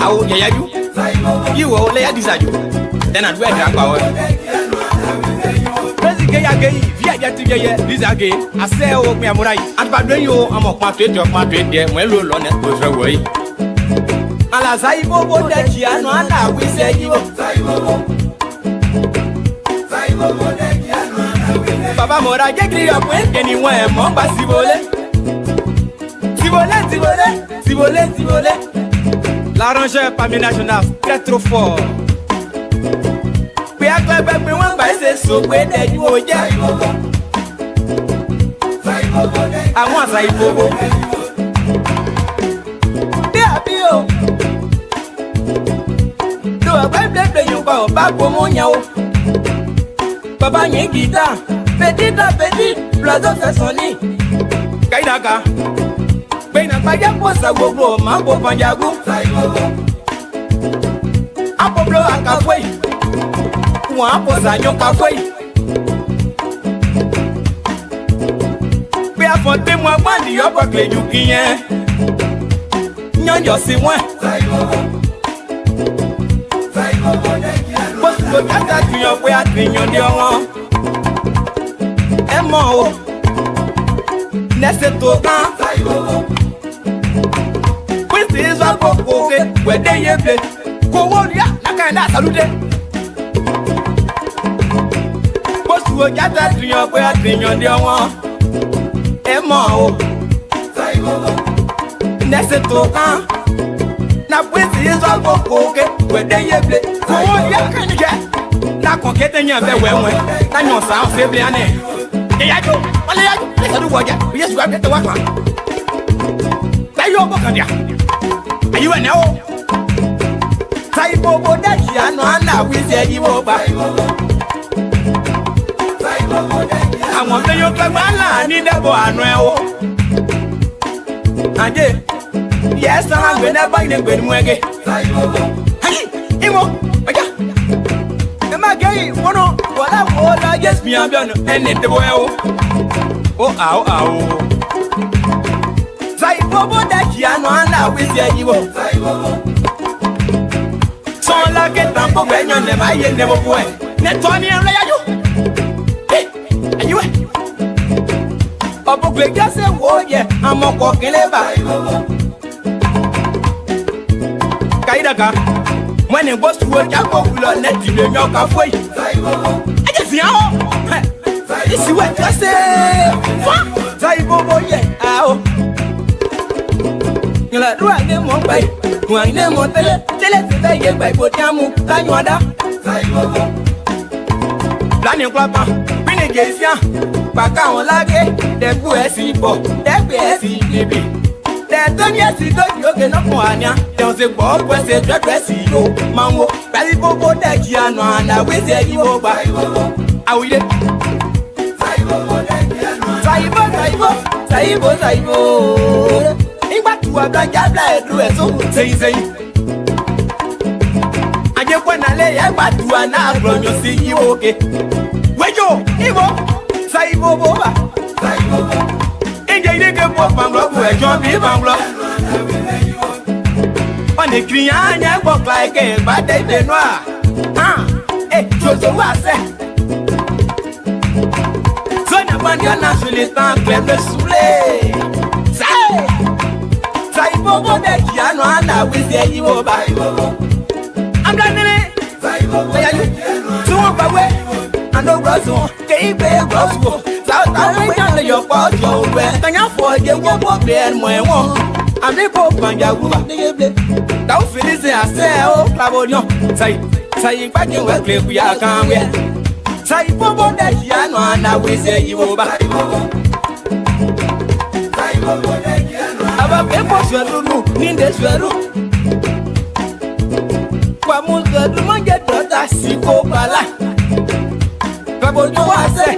I'll get you. You will lay a desire. Then I'd wear that power. President, via get to get this again. I say, oh, me, I'm right. And by doing you, I'm a part of my trade there. Well, on it was away. Alas, I will that Giano, and I will say you. Papa Mora, get me up when anywhere, Momba Sibole. Sibole. L'arrangeur parmi national, très trop fort. We are glad that we want by say so when that you are yeah. I want say bobo. There be oh. Do a play you go back for monya. Papa nye guitar, petit, blazo fait sonner. Kaidaka. Bena paya posa gogo mambo panjagu Apo blo akafwe Wa posa nyoka fwe Pe afonte mwa bandi yo kwa kle yukiye Nyonjo si mwen Posi lo kata tuyo kwe atrinyo di ongo Emo o Nese tokan Is a book where they have been. Go on, yeah, I can't salute. Post to a gather to your way, I dream on the one. Emma, Nesseto, now with is a book where they have been. Go on, yeah, can you get? Now, getting your way, I know sound simply an end. Yeah, I do. Let's do what you just grab the one. Say your book on ya. Are you an old? Type of that Giano, and now we say you over. I want to your camera, need a boy. And yes, I'm going to buy them when we get. Hey, Imo, am I gay? One of what I want, I guess me, I'm done, and it the boy. Oh, ow. Bobo that Giano and now we say you will. So like it, I'm going to never boy. Netoni and Rayo. Hey, are you? A book like just a word, yeah, I'm a walking ever. Kaidaka, when it was to work, I go to let you know halfway. I just know. This is what I say. Say, Bobo, yeah, you like do I get more by one name on tele ye by Botamu, Tanyada. Planning Papa, Pinagasia, Bacao Lage, the Pussy Bob, the Pussy baby. The Tonya Sito, you can not one, there was a Bob, was a dressy, Mambo, Palipo, Takiano, and I will say you over. I will. Saibo. To a black blind do it so say. I just want to lay a bat to an hour you see you okay. Wait, you, Evo, Saibo Boba. And they get up and rock where John B. Bangla. On the Kriana walk like a bad day, Benoit. It was a was so now when you're naturally stand, claim the soule. Say. Bobo that Giano and I will say you over. I'm done it. Where are you? Two up away. And no Roswell. Gay bear Roswell. South Africa under your part, your way. Thank you for your walk there and my one. I'm the Pope and Yaguba. Don't feel it, I say, oh, Claudio. Say, back in what clip we are coming. Say, Bobo that Giano and I will say you over. Aba pepo swelu ninde swelu Kwa muzelu manje dota siko bala Kabo nyuwase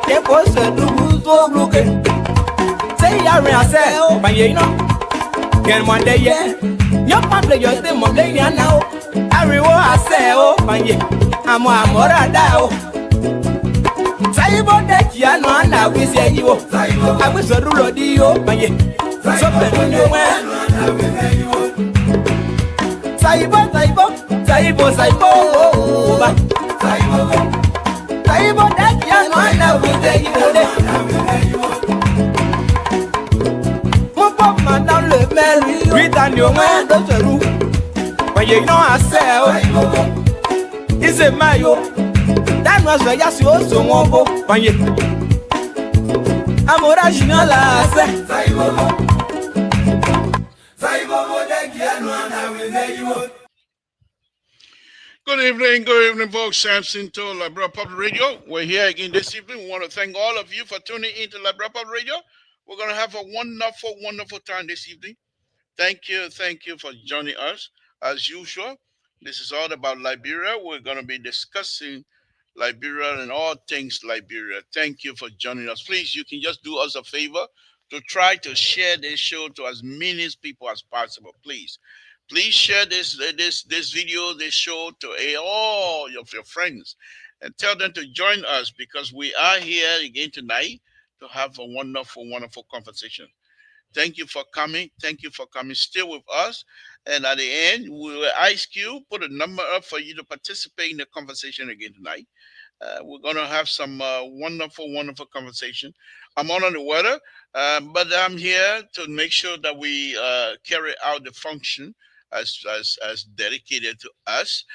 Pepo swelu muzo bluke Say ya ase Manye ino Gen mwande ye Nyopample yote mwande ya nao Ariwo ase o Manye Amo amora da o Saibo de Giano and I will say you. I wish a rule of you, my so Saibo, Saibo, Saibo, Saibo, Saibo, Saibo, that young man I will take you. Pop man down le Mary, read on your man, don't you? When you know I say, it's a mayo. That was the Yasu also won't when you. I'm original, I say, Saibo, Saibo, that young man I will take you. Good evening, folks. Samson to Libra Public Radio. We're here again this evening. We want to thank all of you for tuning into Libra Public Radio. We're going to have a wonderful time this evening. Thank you for joining us. As usual, this is all about Liberia. We're going to be discussing Liberia and all things Liberia. Thank you for joining us. Please, you can just do us a favor to try to share this show to as many people as possible. Please share this video, this show to all of your friends and tell them to join us because we are here again tonight to have a wonderful conversation. Thank you for coming. Still with us. And at the end, we will ask you, put a number up for you to participate in the conversation again tonight. We're going to have some wonderful conversation. I'm on the weather, but I'm here to make sure that we carry out the function as dedicated to us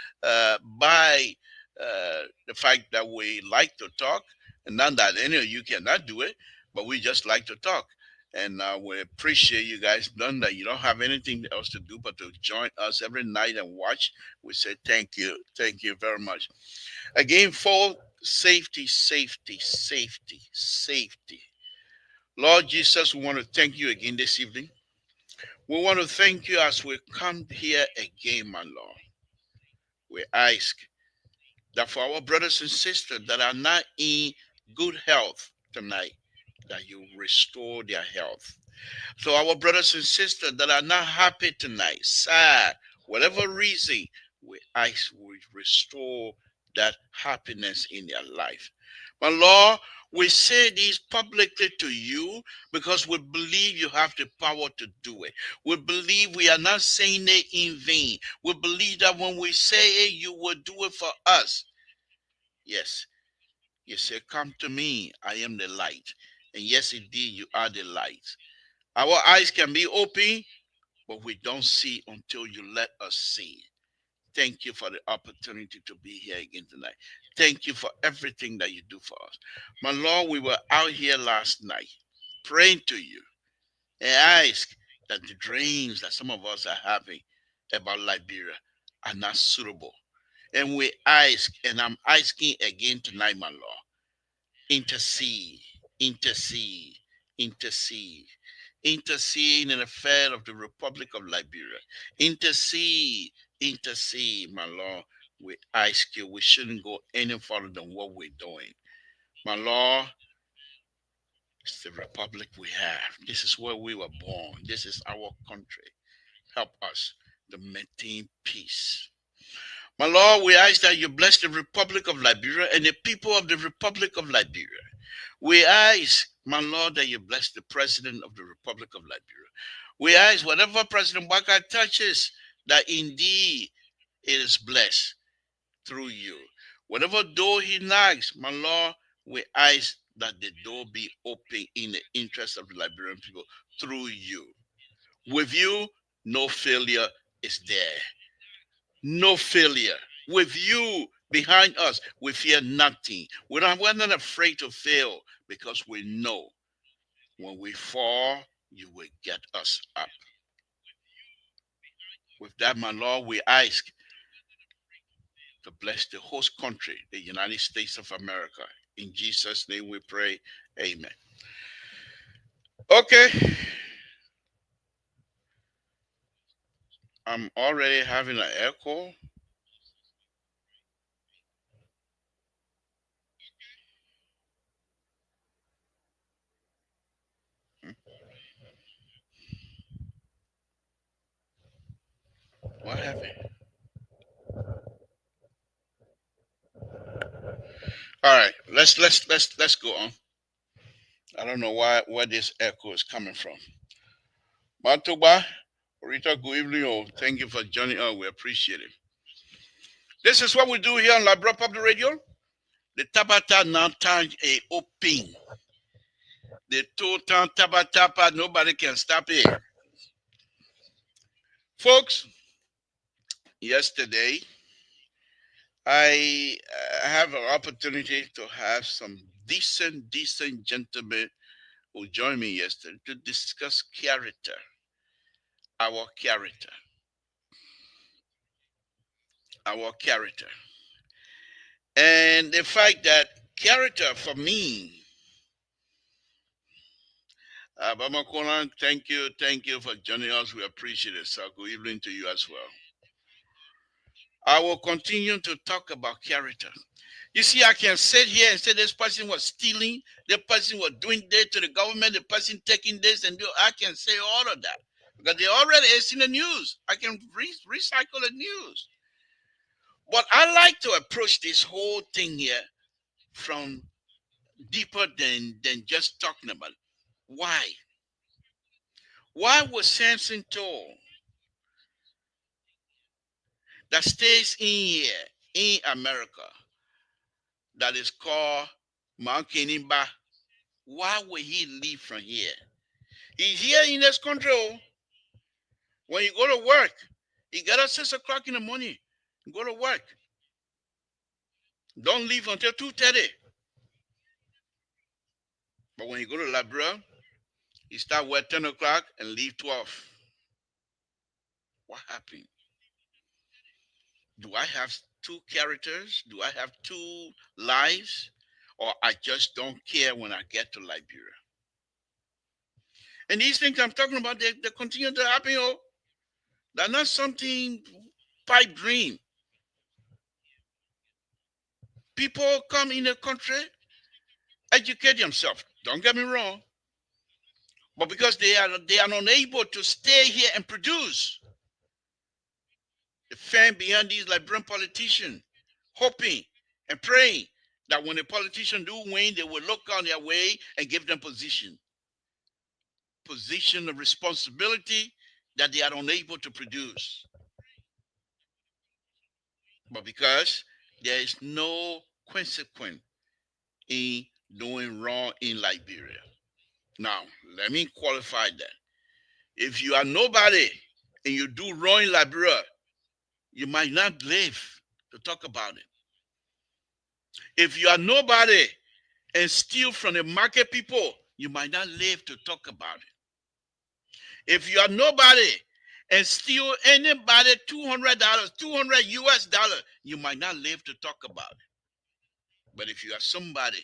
by the fact that we like to talk, and not that any of you cannot do it, but we just like to talk. And we appreciate you guys done that. You don't have anything else to do but to join us every night and watch. We say thank you very much. Again, for safety. Lord Jesus, we want to thank you again this evening. We want to thank you as we come here again, my Lord. We ask that for our brothers and sisters that are not in good health tonight, that you restore their health. So our brothers and sisters that are not happy tonight, sad, whatever reason, we ask we restore that happiness in their life. My Lord, we say this publicly to you because we believe you have the power to do it. We believe we are not saying it in vain. We believe that when we say it, you will do it for us. Yes, you say, come to me, I am the light. And yes, indeed, you are the light. Our eyes can be open, but we don't see until you let us see. Thank you for the opportunity to be here again tonight. Thank you for everything that you do for us. My Lord, we were out here last night praying to you and ask that the dreams that some of us are having about Liberia are not suitable. And we ask, and I'm asking again tonight, my Lord, intercede in the affair of the Republic of Liberia. Intercede, my Lord. We ask you, we shouldn't go any further than what we're doing. My Lord, it's the Republic we have. This is where we were born. This is our country. Help us to maintain peace. My Lord, we ask that you bless the Republic of Liberia and the people of the Republic of Liberia. We ask, my Lord, that you bless the President of the Republic of Liberia. We ask whatever President Waka touches, that indeed it is blessed through you. Whatever door he knocks, my Lord, we ask that the door be open in the interest of the Liberian people through you. With you, no failure is there. No failure. With you behind us, we fear nothing. We're not afraid to fail because we know when we fall, you will get us up. With that, my Lord, we ask to bless the host country, the United States of America. In Jesus' name we pray. Amen. Okay. I'm already having an echo. What happened? All right, let's go on. I don't know where this echo is coming from. Matuba, Rita, good evening. Oh, thank you for joining us. We appreciate it. This is what we do here on Labra Public Radio. The Tabata now turns a open. The total Tabata, nobody can stop it. Folks, yesterday I have an opportunity to have some decent gentlemen who joined me yesterday to discuss character, our character, our character. And the fact that character for me, Bama Konan, thank you for joining us. We appreciate it. So good evening to you as well. I will continue to talk about character. You see, I can sit here and say this person was stealing, the person was doing this to the government, the person taking this and do. I can say all of that because they already is in the news. I can recycle the news. But I like to approach this whole thing here from deeper than just talking about it. Why? Why was Samson told that stays in here in America that is called Mount Kenimba? Why would he leave from here? He's here in this country. When you go to work, you get up 6 o'clock in the morning. You go to work. Don't leave until 2:30. But when you go to Labra, you start work 10 o'clock and leave 12. What happened? Do I have two characters? Do I have two lives? Or I just don't care when I get to Liberia? And these things I'm talking about, they continue to happen. Oh, they're not something pipe dream. People come in the country, educate themselves. Don't get me wrong. But because they are unable to stay here and produce, the fan behind these Liberian politicians, hoping and praying that when the politicians do win, they will look on their way and give them position of responsibility that they are unable to produce. But because there is no consequence in doing wrong in Liberia. Now, let me qualify that. If you are nobody and you do wrong in Liberia, you might not live to talk about it. If you are nobody and steal from the market people, you might not live to talk about it. If you are nobody and steal anybody $200, 200 US dollars, you might not live to talk about it. But if you are somebody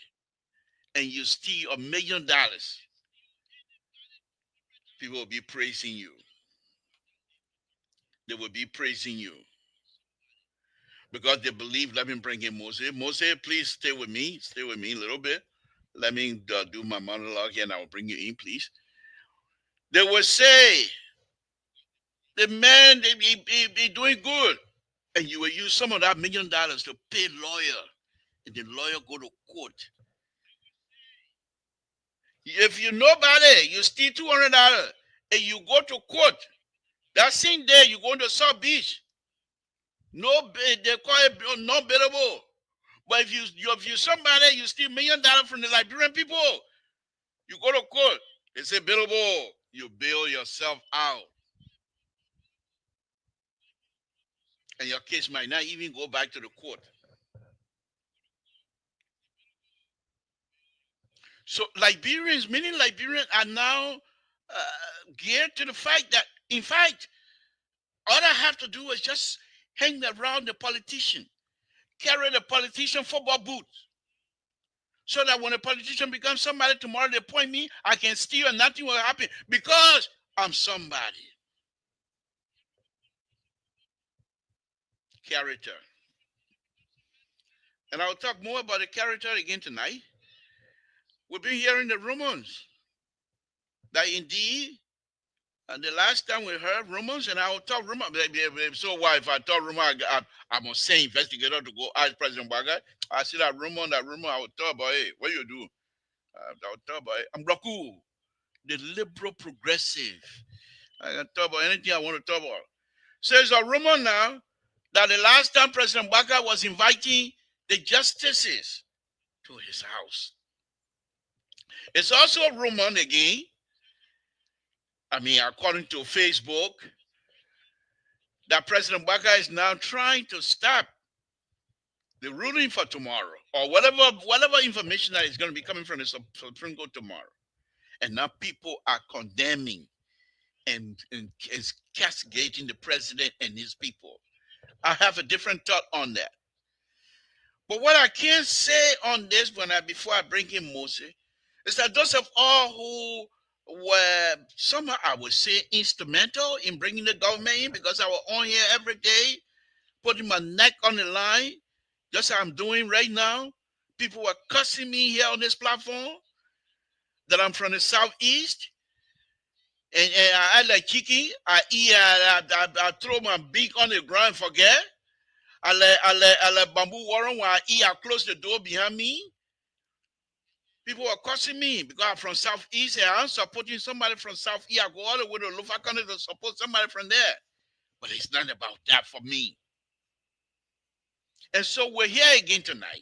and you steal $1 million, people will be praising you. They will be praising you because they believe. Let me bring in Moses. Moses, please stay with me. Stay with me a little bit. Let me do my monologue here and I will bring you in, please. They will say, the man, they doing good. And you will use some of that $1 million to pay lawyer. And the lawyer go to court. If you nobody, you steal $200 and you go to court. That same day, you go to South Beach. No, they call it not biddable. But if you somebody, you steal $1 million from the Liberian people, you go to court. They say billable. You bail yourself out. And your case might not even go back to the court. So Liberians, many Liberians are now geared to the fact that, in fact, all I have to do is just hang around the politician, carry the politician football boots, so that when a politician becomes somebody tomorrow, they appoint me, I can steal and nothing will happen because I'm somebody. Character. And I'll talk more about the character again tonight. We've been hearing the rumors that indeed, and the last time we heard rumors, and I will talk rumors. So why if I talk rumor, I'm a same investigator to go ask President Baga. I see that rumor, I will talk about it. What you do? I will talk about it. I'm Raku, the liberal progressive. I can talk about anything I want to talk about. So there's a rumor now that the last time President Baka was inviting the justices to his house. It's also a rumor again. I mean, according to Facebook, that President Baka is now trying to stop the ruling for tomorrow, or whatever information that is going to be coming from the Supreme Court tomorrow. And now people are condemning and is castigating the president and his people. I have a different thought on that. But what I can say on this before I bring in Moses is that those of all who were somehow, I would say, instrumental in bringing the government in, because I was on here every day putting my neck on the line, just as I'm doing right now. People were cussing me here on this platform that I'm from the southeast, and I act like chicken. I eat, I throw my beak on the ground and forget. I let bamboo warren when I eat. I close the door behind me. People were cussing me because I'm from southeast and I'm supporting somebody from southeast. I go all the way to Lofa County to support somebody from there. But it's not about that for me. And so we're here again tonight.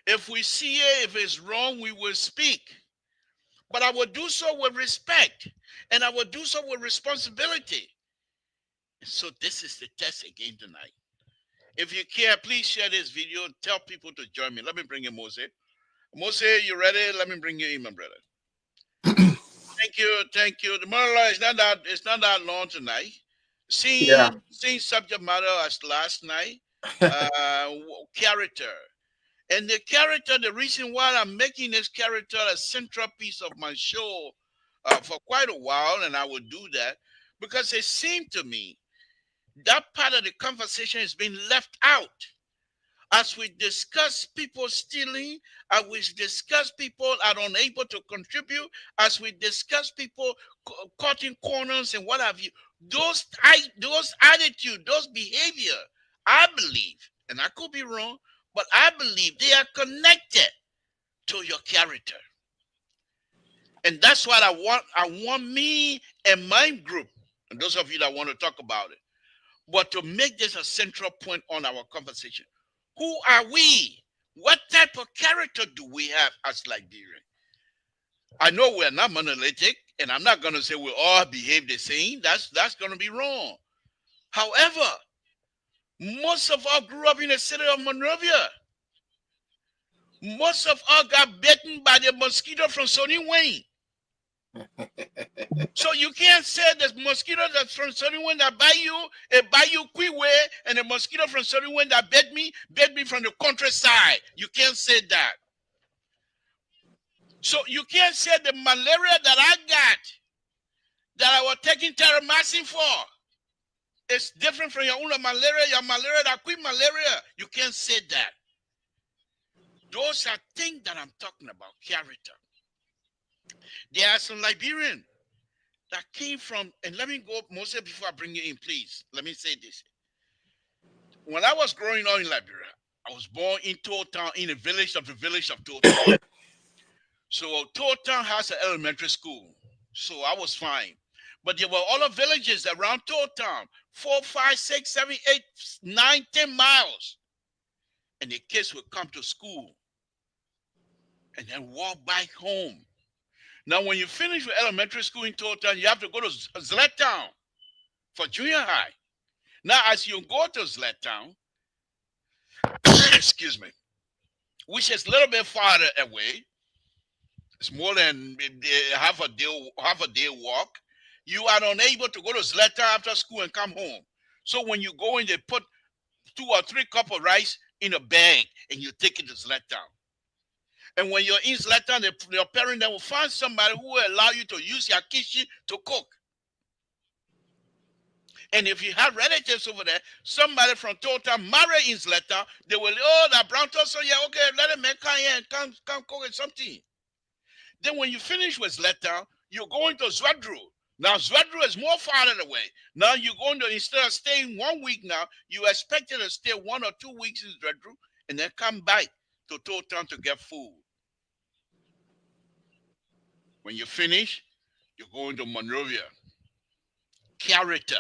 If we see it, if it's wrong, we will speak. But I will do so with respect, and I will do so with responsibility. And so this is the test again tonight. If you care, please share this video and tell people to join me. Let me bring in Moses. Moses, you ready? Let me bring you in, my brother. Thank you, thank you. The monologue is not that long tonight. Same subject matter as last night. Character. And the character, the reason why I'm making this character a central piece of my show for quite a while, and I will do that, because it seemed to me that part of the conversation is being left out. As we discuss people stealing, as we discuss people are unable to contribute, as we discuss people cutting corners and what have you, those attitude, those behavior, I believe, and I could be wrong, but I believe they are connected to your character. And that's what I want. I want me and my group, and those of you that want to talk about it, but to make this a central point on our conversation. Who are we? What type of character do we have as Liberians? I know we're not monolithic, and I'm not going to say we all behave the same. That's going to be wrong. However, most of us grew up in the city of Monrovia. Most of us got bitten by the mosquito from Sonny Wayne. So you can't say the mosquito that's from Sonny Wayne that bite you quick way, and the mosquito from Sonny Wayne that bit me from the countryside. You can't say that. So you can't say the malaria that I got, that I was taking terramycin for, it's different from your own malaria. Your malaria that quit malaria. You can't say that. Those are things that I'm talking about, character. There are some Liberians that came from, and let me go, Moses, before I bring you in, please. Let me say this. When I was growing up in Liberia, I was born in Town, in the village of Town. So Town has an elementary school. So I was fine. But there were other villages around Town, 4, 5, 6, 7, 8, 9, 10 miles. And the kids would come to school and then walk back home. Now, when you finish with elementary school in Town, you have to go to Zletown for junior high. Now, as you go to Zletown, excuse me, which is a little bit farther away, it's more than half a day walk. You are unable to go to Zletown after school and come home. So when you go in, they put 2 or 3 cups of rice in a bag and you take it to Zletown. And when you're in Zletown, your parents will find somebody who will allow you to use your kitchen to cook. And if you have relatives over there, somebody from Total marry in Zletown, they will, that brown toast, so yeah, okay, let him come here and come cook something. Then when you finish with Zletown, you're going to Zwadru. Now, Zwadru is more farther away. Now, you're going to, instead of staying 1 week now, you expected to stay 1 or 2 weeks in Zwadru and then come back to Total to get food. When you finish, You're going to Monrovia. Character.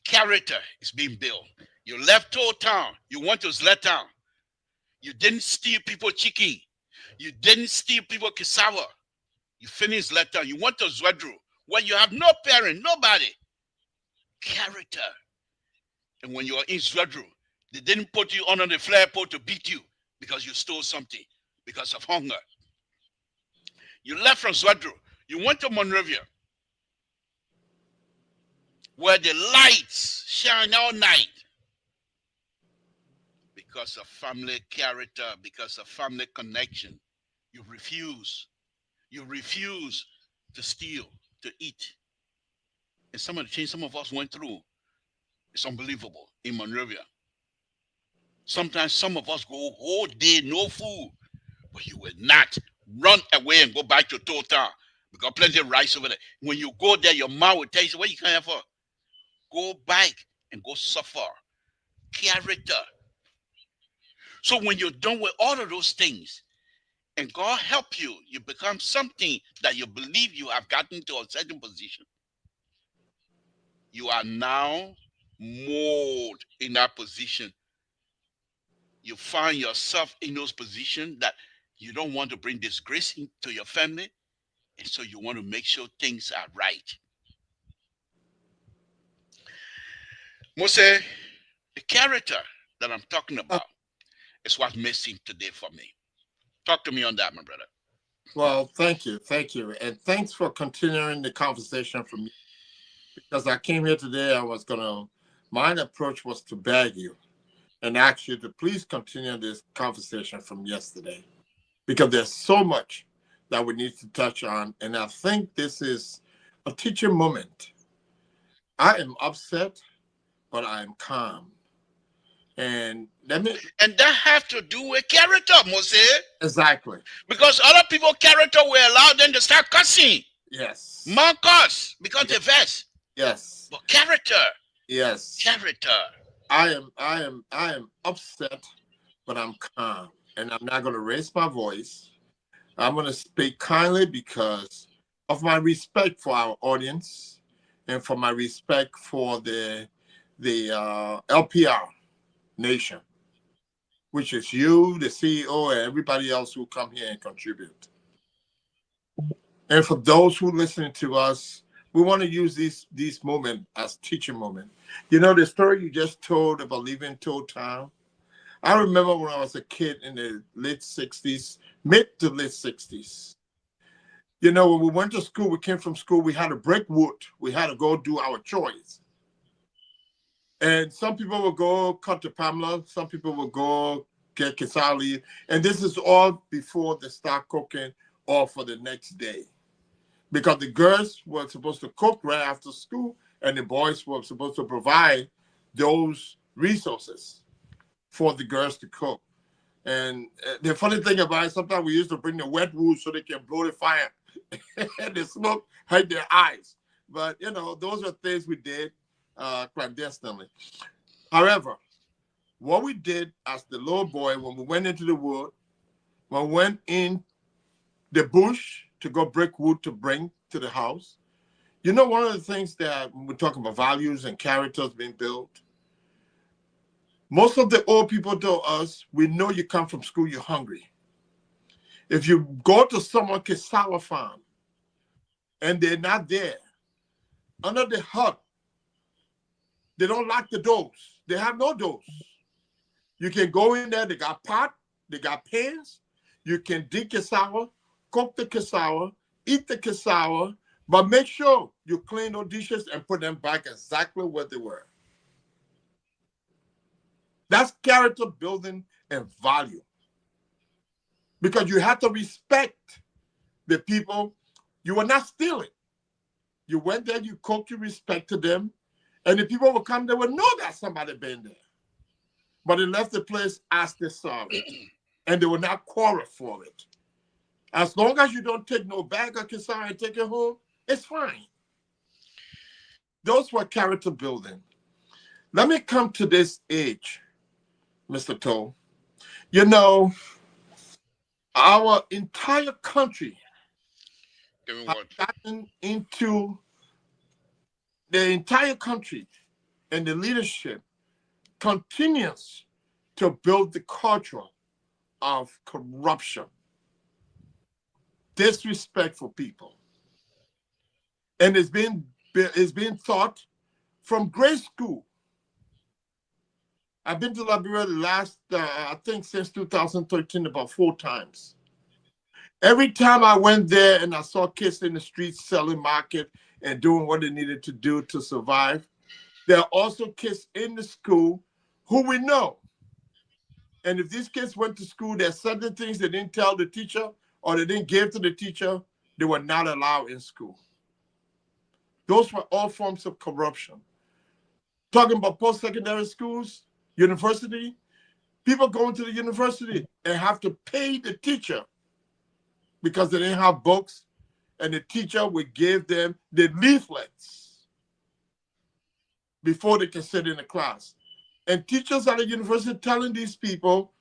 Character is being built. You left Old Town. You went to Zletown. You didn't steal people chicken. You didn't steal people cassava. You finished Zletown. You went to Zwedru, where you have no parent, nobody. Character. And when you are in Zwedru, they didn't put you under the flare pole to beat you because you stole something, because of hunger. You left from Zwedru. You went to Monrovia, where the lights shine all night. Because of family character, because of family connection, you refuse. You refuse to steal, to eat. And some of the things some of us went through, it's unbelievable in Monrovia. Sometimes some of us go whole day, no food, but you will not run away and go back to Total. We got plenty of rice over there. When you go there, your mouth will tell you, what you come here for? Go back and go suffer. Character. So when you're done with all of those things, and God help you, you become something that you believe you have gotten to a certain position. You are now molded in that position. You find yourself in those positions that you don't want to bring disgrace into your family, and so you want to make sure things are right. Mose, the character that I'm talking about is what's missing today for me. Talk to me on that, my brother. Well, thank you. And thanks for continuing the conversation from me. Because I came here today, my approach was to beg you and ask you to please continue this conversation from yesterday. Because there's so much that we need to touch on. And I think this is a teaching moment. I am upset, but I am calm. And that have to do with character, Mose. Exactly. Because other people's character will allow them to start cussing. Yes. More cuss because they vex. Yes. But character. Yes. Character. I am upset, but I'm calm. And I'm not going to raise my voice. I'm going to speak kindly because of my respect for our audience and for my respect for the LPR nation, which is you, the CEO, and everybody else who come here and contribute. And for those who listen to us, we want to use these moments as teaching moments. You know, the story you just told about leaving Toad Town? I remember when I was a kid in the late 60s, mid to late 60s. You know, when we went to school, we came from school, we had to break wood. We had to go do our chores. And some people will go cut the Pamela, some people will go get Kisali, and this is all before they start cooking or for the next day. Because the girls were supposed to cook right after school, and the boys were supposed to provide those resources for the girls to cook. And the funny thing about it, sometimes we used to bring the wet wood so they can blow the fire, and the smoke hurt their eyes. But, you know, those are things we did clandestinely. However, what we did as the little boy, when we went into the wood, when we went in the bush to go break wood to bring to the house, you know, one of the things that when we're talking about values and characters being built, most of the old people tell us, we know you come from school, you're hungry. If you go to someone's cassava farm and they're not there, under the hut, they don't lock the doors. They have no doors. You can go in there, they got pot, they got pans, you can dig cassava, cook the cassava, eat the cassava, but make sure you clean those dishes and put them back exactly where they were. That's character building and value. Because you have to respect the people. You were not stealing. You went there, you cooked, you respected them, and the people will come, they will know that somebody been there. But they left the place as they saw it, and they will not quarrel for it. As long as you don't take no bag of cassava and take it home, it's fine. Those were character building. Let me come to this age, Mr. Toe. You know, our entire country Given has what? gotten into the entire country, and the leadership continues to build the culture of corruption, disrespect for people. And it's being taught from grade school. I've been to Liberia the last, I think since 2013, about 4 times. Every time I went there and I saw kids in the streets selling market and doing what they needed to do to survive, there are also kids in the school who we know. And if these kids went to school, there are certain things they didn't tell the teacher or they didn't give to the teacher, they were not allowed in school. Those were all forms of corruption. Talking about post-secondary schools, university, people going to the university and have to pay the teacher because they didn't have books, and the teacher would give them the leaflets before they can sit in the class. And teachers at the university telling these people,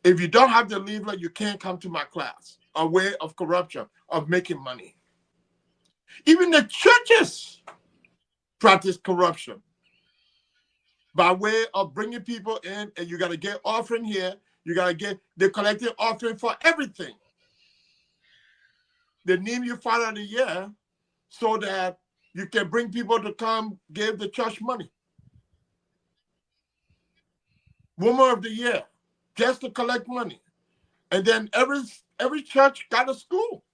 if you don't have the leaflet, you can't come to my class. A way of corruption, of making money. Even the churches practice corruption by way of bringing people in, and you got to get offering here. You got to get the collective offering for everything. They name you Father of the Year so that you can bring people to come give the church money. Woman of the Year, just to collect money. And then every church got a school.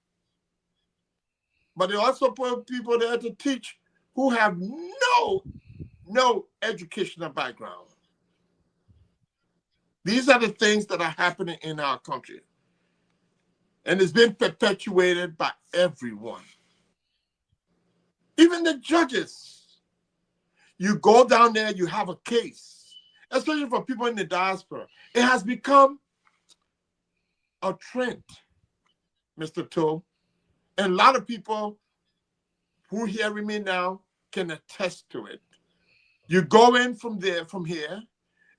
But they also put people there to teach who have no educational background. These are the things that are happening in our country. And it's been perpetuated by everyone. Even the judges. You go down there, you have a case, especially for people in the diaspora. It has become a trend, Mr. Toe. And a lot of people who are hearing me now can attest to it. You go in from here,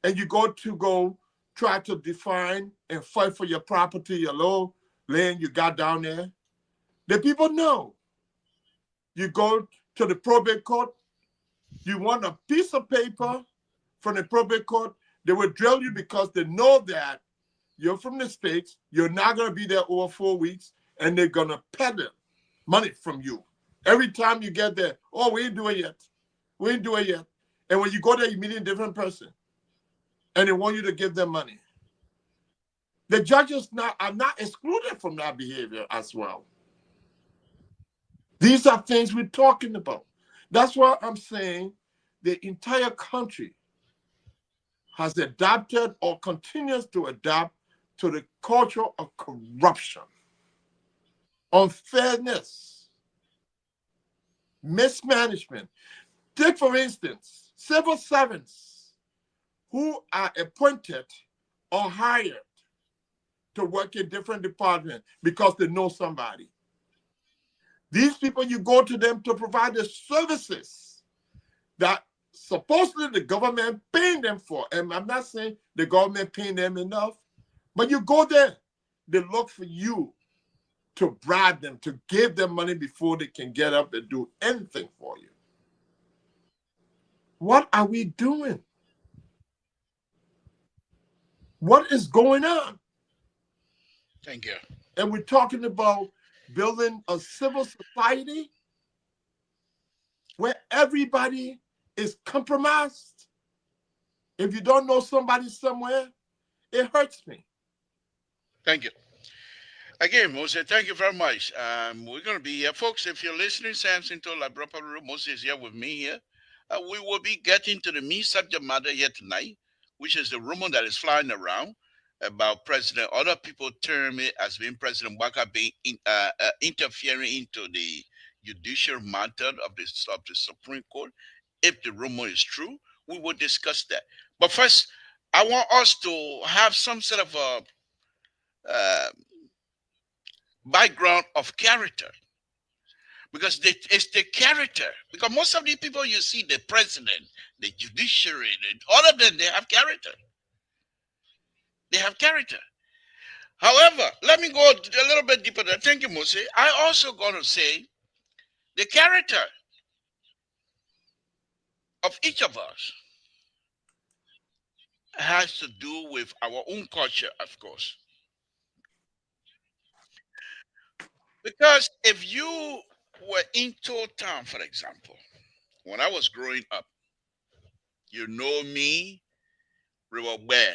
and you go try to define and fight for your property, your little land you got down there. The people know. You go to the probate court, you want a piece of paper from the probate court, they will drill you because they know that you're from the States, you're not going to be there over 4 weeks, and they're going to peddle money from you. Every time you get there, oh, we ain't doing it yet. We ain't doing it yet. And when you go there, you meet a different person. And they want you to give them money. The judges are not excluded from that behavior as well. These are things we're talking about. That's why I'm saying the entire country has adapted or continues to adapt to the culture of corruption, unfairness, mismanagement. Take, for instance, civil servants who are appointed or hired to work in different departments because they know somebody. These people, you go to them to provide the services that supposedly the government paying them for. And I'm not saying the government paying them enough, but you go there, they look for you to bribe them, to give them money before they can get up and do anything for you. What are we doing? What is going on? Thank you. And we're talking about building a civil society where everybody is compromised. If you don't know somebody somewhere, it hurts me. Thank you. Again, Moses, thank you very much. We're going to be here. Folks, if you're listening, Samson told Moses is here with me here. We will be getting to the main subject matter here tonight, which is the rumor that is flying around about other people term it as being President Waka being interfering into the judicial matter of the Supreme Court. If the rumor is true, we will discuss that. But first, I want us to have some sort of a background of character, because it's the character. Because most of the people you see, the president, the judiciary, all of them, they have character. They have character. However, let me go a little bit deeper there. Thank you, Mose. I also going to say the character of each of us has to do with our own culture, of course. Because if you were in Town Town, for example, when I was growing up, you know me, River Bear.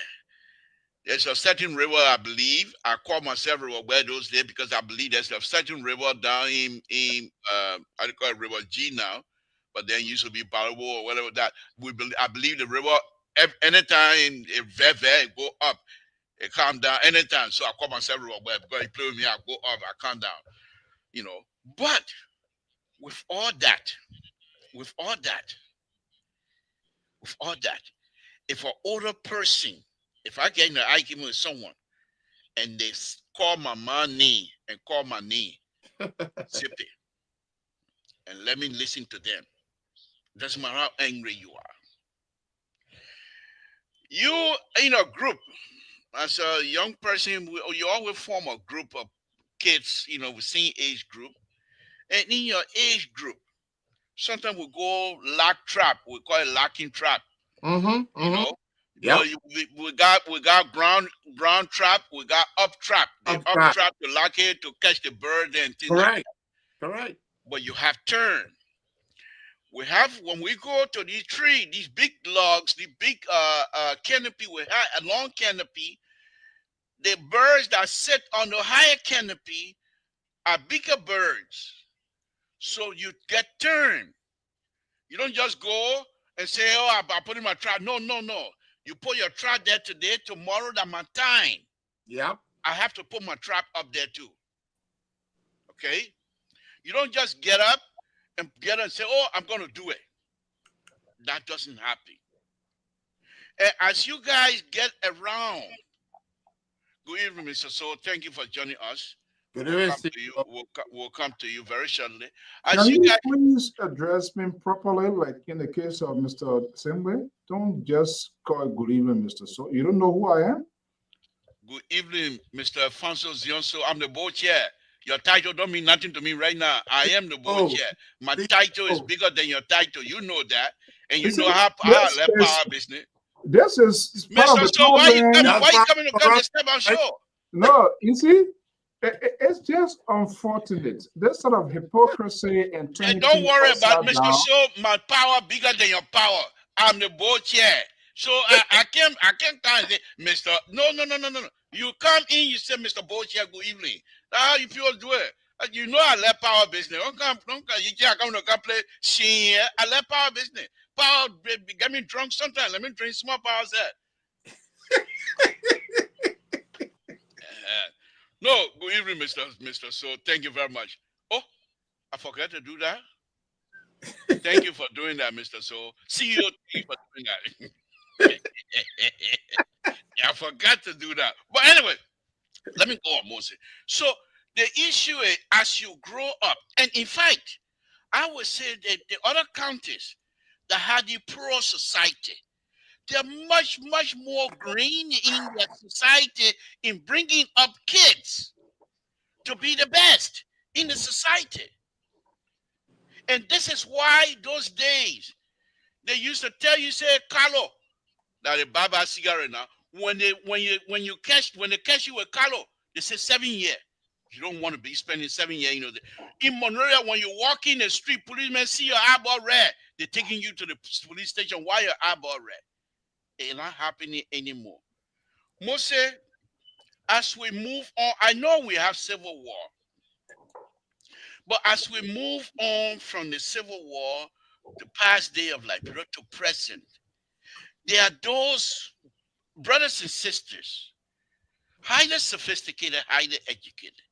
There's a certain river, I believe. I call myself River Bear those days because I believe there's a certain river down in I call it River G now, but then used to be Barabo or whatever that. I believe the river anytime it very go up, it calm down anytime. So I call myself River Bear because he play with me, I go up, I calm down, you know. But with all that, with all that, with all that, if an older person, if I get in an argument with someone and they call my name and call my name, zip it, and let me listen to them. Doesn't matter how angry you are. You in a group as a young person, you always form a group of kids, with same age group, and in your age group, sometimes we go lock trap. We call it locking trap. Mm-hmm. You Mm-hmm. know, Yep. we got brown trap. We got up trap. The Up up front. trap to lock it to catch the bird and things like Correct. that. Correct. But you have turn. We have when we go to these trees, these big logs, the big canopy. We have a long canopy. The birds that sit on the higher canopy are bigger birds. So you get turned. You don't just go and say, "Oh, I put in my trap." No, no, no. You put your trap there today, tomorrow, that my time. Yep. I have to put my trap up there too. Okay? You don't just get up and say, "Oh, I'm going to do it." That doesn't happen. And as you guys get around, good evening, Mr. So. Thank you for joining us. Good We'll evening, come Steve. to you. We'll come to you very shortly. Can As you you guys, please address me properly, like in the case of Mr. Simwe? Don't just call good evening, Mr. So. You don't know who I am? good evening, Mr. Alfonso Zionso. I'm the board chair. Your title don't mean nothing to me right now. I am the board Oh, chair. My Steve. title is Oh, bigger than your title. You know that, and You you see, know how I this left is power business. this is part of Mr. the So why you coming? problem. that's Why you why coming to I'm come around, to step on right? show? No, you see, it's just unfortunate. This sort of hypocrisy and Hey, turning don't people worry about upside Mr. down. So. My power bigger than your power. I'm the board chair. So I can't come and say, Mr. No, no, no, no, no, no. You come in, you say, Mr. Board Chair, good evening. That's how you feel do it. You know I left power business. Don't come. You can't come to come play here. I left power business. Power get me drunk sometimes. Let me drink small power set. No, good evening, Mr. So. Thank you very much. Oh, I forgot to do that. Thank you for doing that, Mr. So. CEO for doing that. I forgot to do that. But anyway, let me go on, Moses. So the issue is as you grow up, and in fact, I would say that the other counties that had the pro society, they're much, much more green in their society in bringing up kids to be the best in the society. And this is why those days they used to tell you, say, Carlo, that the Baba cigarette now. When they catch you with Carlo, they say 7 years. You don't want to be spending 7 years. In Monrovia, when you walk in the street, policemen see your eyeball red. They're taking you to the police station. Why your eyeball red? It's not happening anymore. Mose, as we move on, I know we have civil war, but as we move on from the civil war, the past day of Liberia to present, there are those brothers and sisters, highly sophisticated, highly educated,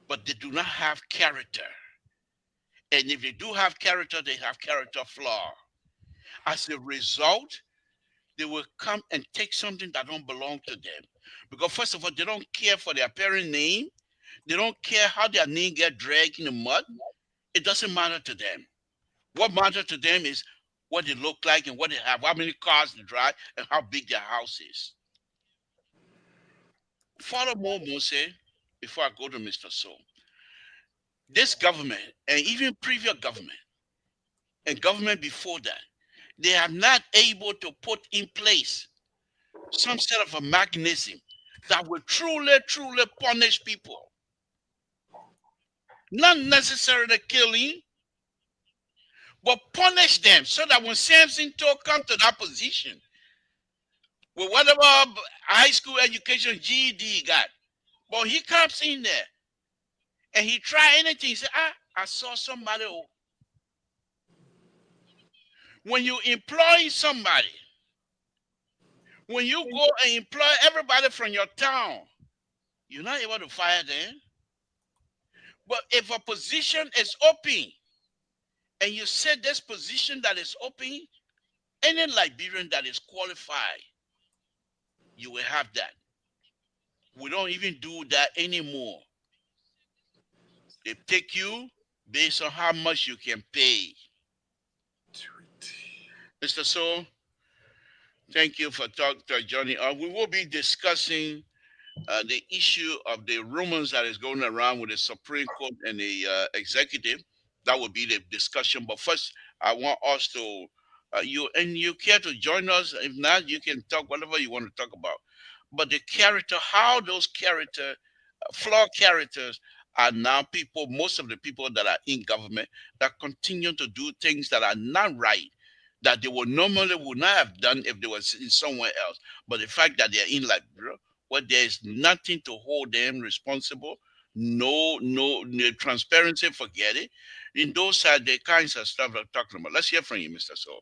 but they do not have character. And if they do have character, they have character flaw. As a result, they will come and take something that don't belong to them. Because first of all, they don't care for their parent name. They don't care how their name get dragged in the mud. It doesn't matter to them. What matters to them is what they look like and what they have, how many cars they drive, and how big their house is. furthermore, Mose, before I go to Mr. So, this government and even previous government and government before that, they are not able to put in place some sort of a mechanism that will truly, truly punish people. Not necessarily killing, but punish them so that when Samson told come to that position, with whatever high school education GED he got, but he comes in there and he try anything. He say, I saw somebody. When you employ somebody, when you go and employ everybody from your town, you're not able to fire them. But if a position is open and you say this position that is open, any Liberian that is qualified, you will have that. We don't even do that anymore. They take you based on how much you can pay. Mr. So, thank you for talking to Johnny. We will be discussing the issue of the rumors that is going around with the Supreme Court and the executive. That will be the discussion. But first, I want us to you care to join us. If not, you can talk whatever you want to talk about. But the character, how those character, flawed characters, are now people. Most of the people that are in government that continue to do things that are not right, that they would not have done if they was in somewhere else. But the fact that they're in Liberia, where there is nothing to hold them responsible, no transparency, forget it. In those are the kinds of stuff I'm talking about. Let's hear from you, Mr. So.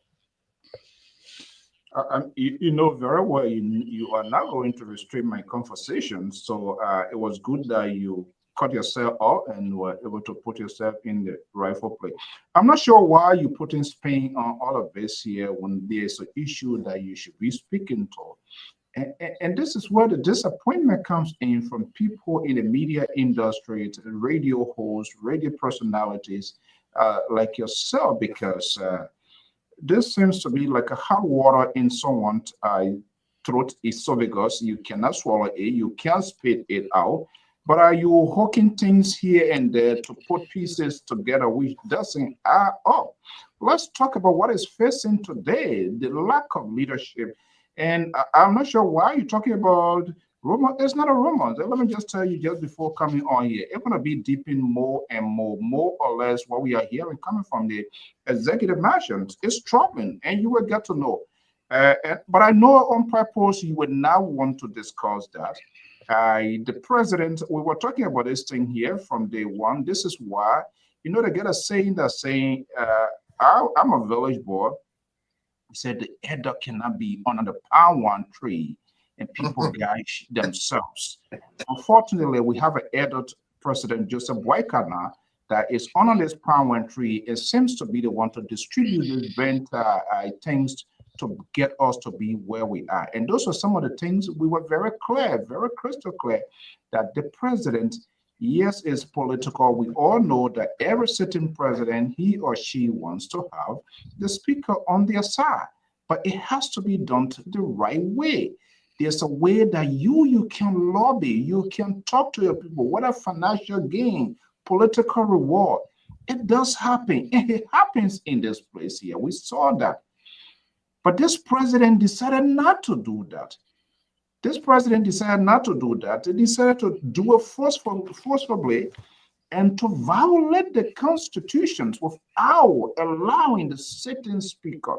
You know very well you are not going to restrict my conversation. So it was good that you cut yourself off and were able to put yourself in the rightful place. I'm not sure why you putting spin on all of this here when there's an issue that you should be speaking to. And this is where the disappointment comes in from people in the media industry, radio hosts, radio personalities like yourself, because this seems to be like a hot water in someone's throat, esophagus. You cannot swallow it, you can't spit it out. But are you hooking things here and there to put pieces together which doesn't add up? Let's talk about what is facing today, the lack of leadership. And I'm not sure why you're talking about rumor. It's not a rumor. Let me just tell you just before coming on here, it's going to be deepening more and more or less what we are hearing coming from the executive mansion. It's troubling, and you will get to know. But I know on purpose you would not want to discuss that. The president, we were talking about this thing here from day one. This is why, they get a saying that's saying, I'm a village boy. He said the elder cannot be under the palm one tree and people guide themselves. Unfortunately, we have an adult President Joseph Boyka that is under this palm one tree. It seems to be the one to distribute these rent things to get us to be where we are. And those are some of the things we were very clear, very crystal clear, that the president, yes, is political. We all know that every sitting president, he or she wants to have the speaker on their side, but it has to be done the right way. There's a way that you can lobby, you can talk to your people, whether financial gain, political reward. It does happen, and it happens in this place here. We saw that. But this president decided not to do that. This president decided not to do that. He decided to do it forcefully and to violate the constitutions without allowing the sitting speaker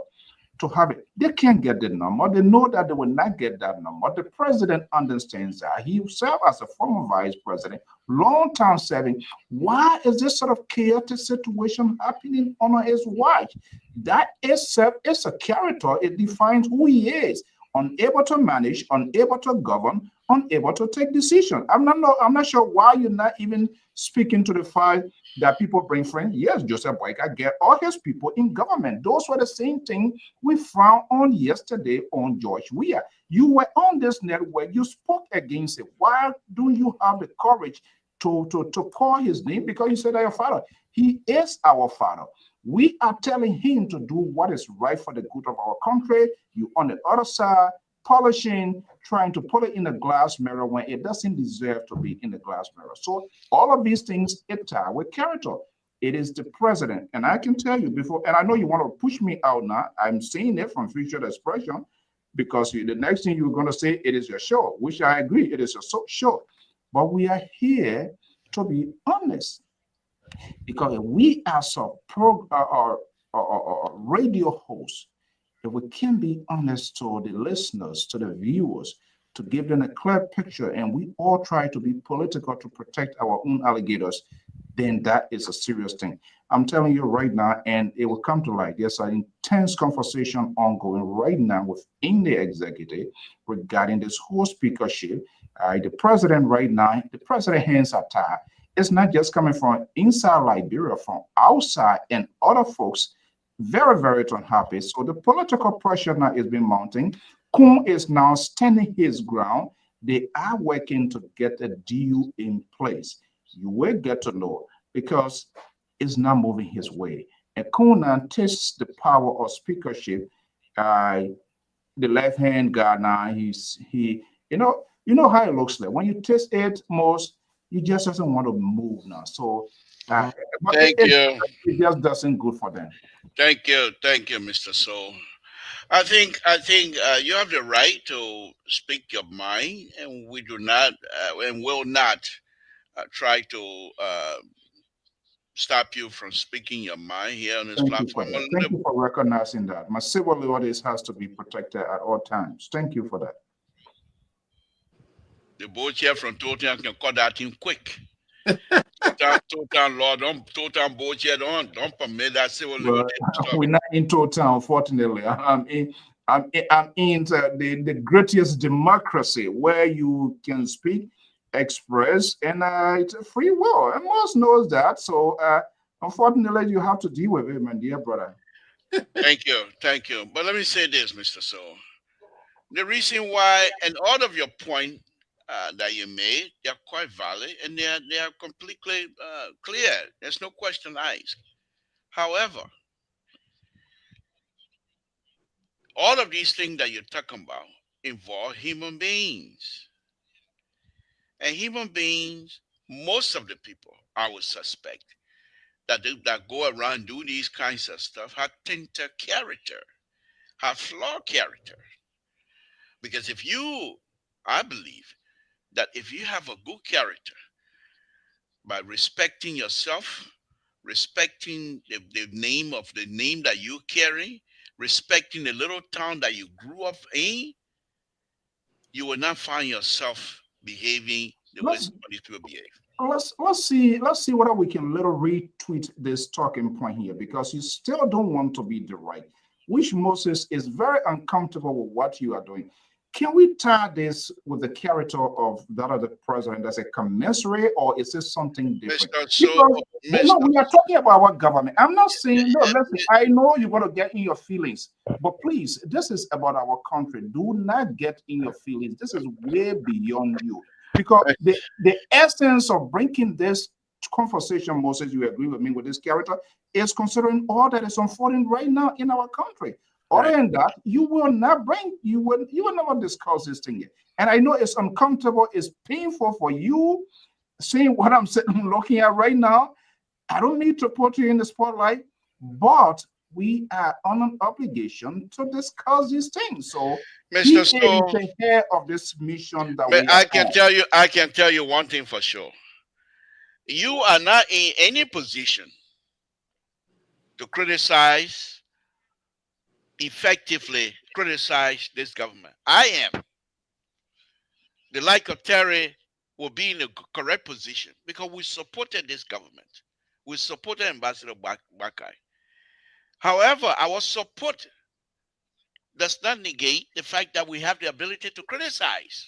to have it. They can't get the number. They know that they will not get that number. The president understands that. He served as a former vice president, long time serving. Why is this sort of chaotic situation happening under his watch? That itself is a character. It defines who he is. Unable to manage, unable to govern, unable to take decisions. I'm not sure why you're not even speaking to the fact that people bring friends. Yes, Joseph Boyka get all his people in government. Those were the same thing we found on yesterday on George Weah. You were on this network, you spoke against it. Why do you have the courage to call his name? Because you said that your father. He is our father. We are telling him to do what is right for the good of our country. You on the other side, polishing, trying to put it in a glass mirror when it doesn't deserve to be in the glass mirror. So all of these things it tie with character. It is the president. And I can tell you before, and I know you want to push me out now. I'm seeing it from Future Expression because the next thing you're going to say, it is your show, which I agree, it is your show. But we are here to be honest because we as a radio host, if we can be honest to the listeners, to the viewers, to give them a clear picture, and we all try to be political to protect our own alligators, then that is a serious thing. I'm telling you right now, and it will come to light. There's an intense conversation ongoing right now within the executive regarding this whole speakership. The president right now, the president hands are tied. It's not just coming from inside Liberia, from outside, and other folks very, very unhappy. So the political pressure now is being mounting. Kun is now standing his ground. They are working to get a deal in place. You will get to know because it's not moving his way. And Kun now takes the power of speakership. The left hand guy now, you know how it looks like. When you test it most, he just doesn't want to move now. So but Thank you. it just doesn't good for them. Thank you, Mr. Soul. I think you have the right to speak your mind, and we do not and will not try to stop you from speaking your mind here on this Thank you for platform. that. Thank you for recognizing that. My civil liberties has to be protected at all times. Thank you for that. The boat here from Totan can cut that in quick. Totan law, Totan boat here don't permit that civil But liberty stuff. we're not in total, unfortunately. I'm in the greatest democracy where you can speak, express, and it's a free will. And most knows that. So unfortunately, you have to deal with it, my dear brother. Thank you. But let me say this, Mr. Soul. The reason why, and all of your point that you made, they're quite valid and they are completely clear. There's no question asked. However, all of these things that you're talking about involve human beings. And human beings, most of the people, I would suspect, that go around do these kinds of stuff have tainted character, have flawed character. Because I believe that if you have a good character, by respecting yourself, respecting the name that you carry, respecting the little town that you grew up in, you will not find yourself behaving the way some of these people behave. Let's see whether we can little retweet this talking point here because you still don't want to be the right, which Moses is very uncomfortable with what you are doing. Can we tie this with the character of that of the president as a commensurate, or is this something different? No, we are talking about our government. I'm not saying no. Listen, I know you're going to get in your feelings, but please, this is about our country. Do not get in your feelings. This is way beyond you, because the essence of bringing this conversation, Moses, you agree with me with this character, is considering all that is unfolding right now in our country. Other than that, you will never discuss this thing yet. And I know it's uncomfortable, it's painful for you seeing what I'm sitting looking at right now. I don't need to put you in the spotlight, but we are on an obligation to discuss these things. So Mr. Stone, take care of this mission that I can tell you one thing for sure. You are not in any position to effectively criticize this government. I am. The like of Terry will be in the correct position because we supported this government. We supported Ambassador Bakai. However, our support does not negate the fact that we have the ability to criticize.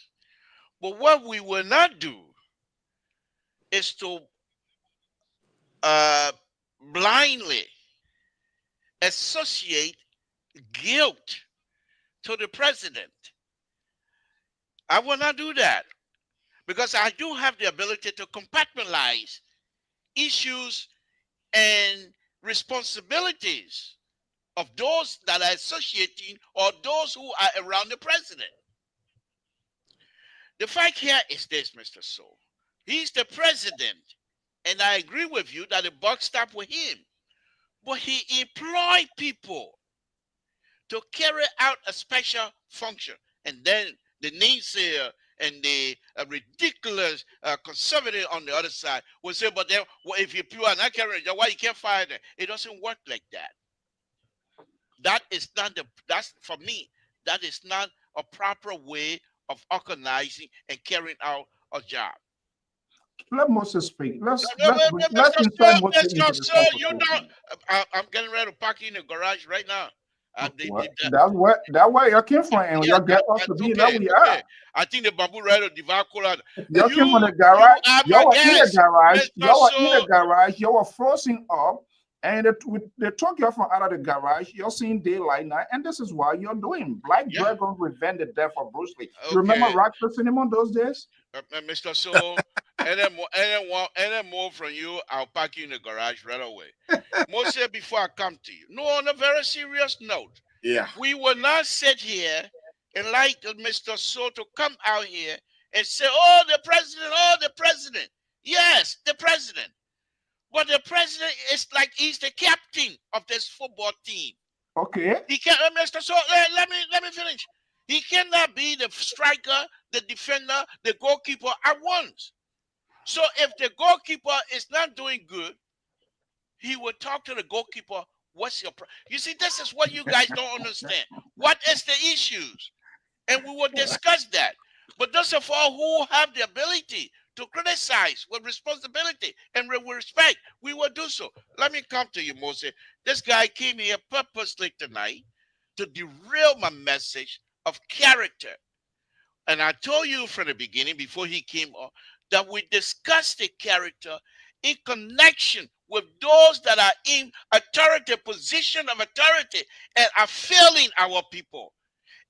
But what we will not do is to blindly associate guilt to the president. I will not do that because I do have the ability to compartmentalize issues and responsibilities of those that are associating or those who are around the president. The fact here is this, Mr. Soul. He's the president, and I agree with you that the buck stopped with him. But he employed people to carry out a special function. And then the naysayer and the ridiculous conservative on the other side will say, but then, well, if you are not carrying it, why you can't fire them? It doesn't work like that. That is not that's for me, that is not a proper way of organizing and carrying out a job. Let Moses speak. Let's Mr. insert Moses into this Sir, you conversation. know, I'm getting ready to park in the garage right now. That's where you came from, and you get us to be where we are. I think the bamboo rider devour cola. You came from the garage. You were in the garage. Mr. You were in Soul. the garage. You were frozen up, and they took you from out of the garage. You're seeing daylight now, and this is what you're doing. Black Dragon revenge the death of Bruce Lee. Okay. You remember Rockford Cinema those days? Mr. Soul, any more from you, I'll park you in the garage right away. Mostly before I come to you. No, on a very serious note. Yeah. We will not sit here and like Mr. Soul to come out here and say, oh, the president. Yes, the president. But the president is like he's the captain of this football team. Okay. He can't, Mr. Soul, let me finish. He cannot be the striker, the defender, the goalkeeper at once. So if the goalkeeper is not doing good, he will talk to the goalkeeper. What's your problem? You see, this is what you guys don't understand. What is the issues? And we will discuss that. But those of all who have the ability to criticize with responsibility and with respect, we will do so. Let me come to you, Moses. This guy came here purposely tonight to derail my message of character. And I told you from the beginning, before he came on, that we discussed the character in connection with those that are in authority, position of authority, and are failing our people.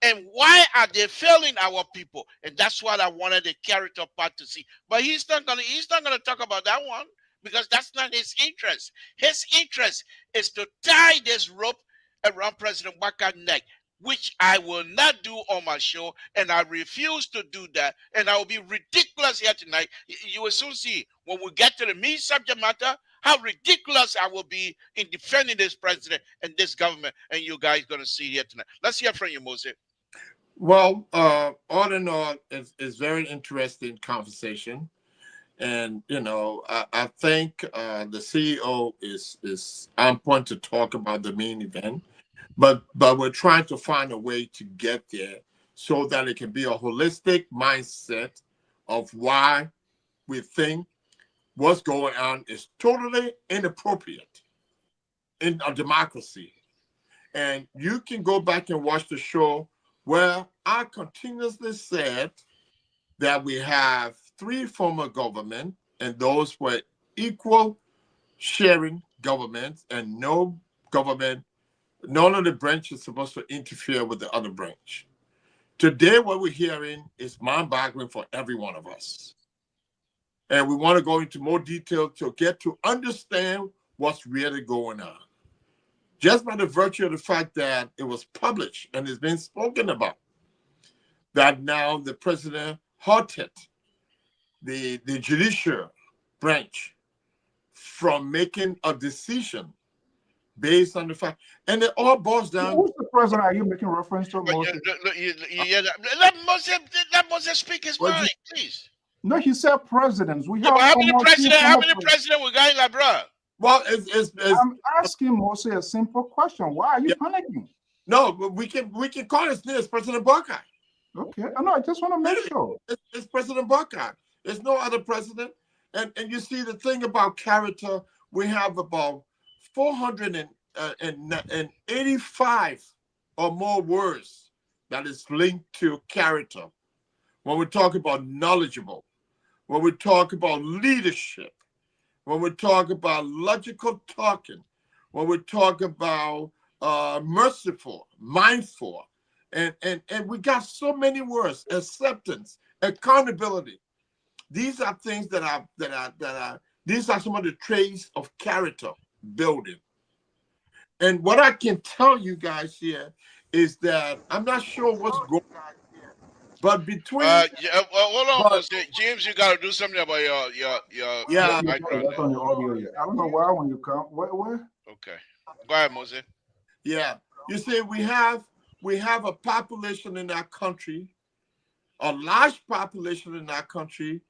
And why are they failing our people? And that's what I wanted the character part to see. But he's not gonna talk about that one, because that's not his interest. His interest is to tie this rope around President Waka's neck, which I will not do on my show, and I refuse to do that. And I will be ridiculous here tonight. You will soon see when we get to the main subject matter how ridiculous I will be in defending this president and this government. And you guys going to see here tonight. Let's hear from you, Moses. Well, all in all, it's very interesting conversation. And, you know, I think the CEO is on point to talk about the main event. But we're trying to find a way to get there so that it can be a holistic mindset of why we think what's going on is totally inappropriate in a democracy. And you can go back and watch the show where I continuously said that we have 3 former government, and those were equal sharing governments, and no government, none of the branch is supposed to interfere with the other branch. Today, what we're hearing is mind-boggling for every one of us. And we want to go into more detail to get to understand what's really going on. Just by the virtue of the fact that it was published and it's been spoken about, that now the president halted the judicial branch from making a decision based on the fact, and it all boils down. Who's the president are you making reference to? Let Moses speak his mind, please. No, he said presidents. We have how many presidents we got in Labra? Well, I'm asking Moses a simple question. Why are you panicking? No, we can call his name President Buckeye. Okay, no, I just want to make sure. It's President Buckeye. There's no other president. And you see the thing about character, we have about 485 or more words that is linked to character. When we talk about knowledgeable, when we talk about leadership, when we talk about logical talking, when we talk about merciful, mindful, and we got so many words: acceptance, accountability. These are things that are these are some of the traits of character building. And what I can tell you guys here is that I'm not sure what's going on here. But between Yeah, well, hold on, but Mose. James, you got to do something about your yeah, background That's there. on the audio. Yeah. I don't know why when you come. Where? Okay. Go ahead, Mose. yeah. You see, we have a population in our country, a large population in our country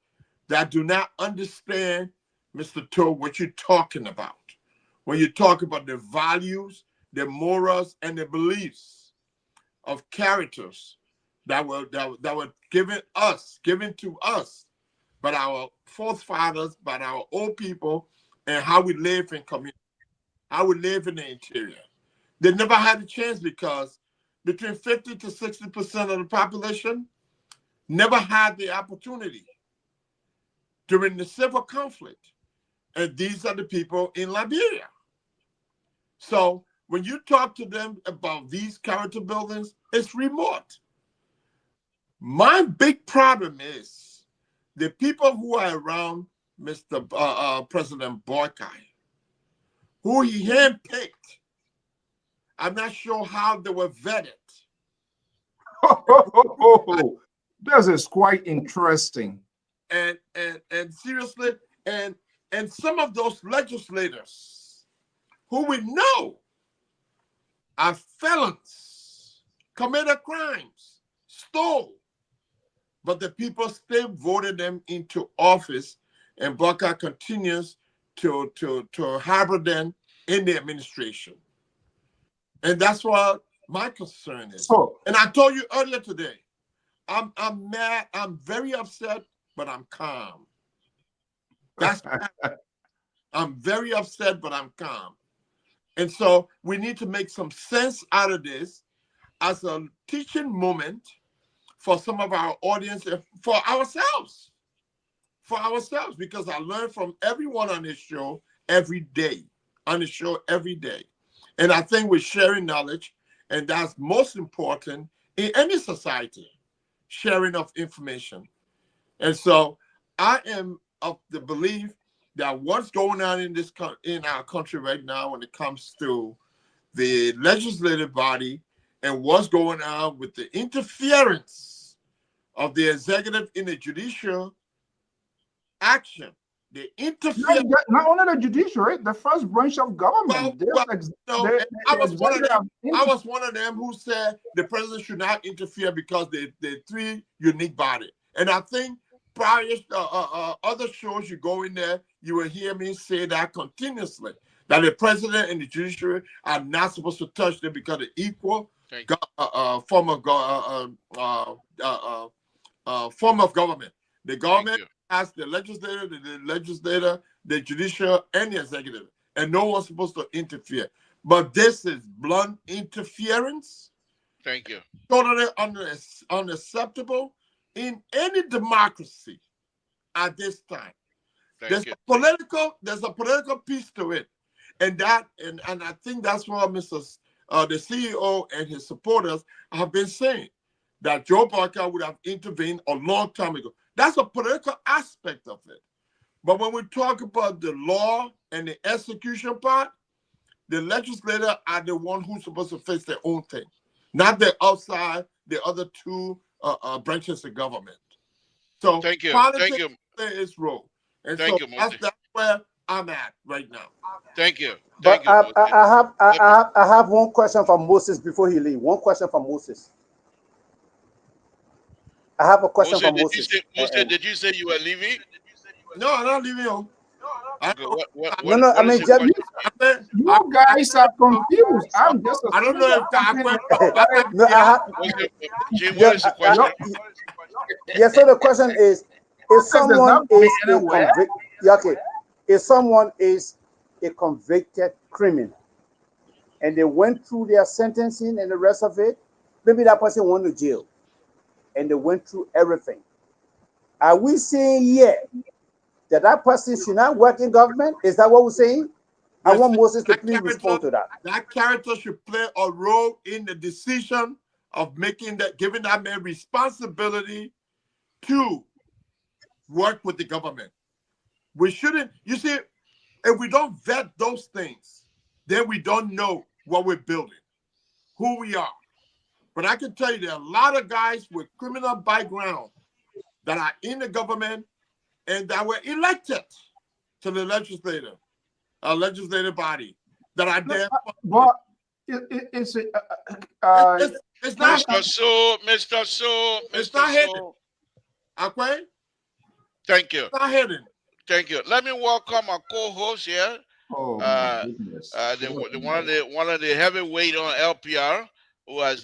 that do not understand, Mr. Toe, what you're talking about. When you talk about the values, the morals, and the beliefs of characters that were given to us by our forefathers, by our old people, and how we live in community, how we live in the interior. They never had a chance because between 50 to 60% of the population never had the opportunity during the civil conflict. And these are the people in Liberia. So when you talk to them about these character buildings, it's remote. My big problem is the people who are around Mr. President Boykai, who he handpicked. I'm not sure how they were vetted. This is quite interesting. And seriously, and some of those legislators who we know are felons, committed crimes, stole, but the people still voted them into office, and Boykai continues to harbor them in the administration. And that's what my concern is. So, And I told you earlier today, I'm mad, I'm very upset, but I'm calm. That's I'm very upset, but I'm calm. And so we need to make some sense out of this as a teaching moment for some of our audience and for ourselves. For ourselves, because I learn from everyone on this show every day. On the show every day. And I think we're sharing knowledge, and that's most important in any society, sharing of information. And so I am of the belief that what's going on in our country right now when it comes to the legislative body and what's going on with the interference of the executive in the judicial action, the interference. not only the judiciary, the first branch of government. I was one of them who said the president should not interfere because they're three unique bodies. And I think prior other shows you go in there, you will hear me say that continuously, that the president and the judiciary are not supposed to touch them because they're equal form of government. The government has the legislator, the judicial, and the executive, and no one's supposed to interfere. But this is blunt interference. Thank you. Totally unacceptable in any democracy at this time. There's a political piece to it, and I think that's what the CEO and his supporters have been saying, that Joe Boykai would have intervened a long time ago. That's a political aspect of it. But when we talk about the law and the execution part, the legislator are the one who's supposed to face their own thing, not the outside, the other two branches of government. So thank you. Politics play its role. And thank so you, that's where I'm at right now. Thank you. But I have one question from Moses before he leaves. One question from Moses. I have a question from Moses. Did you say you were leaving? No, I'm not leaving home. No, I mean, you guys are confused. I'm just. I don't know if no, Jim, what is the question? Yeah, so the question is, if someone is a convicted criminal and they went through their sentencing and the rest of it, maybe that person went to jail and they went through everything. Are we saying here that person should not work in government? Is that what we're saying? I want Moses to please respond to that. That character should play a role in the decision of giving that man responsibility to work with the government. We shouldn't, you see, if we don't vet those things, then we don't know what we're building, who we are. But I can tell you there are a lot of guys with criminal background that are in the government and that were elected to the legislative body that are there. But it's It's not Mr. So, Mr. So, It's Mr. not hidden. So. Okay? Thank you. It's not hidden. Thank you. Let me welcome our co-host here. oh my goodness. One of the heavyweight on LPR who has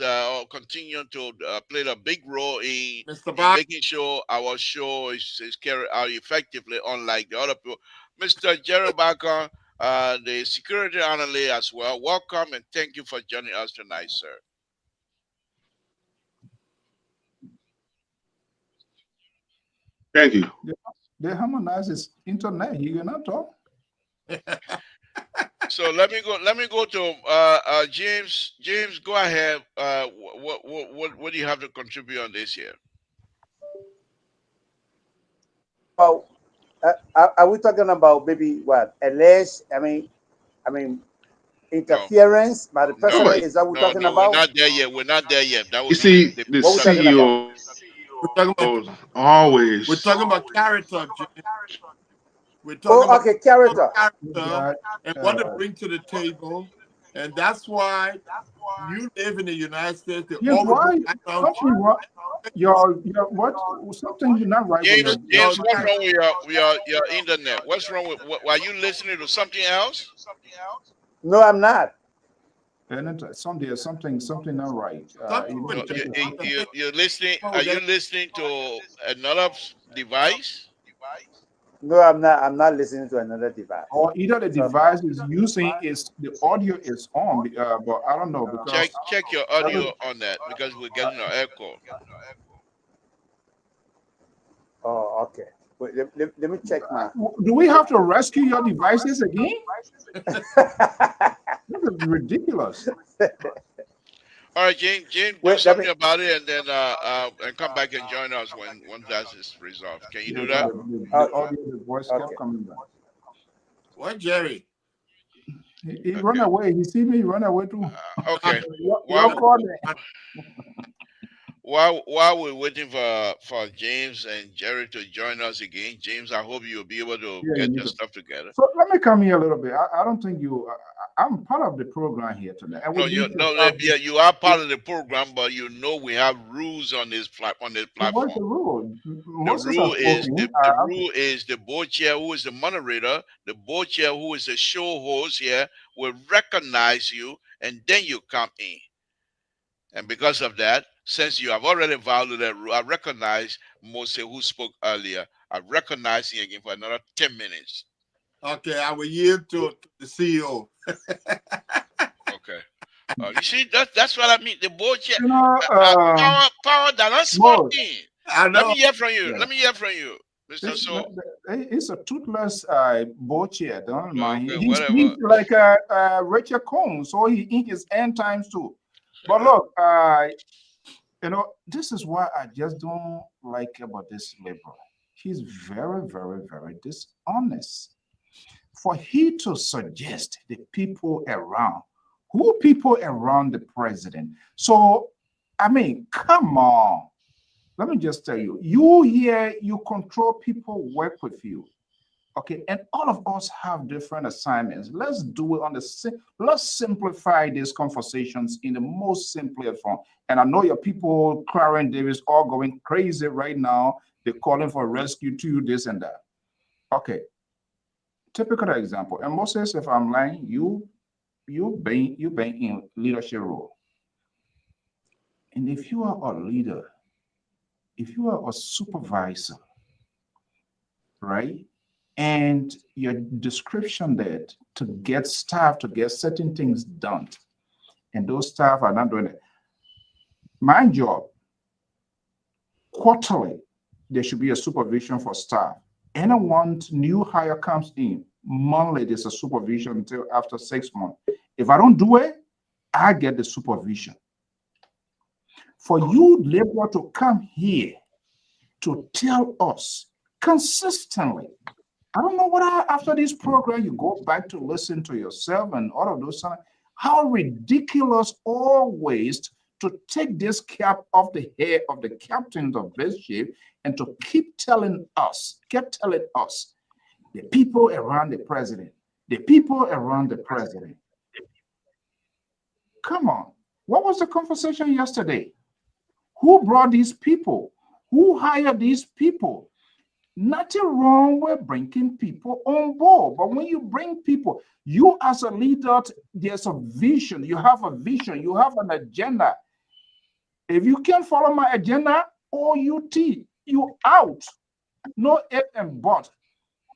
continued to play a big role in making sure our show is carried out effectively, unlike the other people. Mr. Jerry Barker, the security analyst as well. Welcome and thank you for joining us tonight, sir. Thank you. They harmonize his internet. You cannot talk. So let me go to James. James, go ahead. What do you have to contribute on this here? Well, are we talking about maybe what alleged? I mean, interference by the president. Is that what we're talking about? We're not there yet. We're not there yet. That You would see, be the What we talking about? CEO always. We're talking about character, James. We're talking about Okay, character. And what to bring to the table. And that's why you live in the United States. They Yes, why? always Something wrong. Your what? Something you're not right James, with James, what's wrong with your internet? What's wrong with are you listening to something else? No, I'm not. Something not right. You're listening. Are you listening to another device? No, I'm not. I'm not listening to another device. Or either the device is using is the audio is on, but I don't know because Check your audio on that because we're getting an echo. Oh, okay. Wait, let me check my. Do we have to rescue your devices again? This is ridiculous. All right, James, do something about it, and then and come back and join us when that is resolved. Can you do that? The audio, the voice kept coming back. What, Jerry? He run away. He see me run away too. Okay. While we're waiting for James and Jerry to join us again, James, I hope you'll be able to get your stuff together. So let me come here a little bit. I don't think you. I'm part of the program here today. You are part of the program, but you know we have rules on this platform. What's the rule? The rule is the board chair, who is the moderator, the board chair, who is the show host here, will recognize you, and then you come in. And because of that, since you have already violated that rule, I recognize Mose, who spoke earlier. I recognize him again for another 10 minutes. Okay, I will yield to the CEO. Okay. You see, that's what I mean. The board chair, power that not smoking. Let me hear from you. Yeah. Let me hear from you, Mr. So. It's a toothless board chair. Don't mind. Okay, He's like Richard Combs, so he in his end times too. But look, this is what I just don't like about this liberal. He's very, very, very dishonest. For he to suggest the people around the president. So, I mean, come on. Let me just tell you, you here, you control people work with you. Okay, and all of us have different assignments. Let's do it let's simplify these conversations in the most simplest form. And I know your people, Clarence Davis, all going crazy right now. They're calling for rescue to this and that. Okay, typical example. And Moses, if I'm lying, you've been in leadership role. And if you are a leader, if you are a supervisor, right? And your description there to get staff to get certain things done, and those staff are not doing it. My job, quarterly, there should be a supervision for staff. Anyone new hire comes in, monthly, there's a supervision until after 6 months. If I don't do it, I get the supervision. For you, labor, to come here to tell us consistently, I don't know what after this program you go back to listen to yourself and all of those things, how ridiculous always to take this cap off the head of the captains of this ship and to keep telling us, the people around the president, the people around the president. Come on. What was the conversation yesterday? Who brought these people? Who hired these people? Nothing wrong with bringing people on board. But when you bring people, you as a leader, there's a vision. You have a vision. You have an agenda. If you can't follow my agenda, OUT, you out. No if and but.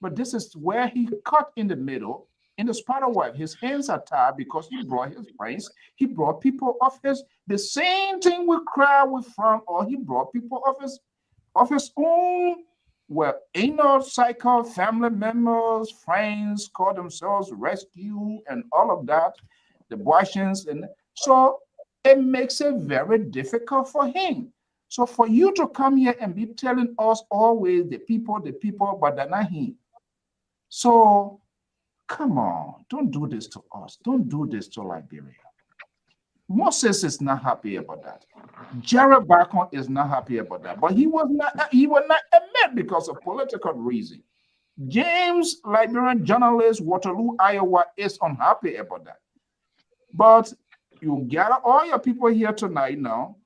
But this is where he cut in the middle, in the spider web. His hands are tied because he brought his friends. He brought people of his, the same thing we cry with from, or he brought people of his own, well, inner cycle, family members, friends, call themselves rescue and all of that, the Boishans. And so it makes it very difficult for him. So for you to come here and be telling us always the people, but they're not him. So come on, don't do this to us. Don't do this to Liberia. Moses is not happy about that. Jared Bacon is not happy about that. But he will not admit because of political reason. James, Liberian journalist, Waterloo, Iowa, is unhappy about that. But you gather all your people here tonight now,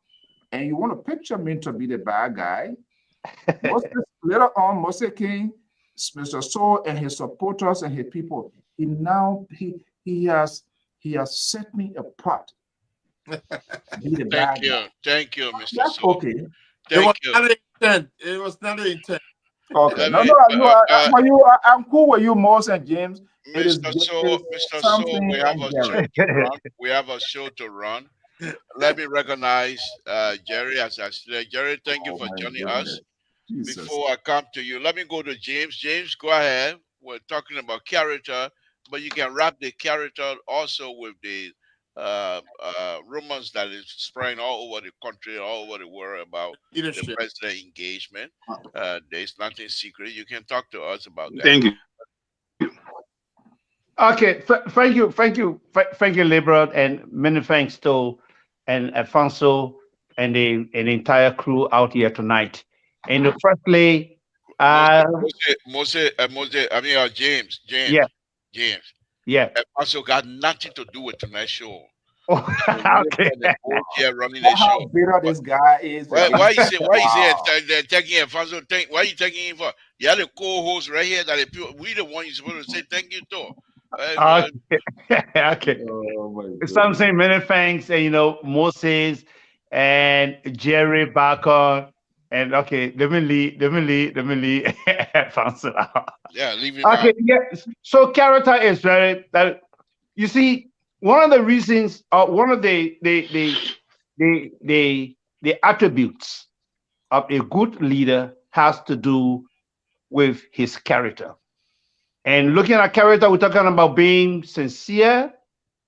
and you want to picture me to be the bad guy. Later on, Moses King, Mr. Soul, and his supporters and his people, he has set me apart. Thank you, Mr. That's Soul. okay. Thank you. It was not an intent. Okay. I'm cool with you, Moses and James. Mr. Soul, we have a show to run. We have a show to run. Let me recognize Jerry as I said. Jerry, thank you for joining us. Jesus. Before I come to you, let me go to James. James, go ahead. We're talking about character, but you can wrap the character also with the rumors that is spreading all over the country, all over the world about leadership, the president engagement. There's nothing secret. You can talk to us about that. Thank you. Okay, thank you, Liberal, and many thanks to Alfonso and the entire crew out here tonight. And firstly, James. Yeah. James. Yeah. Alfonso got nothing to do with tonight's show. Okay. Running the show. How bitter this guy is. Why you say taking Alfonso? Why are you taking him for? You had a co-host right here that we the one you're supposed to say thank you to. Okay. Oh, Samson, many thanks, and Moses and Jerry Barker, and okay, let me leave Alfonso out. Yeah, leave it. Okay, yeah. So character is very. You see, one of the reasons, one of the attributes of a good leader has to do with his character. And looking at character, we're talking about being sincere,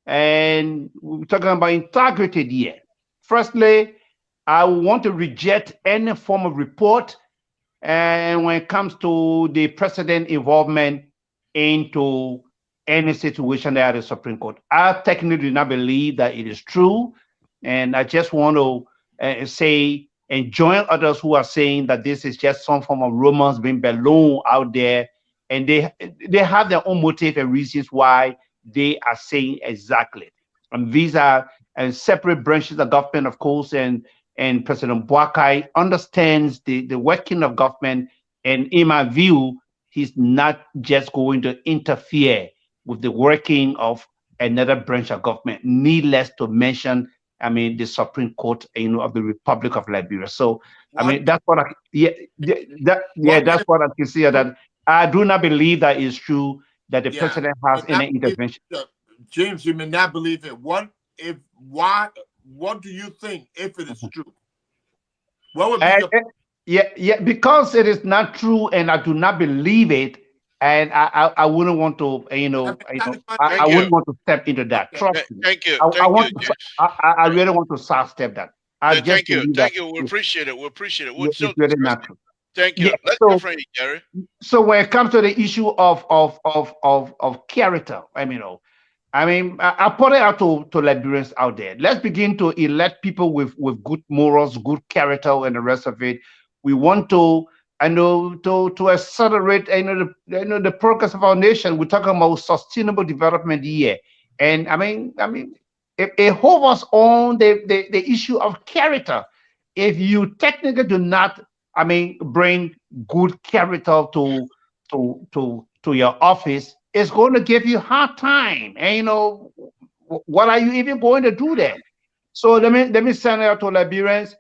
and we're talking about integrity here. Firstly, I want to reject any form of report, and when it comes to the president involvement into any situation there at the Supreme Court, I technically do not believe that it is true, and I just want to say and join others who are saying that this is just some form of rumors being ballooned out there. And they have their own motive and reasons why they are saying exactly. And these are separate branches of government, of course, and President Boakai understands the working of government. And in my view, he's not just going to interfere with the working of another branch of government, needless to mention, the Supreme Court, of the Republic of Liberia. So, that's what that's what I can see that. I do not believe that is true, that the president has any intervention. James, you may not believe it. What do you think if it is true? What would be because it is not true and I do not believe it, and I wouldn't want to, I wouldn't want to step into that. Trust me. Thank you. I really want to sidestep that. Thank you. We appreciate it. It's really not true. Thank you. Let's go for you, Jerry. So when it comes to the issue of character, I mean, I put it out to Liberians out there. Let's begin to elect people with good morals, good character, and the rest of it. We want to, I know, to accelerate, the progress of our nation. We're talking about sustainable development here, and I mean, it hovers on the issue of character. If you technically do not, I mean, bring good character to your office, it's going to give you hard time. And what are you even going to do there? So let me send it out to Liberians.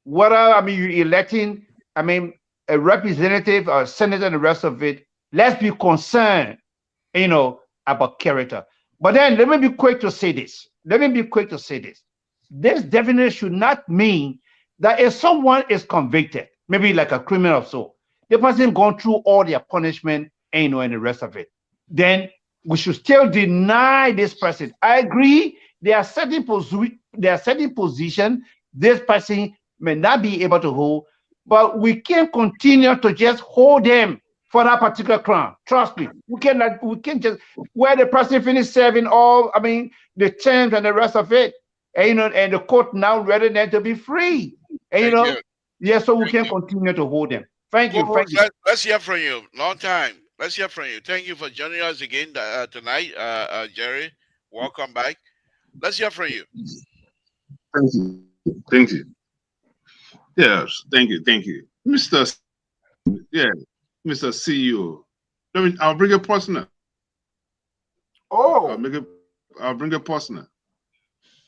Whether you're electing, a representative or a senator and the rest of it, let's be concerned, about character. But then let me be quick to say this. This definitely should not mean that if someone is convicted, maybe like a criminal, so the person gone through all their punishment, and the rest of it, then we should still deny this person. I agree. There are certain position this person may not be able to hold, but we can't continue to just hold them for that particular crime. Trust me, we can't just where the person finished serving all, the terms and the rest of it, and the court now ready them to be free. And so we can continue to hold them. Thank you. Let's hear from you. Long time. Let's hear from you. Thank you for joining us again tonight, Jerry. Welcome back. Let's hear from you. Thank you. Yes, thank you. Mr. CEO. I'll bring a partner. Oh. I'll bring a partner.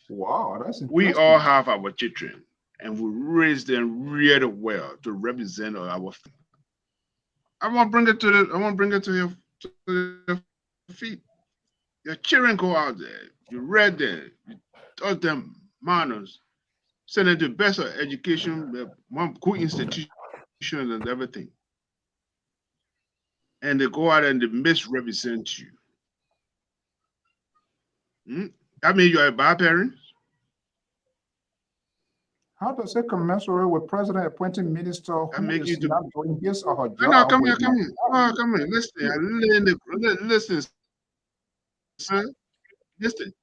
Wow, that's interesting. We all have our children, and we raise them really well to represent our family. I want to bring it to your feet. Your children go out there, you read them, you taught them manners, send them to best education, one good institution and everything. And they go out and they misrepresent you. I mean, you're a bad parent. How does it commensurate with president appointing minister who is not doing his or her job? No, come here. Oh, come here. Listen, sir. Listen.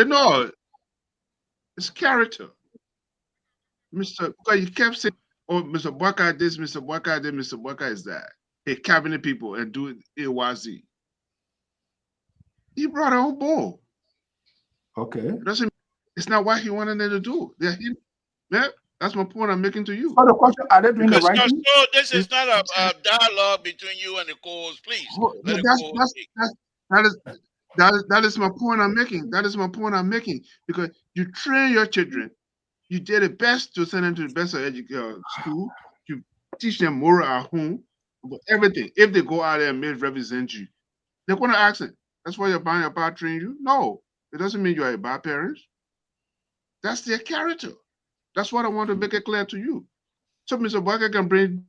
No, it's character. Because you kept saying, oh, Mr. Bwaka this, Mr. Bwaka that, Mr. Bwaka is that. He cabinet people and do AYZ. He brought a whole ball. Okay. It's not what he wanted them to do. Yeah, that's my point I'm making to you. So the question, are they doing the right thing? So this is not a dialogue between you and the cause, please. That is my point I'm making. That is my point I'm making. Because you train your children, you did the best to send them to the best school, you teach them moral at home, but everything. If they go out there and misrepresent you, they're going to ask it. That's why your bad train you? No, it doesn't mean you're a bad parent. That's their character. That's what I want to make it clear to you. So Mr. Bwaka can bring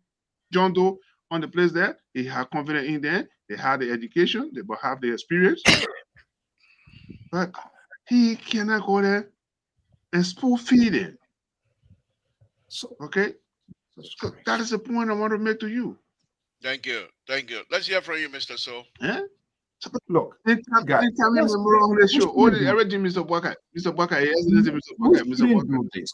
John Doe on the place there. He had confidence in them. They had the education. They will have the experience. But he cannot go there and spoon feed it. So, okay? So that is the point I want to make to you. Thank you. Let's hear from you, Mr. So. Yeah? Look, guys, on the show. Everything, Mr. Bwaka. Mr. Bwaka,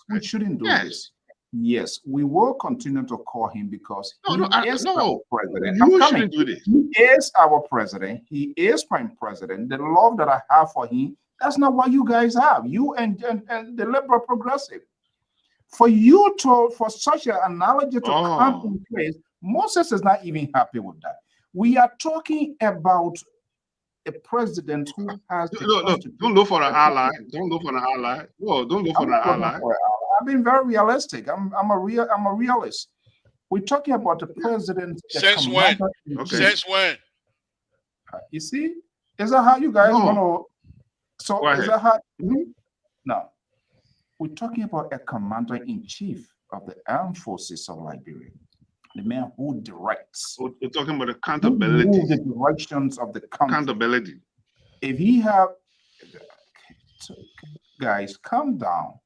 we shouldn't do this. Yes, we will continue to call him because he is our president. You shouldn't do this. He is our president. He is prime president. The love that I have for him, that's not what you guys have. You and the liberal progressive. For such an analogy to come in place, Moses is not even happy with that. We are talking about a president who has don't look for an ally. Don't look for an ally. No, don't look for an ally. I've been very realistic. I'm a realist. We're talking about the president. Since when? Okay. Since when? You see, is that how you guys want to? So is that how? No, we're talking about a commander-in-chief of the armed forces of Liberia. The man who directs. We're talking about accountability. The directions of the country. Accountability. If he have, guys, calm down.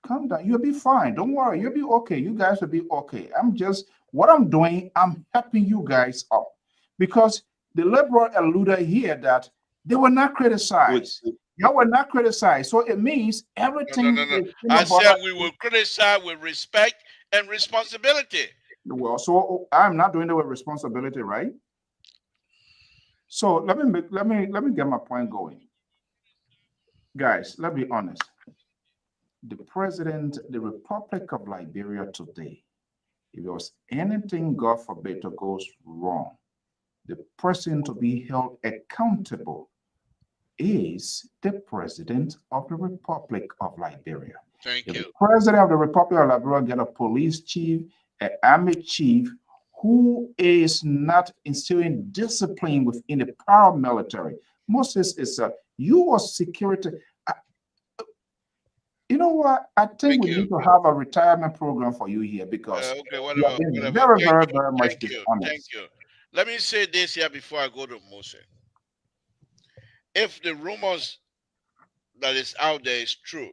Calm down. You'll be fine. Don't worry. You'll be okay. You guys will be okay. What I'm doing, I'm helping you guys up. Because the liberal alluded here that They were not criticized. Y'all were not criticized. So it means everything No. is I said we will criticize with respect and responsibility. well, so I'm not doing it with responsibility, right? So let me get my point going. Guys, let's be honest. The president, the Republic of Liberia today, if there was anything, God forbid, that goes wrong, the person to be held accountable is the president of the Republic of Liberia. Thank If you. the president of the Republic of Liberia get a police chief, an army chief who is not instilling discipline within the paramilitary, Moses is you are security. You know what? I think Thank we you. need to have a retirement program for you here because Okay, you whatever, have been whatever. very much Thank you. dishonest. Thank you. Let me say this here before I go to Moses. If the rumors that is out there is true,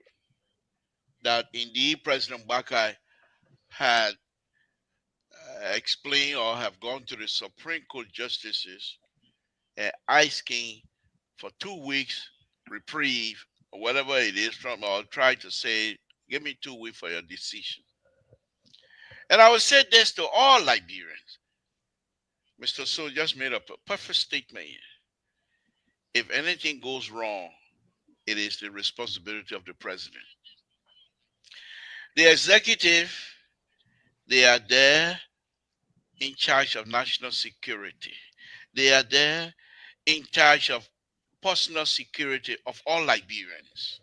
that indeed President Bakai had explained or have gone to the Supreme Court justices asking for 2 weeks reprieve or whatever it is from, or try to say, give me 2 weeks for your decision. And I will say this to all Liberians. Mr. So just made a perfect statement here. If anything goes wrong, it is the responsibility of the president. The executive, they are there in charge of national security. They are there in charge of personal security of all Liberians.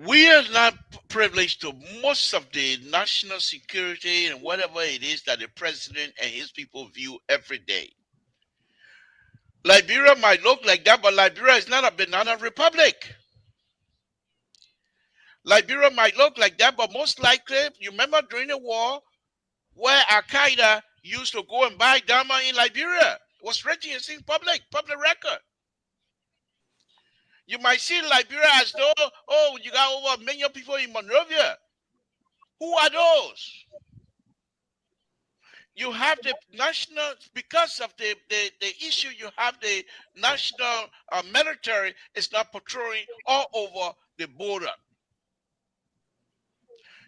We are not privileged to most of the national security and whatever it is that the president and his people view every day. Liberia might look like that, but Liberia is not a banana republic. Liberia might look like that, but most likely, you remember during the war where Al-Qaeda used to go and buy Dama in Liberia. It was written in public record. You might see Liberia as though, oh, you got over 1 million people in Monrovia. Who are those? You have the national, because of the issue, you have the national military is not patrolling all over the border.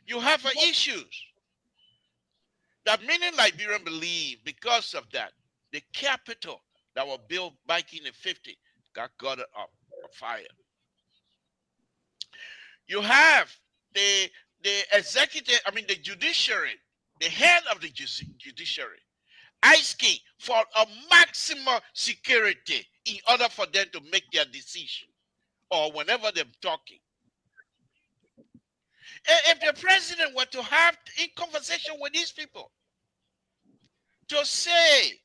You have issues that many Liberians believe because of that. The capital that was built back in the 50s got gutted up on fire. You have the executive, the judiciary, the head of the judiciary, asking for a maximum security in order for them to make their decision or whenever they're talking. If the president were to have a conversation with these people, to say,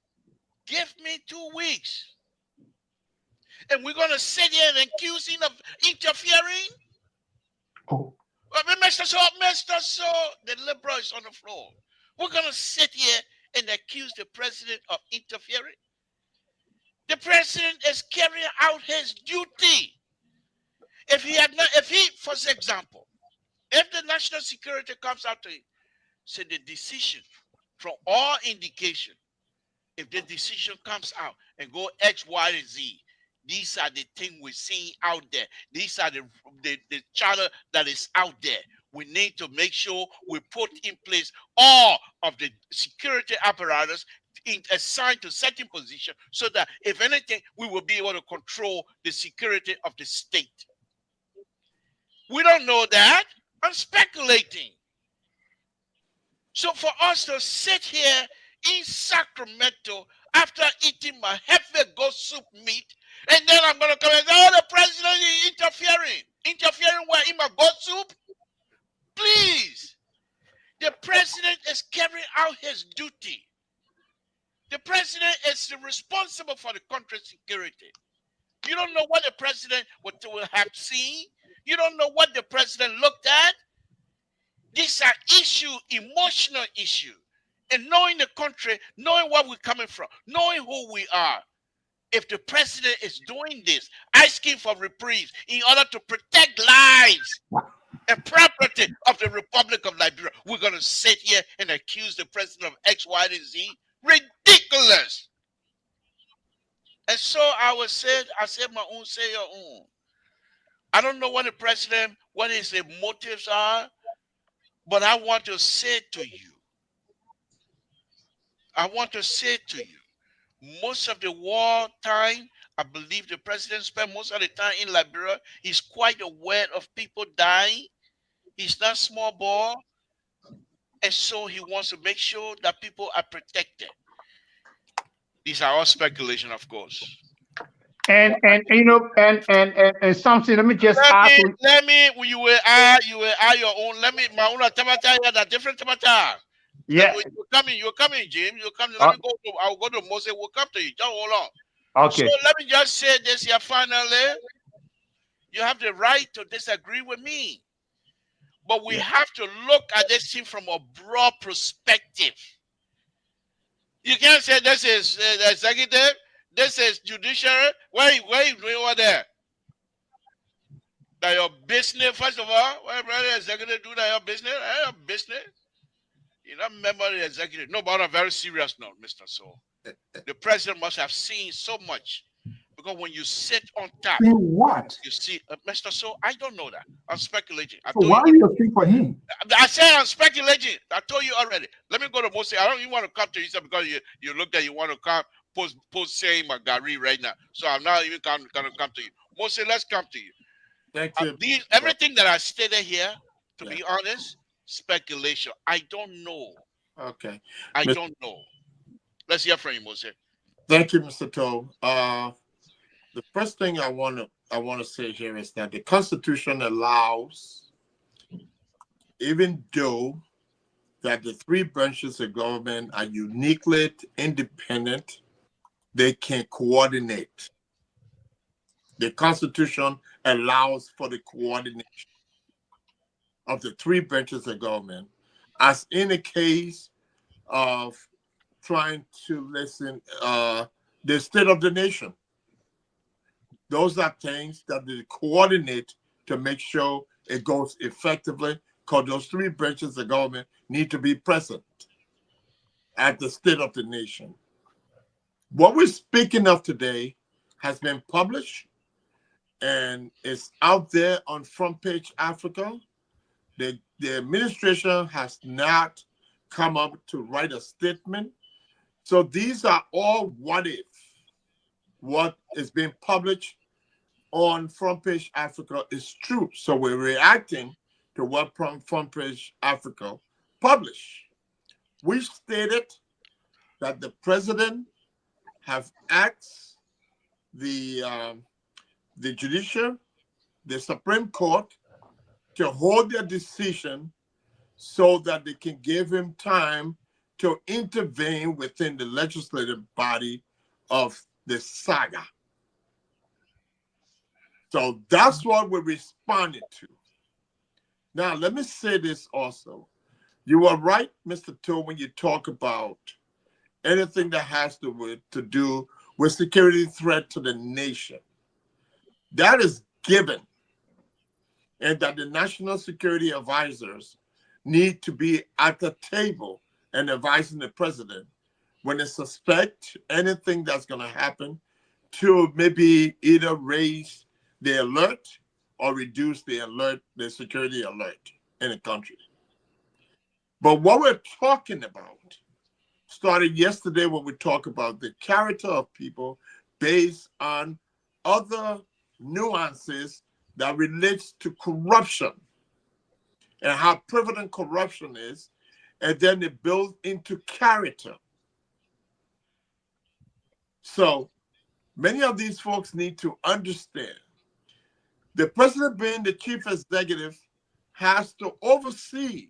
give me 2 weeks, and we're going to sit here and accuse him of interfering? Oh. Mr. So, the liberal is on the floor. We're going to sit here and accuse the president of interfering? The president is carrying out his duty. If he, for example, if the national security comes out to say the decision from all indication, if the decision comes out and go X, Y, and Z, these are the things we're seeing out there. These are the charter that is out there. We need to make sure we put in place all of the security apparatus assigned to certain position so that if anything, we will be able to control the security of the state. We don't know that. I'm speculating. So for us to sit here in Sacramento after eating my heavy goat soup meat, and then I'm going to come and say, oh, the president is interfering. Interfering where? In my goat soup? Please. The president is carrying out his duty. The president is responsible for the country's security. You don't know what the president will have seen. You don't know what the president looked at. These are issues, emotional issues. And knowing the country, knowing where we're coming from, knowing who we are. If the president is doing this, asking for reprieves in order to protect lives and property of the Republic of Liberia, we're going to sit here and accuse the president of X, Y, and Z? Ridiculous. And so I said my own, say your own. I don't know what the president, what his motives are, but I want to say to you, most of the war time, I believe the president spent most of the time in Liberia. He's quite aware of people dying. He's not small boy. And so he wants to make sure that people are protected. These are all speculation, of course. And you know, and something. Let me just ask. You will add your own. My own tabata here, that different tabata. Yeah. You're coming, James. You're coming. I'll go to Moses. We'll come to you. Just hold on. So Okay. let me just say this here finally. You have the right to disagree with me. But we have to look at this thing from a broad perspective. You can't say this is the executive, this is judiciary. Where you doing over there? That your business, first of all, why the executive do that your business? Your business. You're not a member of the executive. No, but on a very serious note, Mr. So. The president must have seen so much. Because when you sit on top, what? you see, Mr. So, I don't know that. I'm speculating. So why are you speaking for him? I said I'm speculating. I told you already. Let me go to Moses. I don't even want to come to you because you looked at you want to come post saying my Gary right now. So I'm not even going to come to you. Moses, let's come to you. Thank you. Everything that I stated here, to be honest, speculation. I don't know. Okay. I don't know. Let's hear from you, Moses. Thank you, Mr. Toe. The first thing I want to say here is that the Constitution allows, even though that the three branches of government are uniquely independent, they can coordinate. The Constitution allows for the coordination of the three branches of government, as in the case of trying to listen the state of the nation. Those are things that they coordinate to make sure it goes effectively, because those three branches of government need to be present at the state of the nation. What we're speaking of today has been published and is out there on Front Page Africa. The administration has not come up to write a statement. So these are all what if. What is being published on Front Page Africa is true. So we're reacting to what Front Page Africa published. We stated that the president have asked the judicial, the Supreme Court, to hold their decision so that they can give him time to intervene within the legislative body of the saga. So that's what we responded to. Now, let me say this also. You are right, Mr. Toe, when you talk about anything that has to do with security threat to the nation. That is given, and that the national security advisors need to be at the table and advising the president when they suspect anything that's going to happen, to maybe either raise the alert or reduce the security alert in the country. But what we're talking about started yesterday when we talk about the character of people based on other nuances that relates to corruption and how prevalent corruption is, and then it builds into character. So many of these folks need to understand the president, being the chief executive, has to oversee,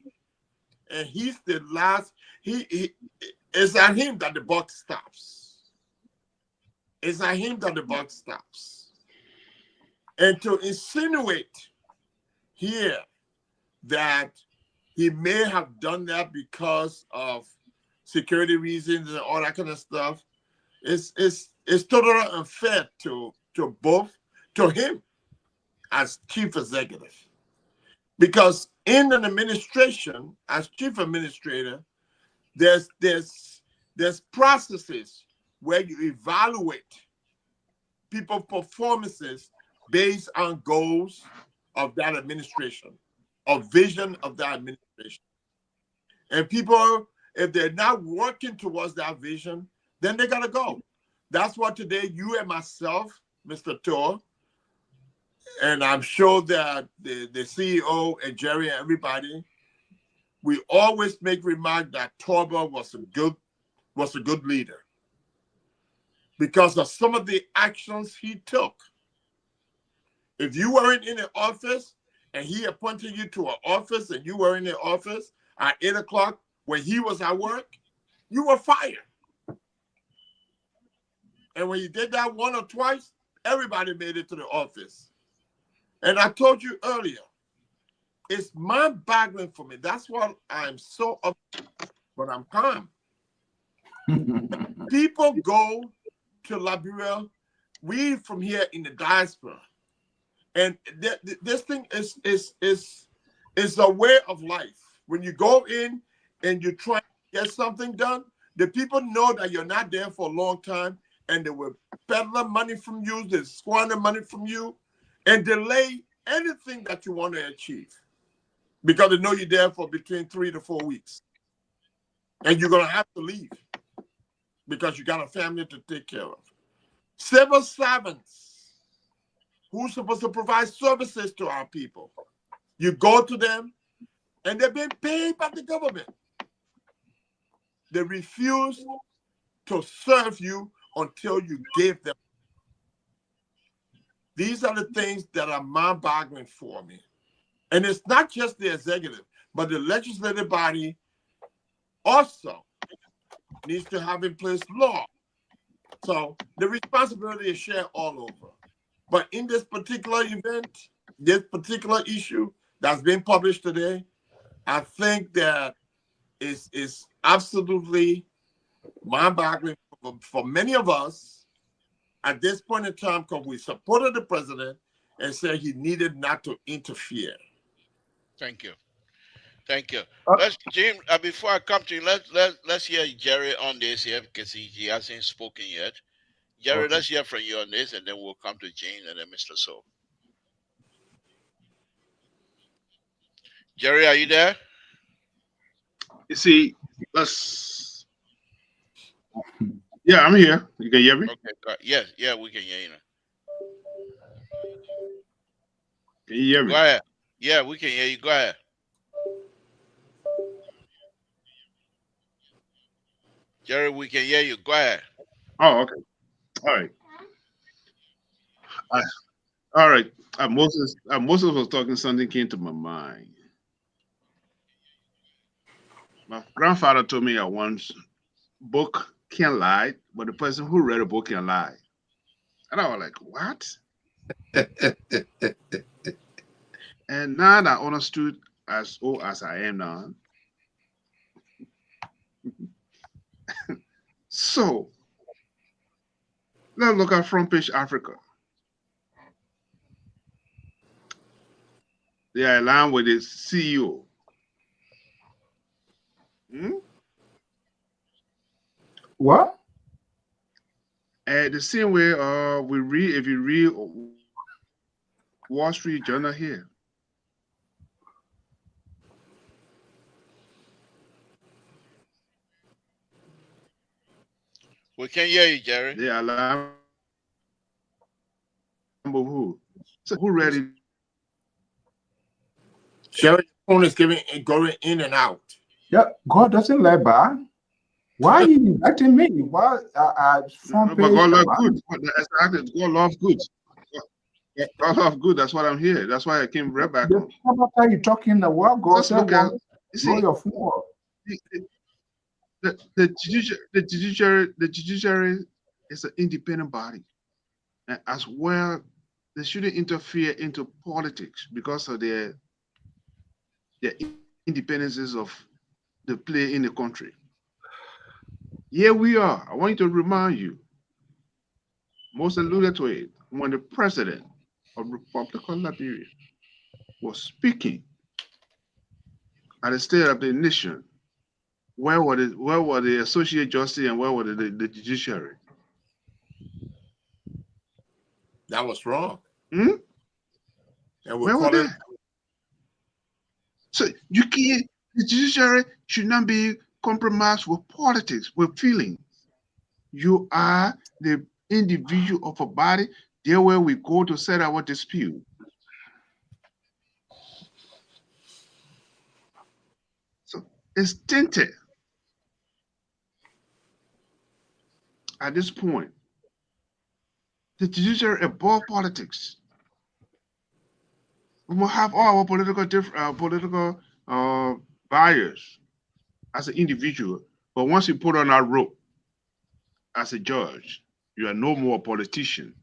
and he's the last. It's at him that the buck stops. It's at him that the buck stops. And to insinuate here that he may have done that because of security reasons and all that kind of stuff, is totally unfair to him as chief executive. Because in an administration, as chief administrator, there's processes where you evaluate people's performances based on goals of that administration, or vision of that administration. And people, if they're not working towards that vision, then they gotta go. That's what today you and myself, Mr. Tor, and I'm sure that the CEO and Jerry and everybody, we always make remark that Torba was a good leader because of some of the actions he took. If you weren't in the office and he appointed you to an office and you were in the office at 8 o'clock when he was at work, you were fired. And when you did that one or twice, everybody made it to the office. And I told you earlier, it's mind-boggling for me. That's why I'm so upset, but I'm calm. People go to Liberia, we from here in the diaspora, and this thing is a way of life. When you go in and you try to get something done, the people know that you're not there for a long time, and they will peddle money from you, they squander money from you, and delay anything that you want to achieve because they know you're there for between 3 to 4 weeks. And you're going to have to leave because you got a family to take care of. Civil servants who's supposed to provide services to our people. You go to them and they're being paid by the government. They refuse to serve you until you give them. These are the things that are mind-boggling for me. And it's not just the executive, but the legislative body also needs to have in place law. So the responsibility is shared all over. But in this particular event, this particular issue that's been published today, I think that is absolutely mind-boggling for many of us at this point in time, because we supported the president and said he needed not to interfere. Thank you. Thank you. Let's, Jim. Before I come to you, let's hear Jerry on this here because he hasn't spoken yet. Jerry, Okay. let's hear from you on this, and then we'll come to James and then Mr. So. Jerry, are you there? You see, let's. Yeah, I'm here. You can hear me? Okay. Yes. Yeah, we can hear you now. Can you hear me? Go ahead. Yeah, we can hear you. Go ahead. Jerry, we can hear you. Go ahead. Oh, okay. All right. All right. Moses was talking, something came to my mind. My grandfather told me at once, book can't lie, but the person who read a book can lie. And I was like, what? And now that I understood, as old as I am now. So let's look at front page Africa. They are aligned with the CEO. What? The same way we read, if you read Wall Street Journal here. We can hear you, Jerry. They align with who? So who read it? Jerry's phone is going in and out. Yeah, God doesn't lie back. Why are you inviting me? Why front But page? God love good. Exactly. God love good. God love good. That's what I'm here. That's why I came right back home. How about how you talking the word? God Just said, look at, "Well, you see, know your phone." the judiciary is an independent body, and as well, they shouldn't interfere into politics because of their independences of the play in the country. Here we are. I want to remind you, most alluded to it, when the president of Republic of Liberia was speaking at the State of the Nation, where were the associate justice and where were the judiciary? That was wrong. Hmm? And Where was that? So you can't, the judiciary should not be compromised with politics, with feelings. You are the individual of a body, there where we go to set our dispute. So it's tainted at this point. The judiciary above politics. We will have all our political bias as an individual, but once you put on our rope as a judge, you are no more a politician.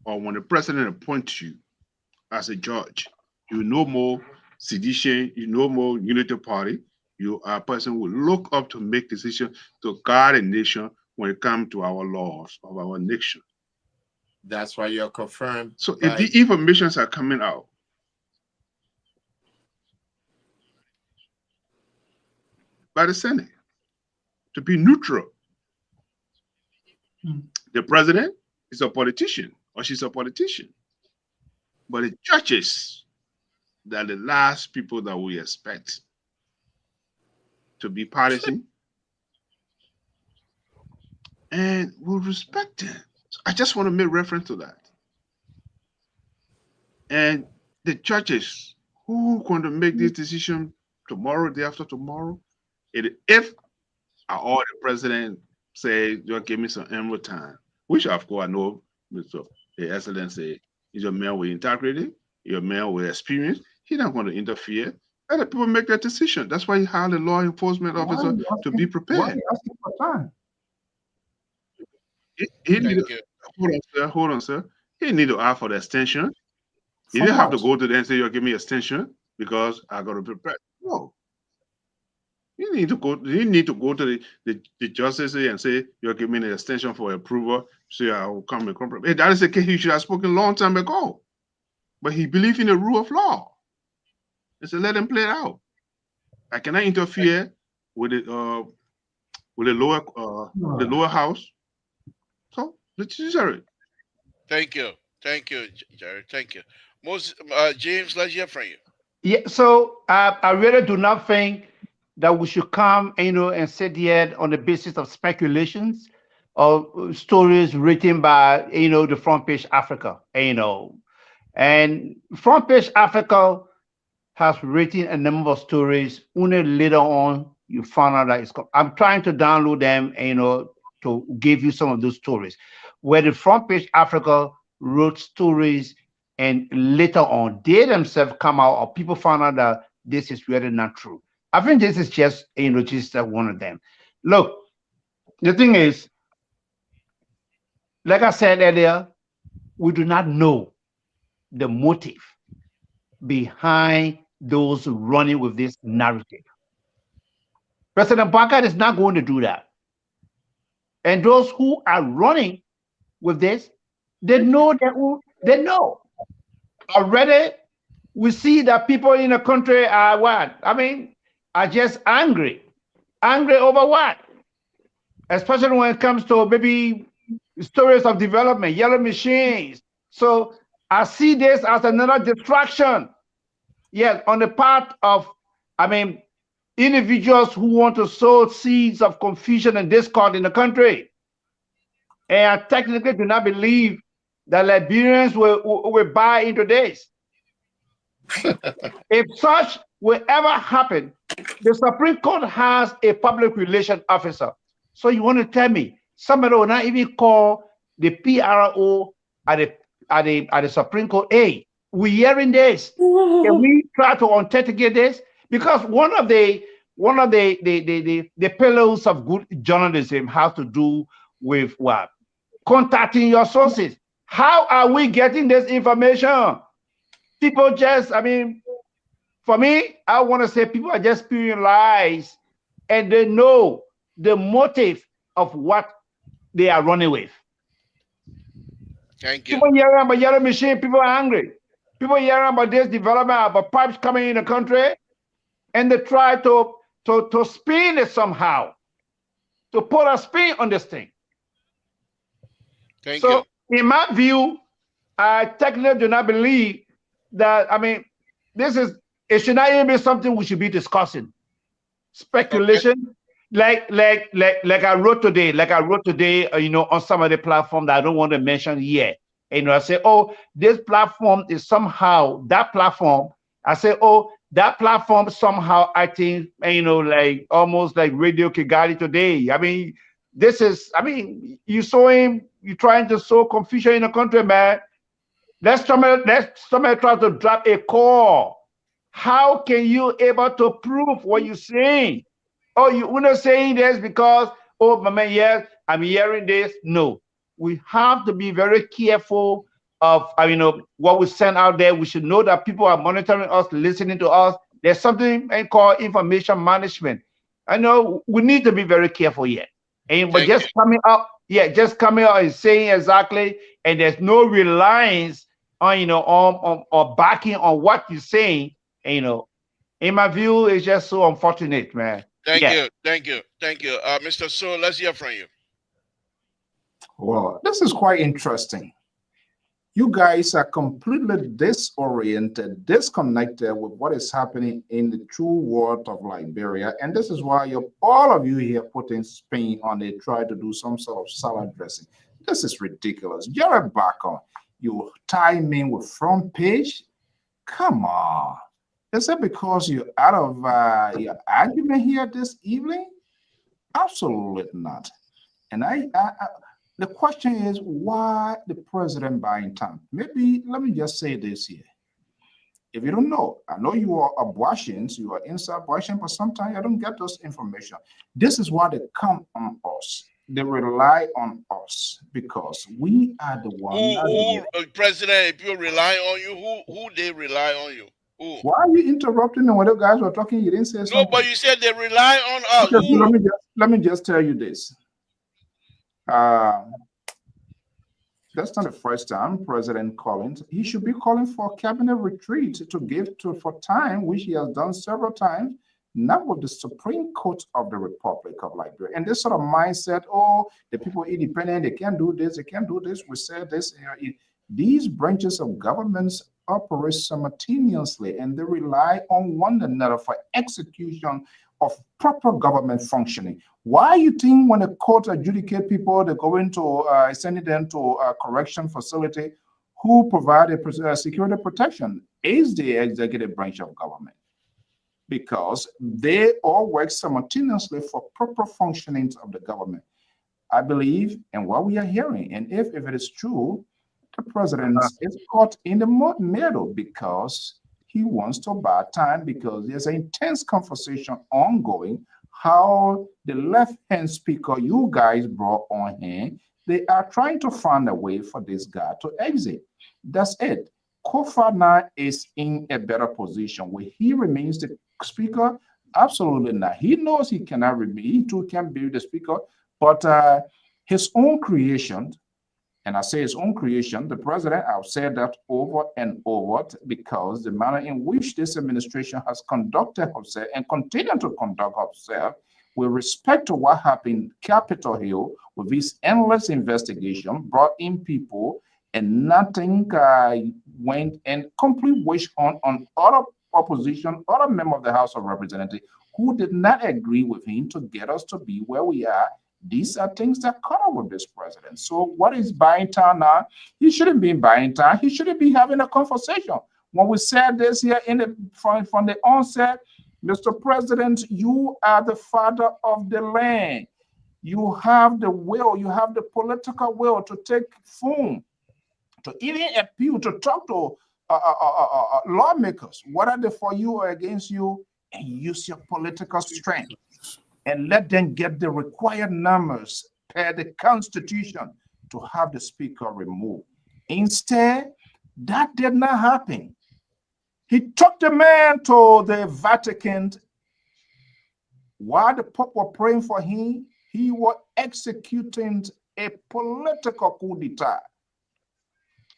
Or when the president appoints you as a judge, you no more sedition, you no more unity party. You are a person who look up to make decisions to guard a nation when it comes to our laws of our nation. That's why you're confirmed. So if the informations are coming out, by the Senate to be neutral, the president is a politician or she's a politician, but the judges, they're the last people that we expect to be partisan, and we'll respect them. So I just want to make reference to that. And the judges who are going to make this decision tomorrow, day after tomorrow, if or the president say, just give me some ample time, which of course I know Mr. The Excellency is a man with integrity, you're a man with experience, he's not going to interfere. Let the people make that decision. That's why you hire the law enforcement officer to be prepared. Why are you asking for time? He need to, hold on, sir. He need to ask for the extension. He For didn't have to what? go to them and say, you give me extension because I got to prepare. No. You need to go to the justice and say, you're giving me an extension for approval, so I will come and compromise. If that is the case, he should have spoken a long time ago. But he believed in the rule of law. And so let him play it out. I cannot interfere with the lower house. So the judiciary. Thank you, Jared. Thank you. James, let's hear from you. Yeah, so I really do not think that we should come, and sit here on the basis of speculations or stories written by, the Front Page Africa, and Front Page Africa has written a number of stories. Only later on, you found out that I'm trying to download them, to give you some of those stories, where the Front Page Africa wrote stories, and later on, they themselves come out, or people found out that this is really not true. I think this is just, just one of them. Look, the thing is, like I said earlier, we do not know the motive behind those running with this narrative. President Barker is not going to do that. And those who are running with this, they know they know. Already, we see that people in the country are what? Are just angry. Angry over what? Especially when it comes to maybe stories of development, yellow machines. So I see this as another distraction. Yes, on the part of, individuals who want to sow seeds of confusion and discord in the country. And I technically do not believe that Liberians will buy into this. If such will ever happen, the Supreme Court has a public relations officer. So you want to tell me somebody will not even call the PRO at the Supreme Court? Hey, we're hearing this. Can we try to authenticate this? Because one of the pillars of good journalism has to do with what? Contacting your sources. How are we getting this information? People just, for me, I want to say people are just spewing lies, and they know the motive of what they are running with. Thank you. People hearing about yellow machine, people are angry. People hearing about this development, about pipes coming in the country, and they try to spin it somehow, to put a spin on this thing. Thank you. In my view, I technically do not believe that. I mean, it should not even be something we should be discussing. Okay. Speculation, like I wrote today, on some of the platform that I don't want to mention yet. I say, oh, this platform is somehow that platform. I say, oh, that platform somehow acting, like almost like Radio Kigali today. I mean, you saw him, you trying to sow confusion in the country, man. Let somebody try to drop a call. How can you able to prove what you're saying? Oh, you're not saying this because, oh, my man, yes, I'm hearing this. No, we have to be very careful of, what we send out there. We should know that people are monitoring us, listening to us. There's something called information management. I know we need to be very careful here. But Thank you. just coming out and saying exactly, and there's no reliance on, on or backing on what you're saying, in my view, it's just so unfortunate, man. Thank Yeah. you. Thank you. Thank you. Mr. So, let's hear from you. Well, this is quite interesting. You guys are completely disoriented, disconnected with what is happening in the true world of Liberia. And this is why all of you here putting spin on it, try to do some sort of salad dressing. This is ridiculous. Jared Barker, you tie me with front page? Come on. Is it because you're out of your argument here this evening? Absolutely not. And the question is, why the president buying time? Maybe let me just say this here. If you don't know, I know you are abortions, you are inside abortion, but sometimes I don't get those information. This is why they come on us. They rely on us because we are the one. President, if you rely on you, who they rely on you? Who? Why are you interrupting me when the guys were talking? You didn't say No, something. but you said they rely on us. Okay, so Who? let me just tell you this. That's not the first time President Collins. He should be calling for cabinet retreat to give for time, which he has done several times, not with the Supreme Court of the Republic of Liberia. And this sort of mindset, oh, the people are independent, they can't do this, they can't do this. We said this. These branches of governments operate simultaneously and they rely on one another for execution of proper government functioning. Why you think when a court adjudicate people, they go into sending them to a correction facility, who provide a security protection is the executive branch of government, because they all work simultaneously for proper functioning of the government. I believe in what we are hearing, and if it is true, the president is caught in the middle because he wants to buy time, because there's an intense conversation ongoing how the left-hand speaker you guys brought on here, they are trying to find a way for this guy to exit. That's it. Kofa now is in a better position. Where he remains the speaker? Absolutely not. He knows he cannot remain. He too can be the speaker, but his own creation, and I say his own creation, the president, I've said that over and over, because the manner in which this administration has conducted herself and continue to conduct herself with respect to what happened Capitol Hill with this endless investigation, brought in people, and nothing went, and complete wish on other opposition, other members of the House of Representatives who did not agree with him to get us to be where we are. These are things that come up with this president. So what is buying time now? He shouldn't be buying time. He shouldn't be having a conversation. When we said this here from the onset, Mr. President, you are the father of the land. You have the will, you have the political will to take form, to even appeal, to talk to lawmakers, whether they're for you or against you, and use your political strength and let them get the required numbers per the Constitution to have the speaker removed. Instead, that did not happen. He took the man to the Vatican. While the Pope were praying for him, he was executing a political coup d'etat.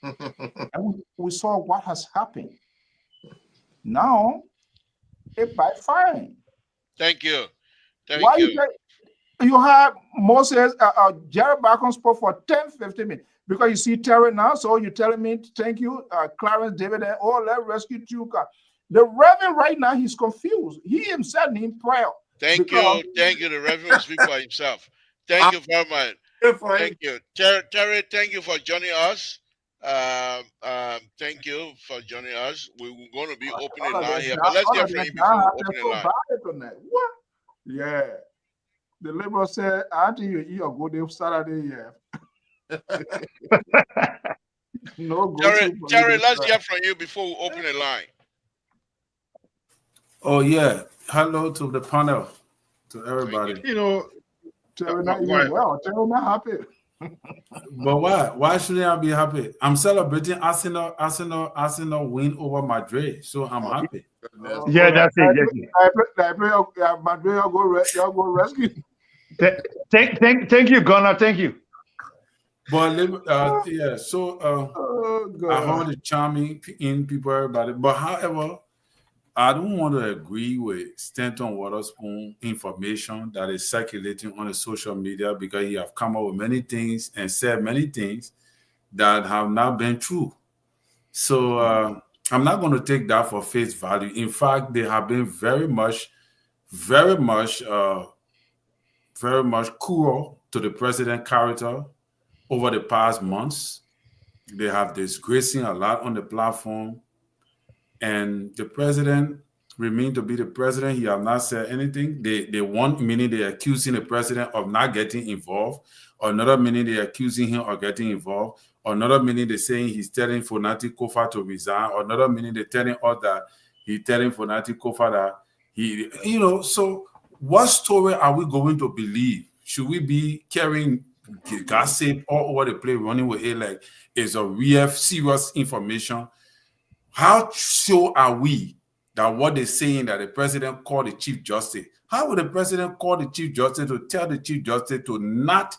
And we saw what has happened. Now, it backfiring. Thank you. Thank Why you. you say, You have Moses, Jerry Bacon spoke for 10, 15 minutes. Because you see Terry now, so you're telling me, thank you, Clarence David, and all that rescue Tuka. The Reverend right now, he's confused. He himself needs prayer. Thank you. The Reverend will speak for himself. Thank you very much. Thank you. Terry, thank you for joining us. Thank you for joining us. We're going to be opening a line here, but let's hear from you before we open the line. What? Yeah. The liberal said, "Auntie, you eat a good day Saturday, yeah." No go Terry, let's hear from you before we open the line. Oh yeah. Hello to the panel, to everybody. You know, Terry not even well. Terry not happy. But why? Why shouldn't I be happy? I'm celebrating Arsenal win over Madrid, so I'm happy. Yeah, that's it. I play Madrid. Y'all go rescue. Thank you, Gunnar. Thank you. But yeah, so I heard the charming in people, everybody. But however, I don't want to agree with Stanton Waterspoon information that is circulating on the social media, because he have come up with many things and said many things that have not been true. So I'm not going to take that for face value. In fact, they have been very much cruel to the president character over the past months. They have disgracing a lot on the platform. And the president remained to be the president. He have not said anything. They one minute they're accusing the president of not getting involved. Another minute they're accusing him of getting involved. Another minute they're saying he's telling Fonati Kofa to resign. Another minute they're telling us that he's telling Fonati Kofa that he, so what story are we going to believe? Should we be carrying gossip all over the place, running with it like it's a real serious information? How sure are we that what they're saying that the president called the Chief Justice? How would the president call the Chief Justice to tell the Chief Justice to not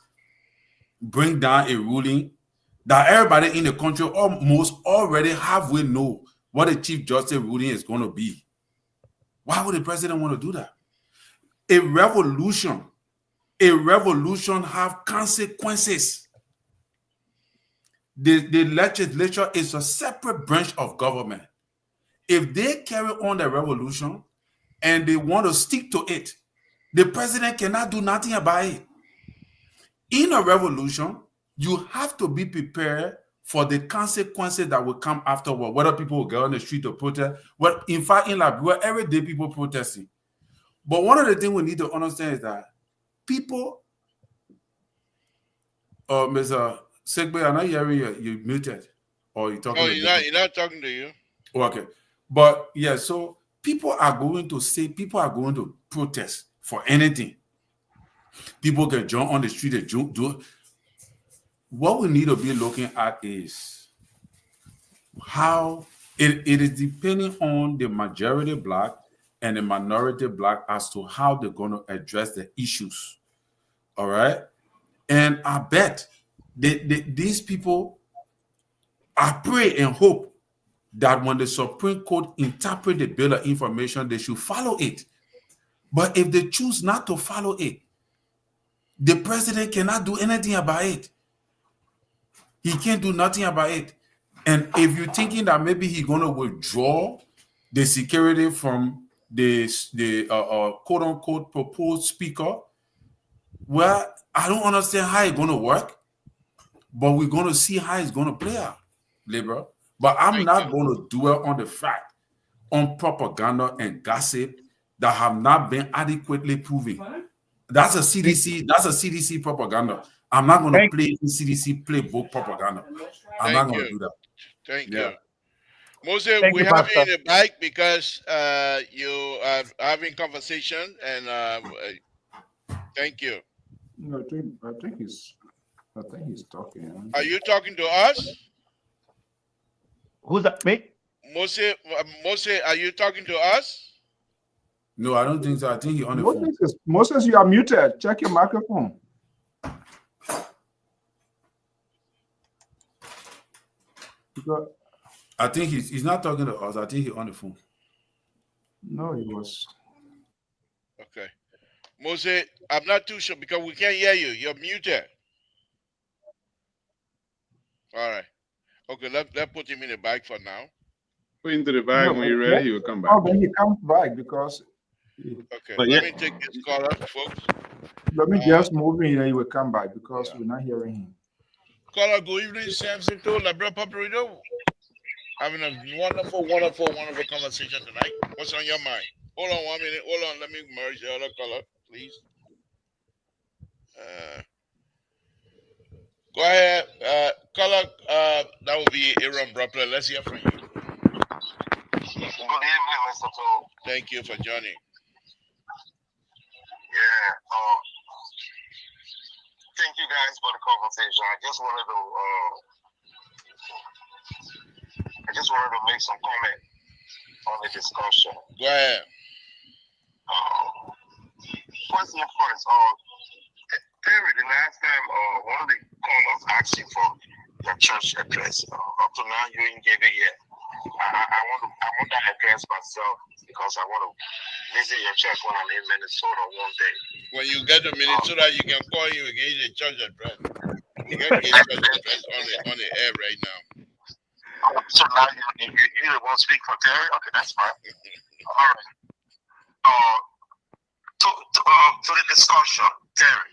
bring down a ruling that everybody in the country almost already halfway know what the Chief Justice ruling is going to be? Why would the president want to do that? A revolution have consequences. The legislature is a separate branch of government. If they carry on the revolution and they want to stick to it, the president cannot do nothing about it. In a revolution, you have to be prepared for the consequences that will come afterward, whether people will get on the street to protest. Well, in fact, in Liberia, every day people protesting. But one of the things we need to understand is that people, Mr. Segbe, I'm not hearing you. You're muted. Or you're talking you're not talking to you. Okay. But yeah, so people are going to protest for anything. People can jump on the street and do. What we need to be looking at is how it is depending on the majority Black and the minority Black as to how they're going to address the issues. All right. And I bet these people, I pray and hope that when the Supreme Court interpret the Bill of Information, they should follow it. But if they choose not to follow it, the president cannot do anything about it. He can't do nothing about it. And if you're thinking that maybe he's going to withdraw the security from the quote-unquote proposed speaker, well, I don't understand how it's going to work, but we're going to see how it's going to play out, Libra. But I'm not going to dwell on the fact, on propaganda and gossip that have not been adequately proven. That's a CDC propaganda. I'm not going to play CDC playbook propaganda. I'm not going to do that. Thank you. Moses, we have you in the back because you are having conversation, and thank you. No, I think he's talking. Are you talking to us? Who's that? Me? Moses, are you talking to us? No, I don't think so. I think he's on the phone. Moses, you are muted. Check your microphone. I think he's not talking to us. I think he's on the phone. No, he was. Okay. Mose, I'm not too sure because we can't hear you. You're muted. All right. Okay, let's put him in the bag for now. Put into the bag No, when but you're ready. He will come back. oh, then he comes back because Okay, But let yeah, me take this caller, folks. let me just move in, he will come back because Yeah. we're not hearing him. Caller, good evening, Samson to Labra Paparito. Having a wonderful, wonderful, wonderful conversation tonight. What's on your mind? Hold on 1 minute. Hold on. Let me merge the other caller, please. Go ahead. Caller, that will be Aaron Broppler. Let's hear from you. Good evening, Mr. Tom. Thank you for joining. Yeah, thank you guys for the conversation. I just wanted to make some comment on the discussion. Go ahead. First thing first, Terry, the last time one of the callers asked you for your church address. Up to now, you ain't gave it yet. I want that address myself because I want to visit your church when I'm in Minnesota one day. When you get to Minnesota, you can call you and get the church address. You can get church address on the air right now. So now you won't speak for Terry? Okay, that's fine. All right. To the discussion, Terry,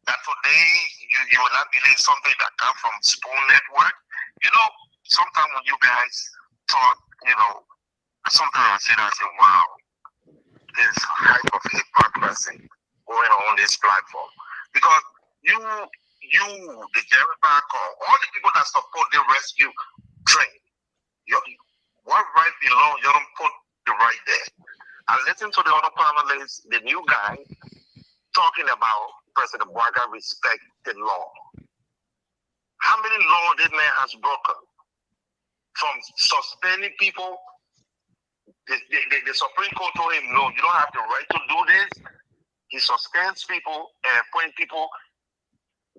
that today you will not believe something that comes from Spoon Network. You know, sometimes when you guys talk, sometimes I say, wow, this type of hypocrisy going on this platform. Because you, the Jerry Barker, all the people that support the rescue train, what right below, you don't put the right there. I listened to the other panelists, the new guy, talking about President Boaga respect the law. How many laws this man has broken? From suspending people, the Supreme Court told him, no, you don't have the right to do this. He suspends people and appoint people.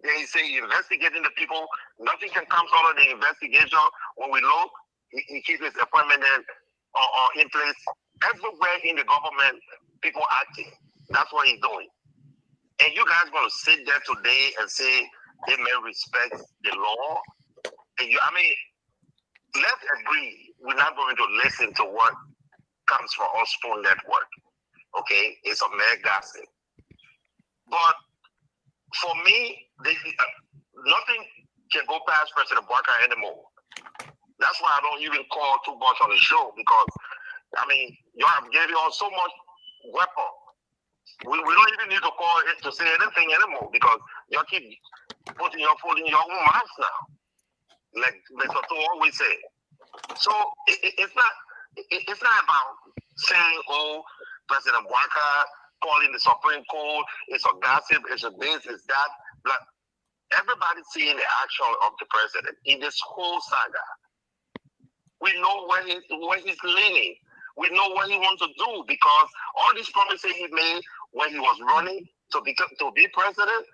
They say investigating the people. Nothing can come out of the investigation. When we look, he keeps his appointment in place. Everywhere in the government, people acting. That's what he's doing. And you guys going to sit there today and say they may respect the law? Let's agree we're not going to listen to what comes from our Spoon Network. Okay? It's a mere gossip. But for me, nothing can go past President Boaga anymore. That's why I don't even call too much on the show because, you have given us so much weapon. We don't even need to call it to say anything anymore because you keep putting your foot in your own mouth now. Like Mr. Tu always say. So it's not about saying, oh, President Boaga calling the Supreme Court, it's a gossip, it's a this, it's that. But everybody's seeing the action of the president in this whole saga. We know where he's leaning. We know what he wants to do because all these promises he made when he was running to be president,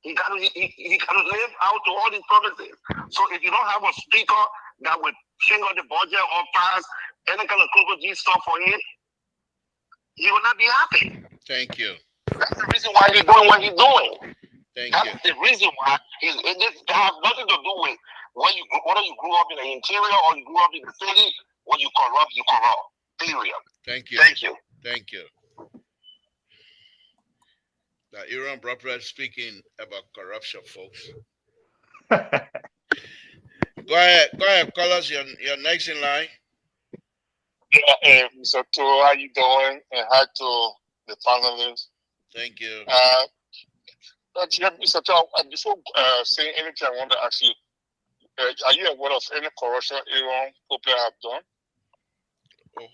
he got to live out to all these promises. So if you don't have a speaker that would finger the budget or pass any kind of Google G stuff for him, he will not be happy. Thank you. That's the reason why he's doing what he's doing. That's the reason why this has nothing to do with whether you grew up in the interior or you grew up in the city. When you corrupt, you corrupt. Period. Thank you. Thank you. Thank you. Now, Aaron Broppler speaking about corruption, folks. Go ahead, call us. You're next in line. Yeah, Mr. Tu, how you doing? And hi to the panelists. Thank you. Mr. Tu, before saying anything, I want to ask you, are you aware of any corruption Aaron Broppler have done? Oh.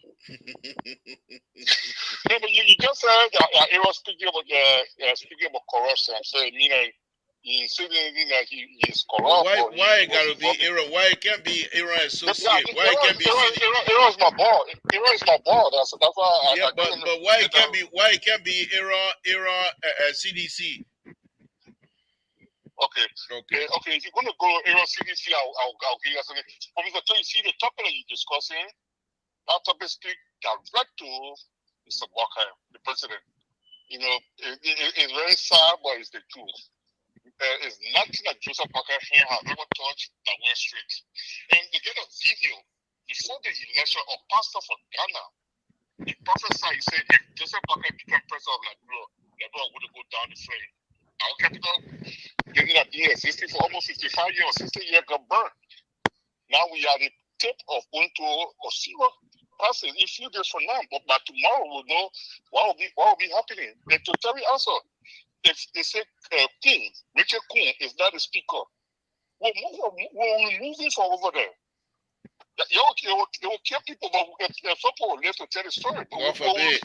No, but you just said that Aaron speaking about corruption. So, meaning he said that he's corrupt. Why it gotta be Aaron? Why it can't be Aaron associate? Why it can't be Aaron is my boy. Aaron is my boy. That's why. Yeah, but why it can't be? Why it can't be Aaron CDC? Okay. If you're going to go Aaron CDC, I'll give you something. But Mr. Tu, you see the topic that you're discussing. That topic speaks direct to Mr. Boaga, the president. You know, it's very sad, but it's the truth. There is nothing that Joseph Parker here has ever touched that went straight. And they get a video before the election of pastor from Ghana. He prophesied, he said, if Joseph Parker became president of Liberia would go down the flame. Our capital, building that been existing for almost 55 years, 60 years, got burned. Now we are the tip of going to a zero passing in few days from now. But by tomorrow we'll know what will be happening. And to tell you also, if they say King, Richard Kuhn is not the speaker, we're moving from over there. They will kill people, but some people will live to tell the story. God forbid,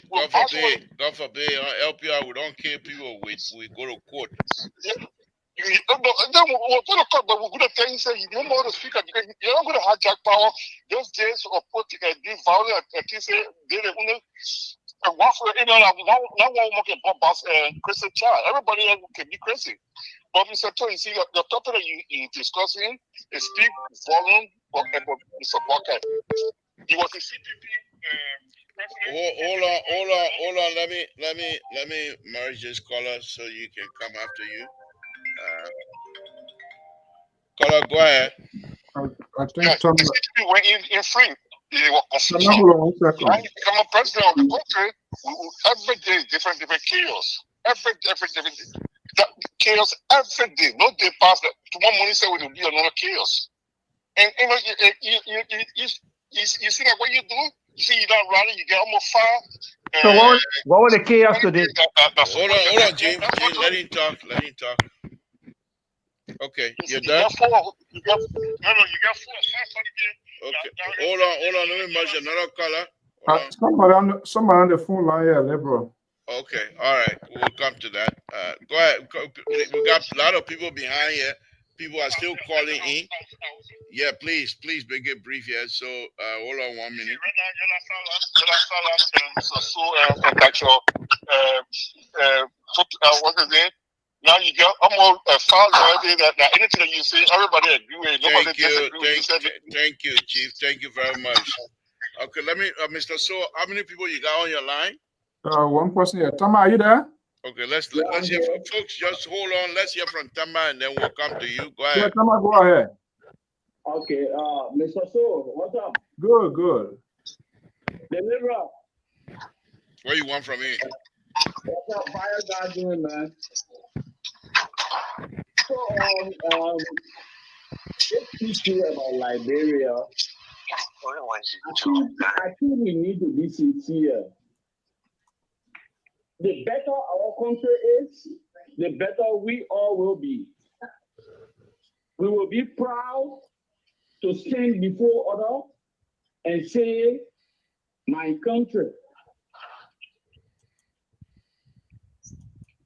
I'll help you out. We don't kill people, we go to court. Yeah. Then we're going to talk, but we're going to tell you, say, you don't know the speaker because you're not going to hijack power. Those days of putting this violence, I think, say, they only one for one woman can bomb Christian child. Everybody can be crazy. But Mr. Tony, you see, the topic that you're discussing is speak volume of Mr. Parker. He was a CPP. Hold on. Let me merge this caller so you can come after you. Caller, go ahead. I think some. The CPP went in free. They were Hold on 1 second. Right? Become a president of the country. Every day, different chaos. Every that chaos every day. No day pass that tomorrow morning say will be another chaos. And you know, you see like what you do. You see you don't rally, you get almost far. So what were the chaos today? Hold on, James. Let him talk. Okay, you're done. You got 4 or 5 Okay. Hold on. Let me merge another caller. Somebody on the phone line here, liberal. Okay, all right. We'll come to that. Go ahead. We got a lot of people behind here. People are still calling in. Yeah, please make it brief here. So hold on 1 minute. What's his name? Now you got almost a file already that anything that you say, everybody agree with. Nobody disagree. Thank you, Chief. Thank you very much. Okay, let me, Mr. So, how many people you got on your line? One person here. Tama, are you there? Okay, let's hear from folks. Just hold on. Let's hear from Tama, and then we'll come to you. Go ahead. Yeah, Tama, go ahead. Okay, Mr. So, what's up? Good. Deliver. What you want from me? What's up, fire guy doing, man? So, this issue about Liberia, I think we need to be sincere. The better our country is, the better we all will be. We will be proud to stand before others and say, my country.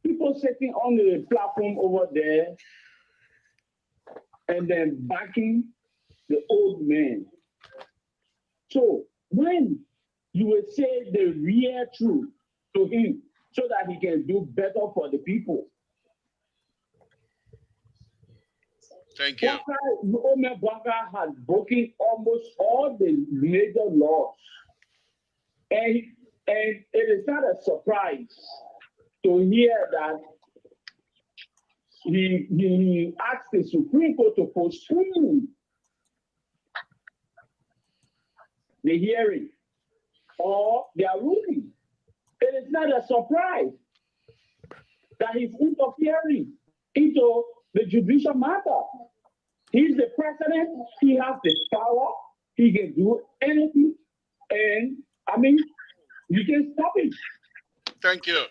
People sitting on the platform over there and then backing the old man. So when you will say the real truth to him so that he can do better for the people. Thank you. Omer Baka has broken almost all the major laws. And it is not a surprise to hear that he asked the Supreme Court to postpone the hearing or their ruling. It is not a surprise that he's interfering into the judicial matter. He's the president, he has the power, he can do anything, and I mean, you can stop him. Thank you,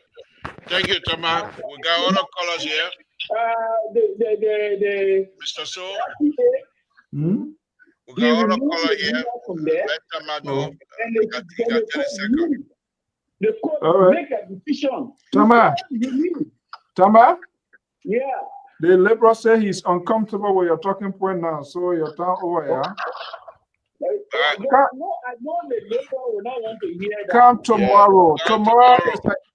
Tama. We got other callers here. Mr. So. We got other caller here. Let Tama go. You got 30 seconds. The court make a decision. Tama? Yeah. The liberal say he's uncomfortable with your talking point now, so your time over here. No, I know the liberal will not want to hear that. Come tomorrow. Yeah. Tomorrow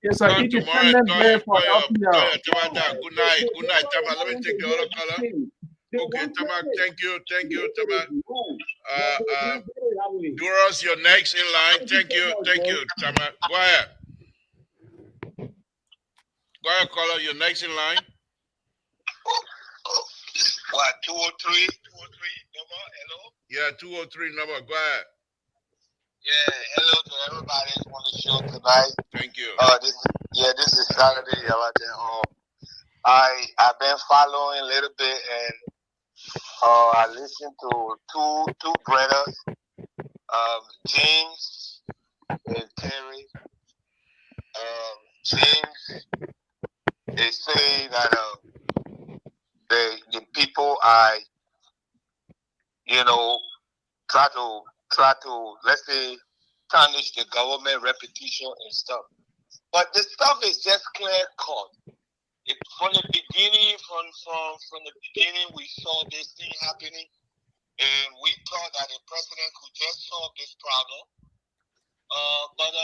is an independent day for LPR. Good night, Tama. Let me take the other caller. Okay, Tama, thank you, Tama. Duras, you're next in line. Thank you, Tama. Go ahead. Go ahead, caller. You're next in line. What, 203? 203 number? Hello? Yeah, 203 number. Go ahead. Yeah, hello to everybody on the show tonight. Thank you. This is Saturday. I've been following a little bit, and I listened to two brothers, James and Terry. James, they say that the people try to let's say tarnish the government reputation and stuff. But the stuff is just clear cut. From the beginning, from the beginning, we saw this thing happening, and we thought that the president could just solve this problem. But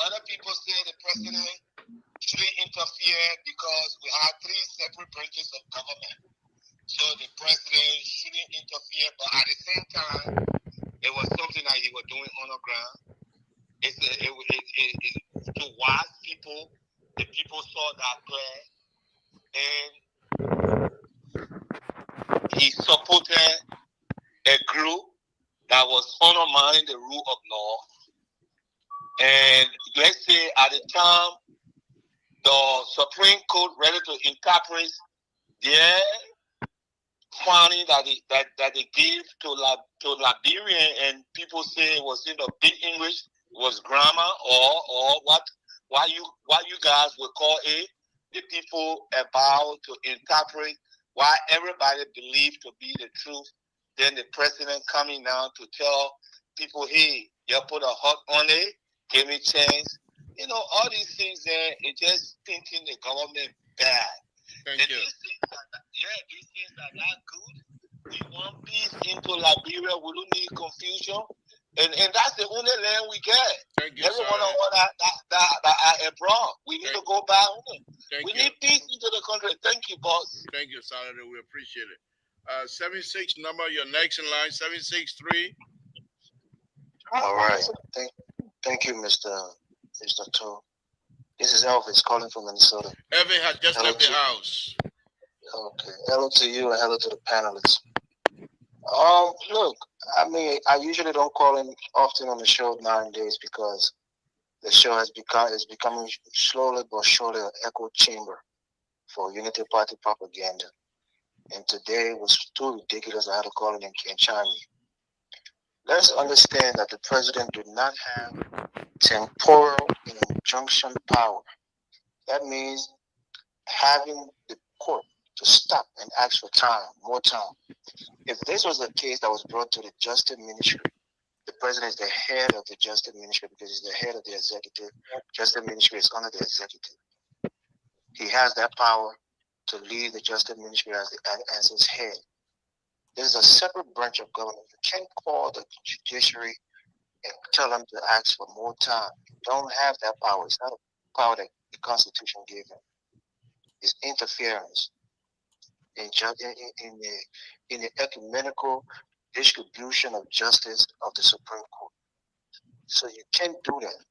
other people say the president shouldn't interfere because we have three separate branches of government. So the president shouldn't interfere, but at the same time, it was something that he was doing on the ground. To wise people, the people saw that clear, and he supported a group that was undermining the rule of law. And let's say at the time, the Supreme Court ready to interpret their finding that they gave to Liberian, and people say it was in the big English, was grammar or what you guys would call it. The people about to interpret what everybody believed to be the truth. Then the president coming down to tell people, hey, you put a hot on it, give me a chance. All these things there, it just thinking the government bad. Thank you. These things are not good. We want peace into Liberia. We don't need confusion. And that's the only land we get. Thank you, everyone of us that are abroad. We need to go back home. We need peace into the country. Thank you, boss. Thank you, Saturday. We appreciate it. 76 number, you're next in line. 763. All right. Thank you, Mr. Toe. This is Elvis calling from Minnesota. Elvis has just left the house. Okay. Hello to you and hello to the panelists. Look, I usually don't call in often on the show nowadays because the show is becoming slowly but surely an echo chamber for Unity Party propaganda. And today was too ridiculous. I had to call in and chime in. Let's understand that the president did not have temporal injunction power. That means having the court to stop and ask for more time. If this was a case that was brought to the Justice Ministry, the president is the head of the Justice Ministry because he's the head of the executive. Justice Ministry is under the executive. He has that power to lead the Justice Ministry as his head. This is a separate branch of government. You can't call the judiciary and tell them to ask for more time. You don't have that power. It's not a power that the Constitution gave him. It's interference in the ecumenical distribution of justice of the Supreme Court. So you can't do that.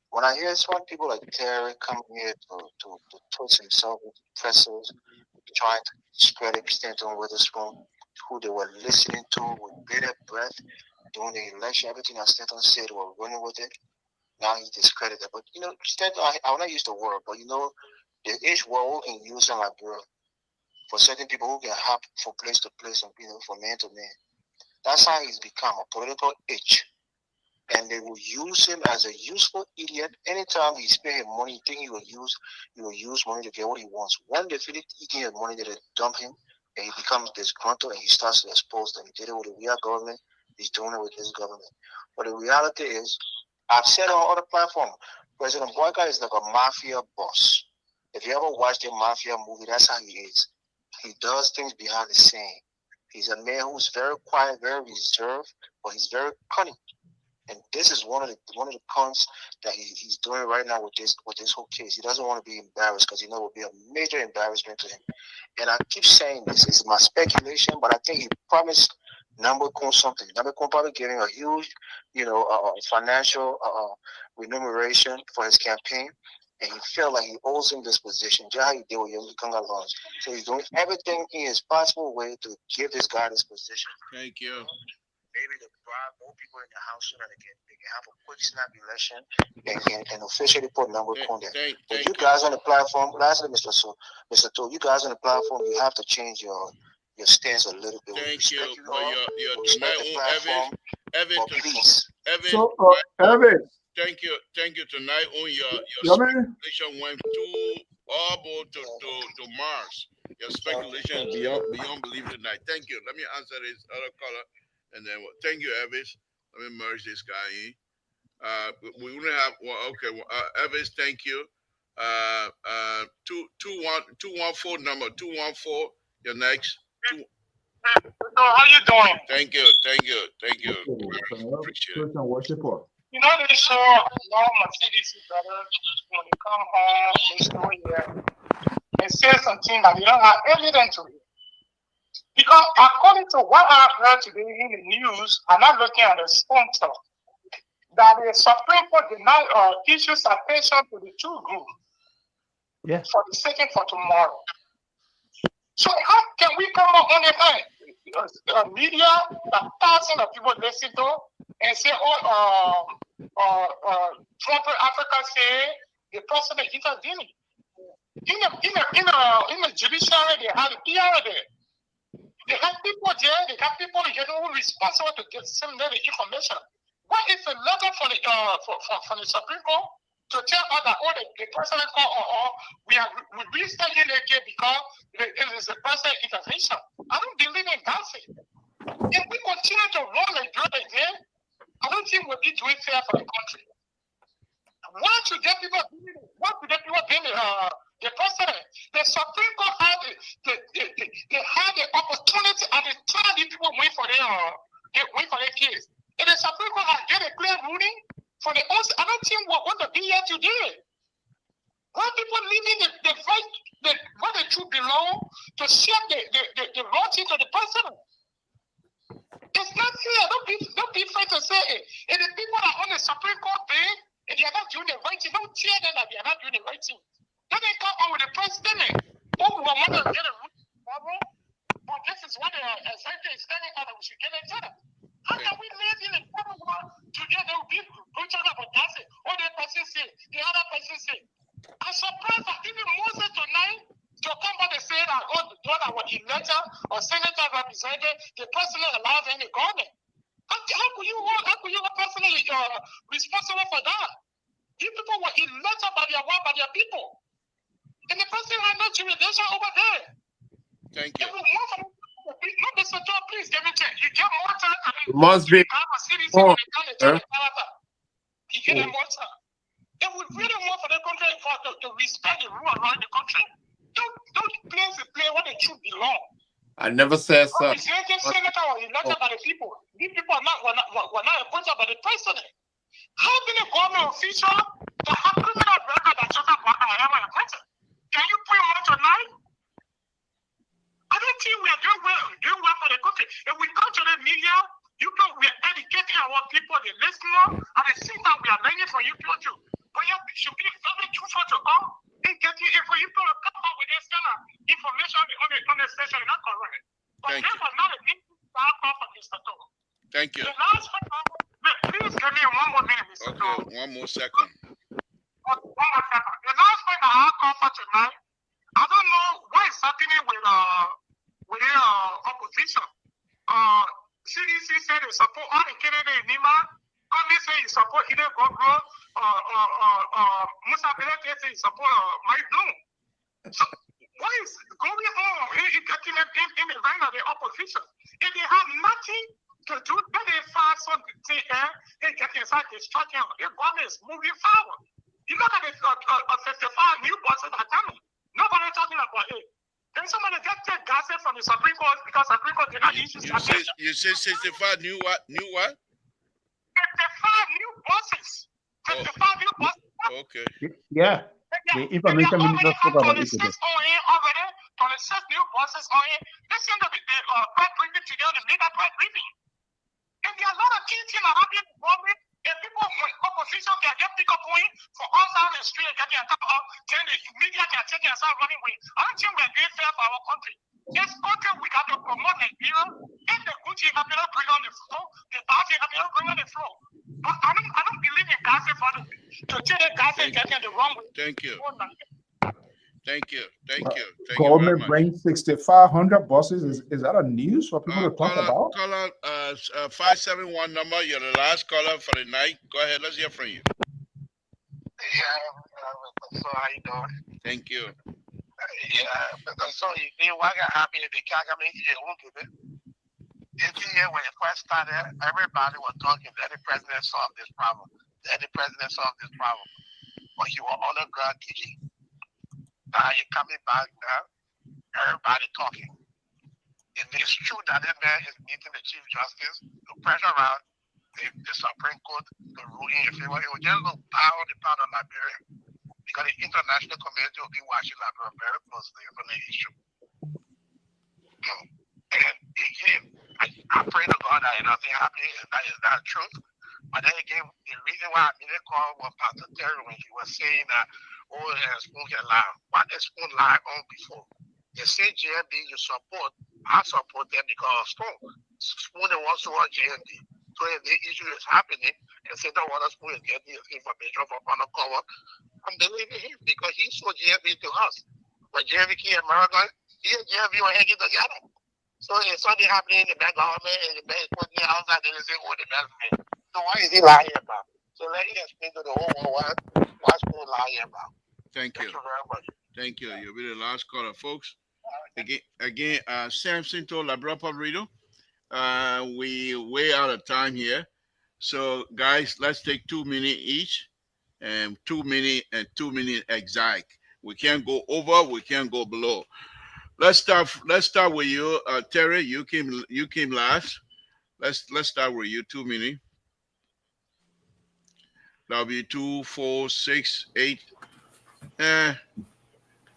When I hear some people like Terry coming here to twist himself with pressers, trying to discredit Stanton Witherspoon, who they were listening to with bated breath during the election, everything that Stanton said, they were running with it. Now he's discredited. But Stanton, I will not use the word, but the age word can use in Liberia for certain people who can hop from place to place and from man to man. That's how he's become a political itch. And they will use him as a useful idiot. Anytime he's paying money, you think he will use money to get what he wants. When they finish eating his money, they dump him and he becomes disgruntled and he starts to expose them. He did it with the real government, he's doing it with this government. But the reality is, I've said on other platforms, President Boyka is like a mafia boss. If you ever watched a mafia movie, that's how he is. He does things behind the scene. He's a man who's very quiet, very reserved, but he's very cunning. And this is one of the cons that he's doing right now with this whole case. He doesn't want to be embarrassed because it will be a major embarrassment to him. And I keep saying this is my speculation, but I think he promised Nambokun something. Nambokun probably giving a huge, financial remuneration for his campaign. and he felt like he owes him this position. Just how he did with Yomikonga Lodge. So he's doing everything in his possible way to give this guy this position. Thank you. Maybe to bribe more people in the house so that they can have a quick snap election and officially put number on there. But you guys on the platform, lastly, Mr. To, you guys on the platform, you have to change your stance a little bit. Thank you. Your respect the platform, Evan, please. So, Evan. Thank you. Tonight on your speculation went to Mars. Your speculation is beyond belief tonight. Thank you. Let me answer this other caller, and then thank you, Evis. Let me merge this guy in. We only have Evis. Thank you. 214 number 214. You're next. How you doing? Thank you. Appreciate it. You know, they show all my CDC brothers when they come home, they show here, they say something that they don't have evidence to it. Because according to what I heard today in the news, I'm not looking at the sponsor, that the Supreme Court denied issue citation to the two groups for the second for tomorrow. So how can we come up on the media that thousands of people listen to and say, Trump Africa say the president intervening? In the judiciary, they have the PR there. They have people there. They have people who are responsible to get some information. What is the letter for the Supreme Court to tell us that the president we restudying the case because it is a personal intervention? I don't believe in that. If we continue to run and do it again, I don't think we'll be doing fair for the country. Why should get people being the president? The Supreme Court had the opportunity at the time these people wait for their case. And the Supreme Court had get a clear ruling for the oath. I don't think we want to be here today. Why people leaving the right where the truth belong to share the royalty to the president? It's not fair. Don't be afraid to say it. And the people that are on the Supreme Court there, and they are not doing the right thing, don't tear them that they are not doing the right thing. Then they come on with the president. Oh, we want to get a ruling tomorrow, but this is what the executive is telling us that we should get each other. How can we live in a common world together? We each other about that? Oh, the person say, the other person say. I'm surprised that even Moses tonight to come back and say that God was elected or senator represented the president allowed any government. How could you personally responsible for that? These people were elected by their people. And the president had no jurisdiction over there. Thank you. Please give me time. You get more time. Must be more. You get more time. It would really want for the country to respect the rule around the country. Don't play what the truth belong. I never said so. Representative senator was elected by the people. These people were not appointed by the president. How can a government official that have criminal record that just have appointed? Can you put one tonight? I don't think we are doing well for the country. If we come to the media, we are educating our people, the listener, at the same time we are learning from you people too. But you should be very truthful to all and get you if you people come up with this kind of information on the station, not correct. But that was not a big call for Mr. Togo. Thank you. The last one, please give me one more minute, Mr. Togo. Okay, one more second. One more second. The last point that I'll call for tonight, I don't know what is happening with the opposition. CDC said they support all the Kennedy in Nima. Kami say he support either Gogro Musa Belete say he support Mike Bloom. So what is going on in the line of the opposition? If they have nothing to do, then they find something and get inside the structure. The government is moving forward. You look at the 55 new bosses are coming. Nobody talking about it. Then somebody get that gossip from the Supreme Court because Supreme Court did not issue citation. You say 65 new what? 55 new bosses. 55 new bosses. Okay. Yeah. The information minister spoke about it today. 26 new bosses on here. Listen to the press briefing together, the mega press briefing. And there are a lot of things that happen in the government. And people, opposition can get pick up point for us out in the street and get on top of If the Gucci have been bring on the floor, the party have been bring on the floor. But I don't believe in gossip for to tell the gossip getting the wrong way. Thank you. Thank you. Thank you. Thank you very Government much. brings 6,500 buses. Is that a news for people to talk Caller, about? caller, 571 number. You're the last caller for the night. Go ahead. Let's hear from you. Yeah, so how you doing? Thank you. Yeah, so you why got happy if they can't come in here, won't give it. This year when it first started, everybody was talking that the president solved this problem. That the president solved this problem. But you were on the ground teaching. Now you're coming back now, everybody talking. If it's true that this man is meeting the Chief Justice, the pressure around the Supreme Court, the ruling in favor, it will just look power the part of Liberia. Because the international community will be watching Liberia very closely on the issue. And again, I pray to God that nothing happening, and that is not truth. But then again, the reason why I made a call was Pastor Terry when he was saying that, Spoon can lie. What did Spoon lie on before? They say JMB you support. I support them because of Spoon. Spoon wants to watch JMB. So if the issue is happening, and say that what Spoon is getting his information from undercover, I'm believing him because he saw JMB to us. But JMB came in America, he and JMB were hanging together. So if something happening in the back government and the bank putting it outside, they say, oh, the best man. So why is he lying about? So let him explain to the whole world why Spoon lying about. Thank you. Thank you very much. Thank you. You'll be the last caller, folks. Again, Samson told Labrador Public Radio. We way out of time here. So, guys, let's take 2 minutes each, and 2 minutes and 2 minutes exact. We can't go over. We can't go below. Let's start with you, Terry. You came last. Let's start with you. 2 minutes. That'll be 2, 4, 6, 8.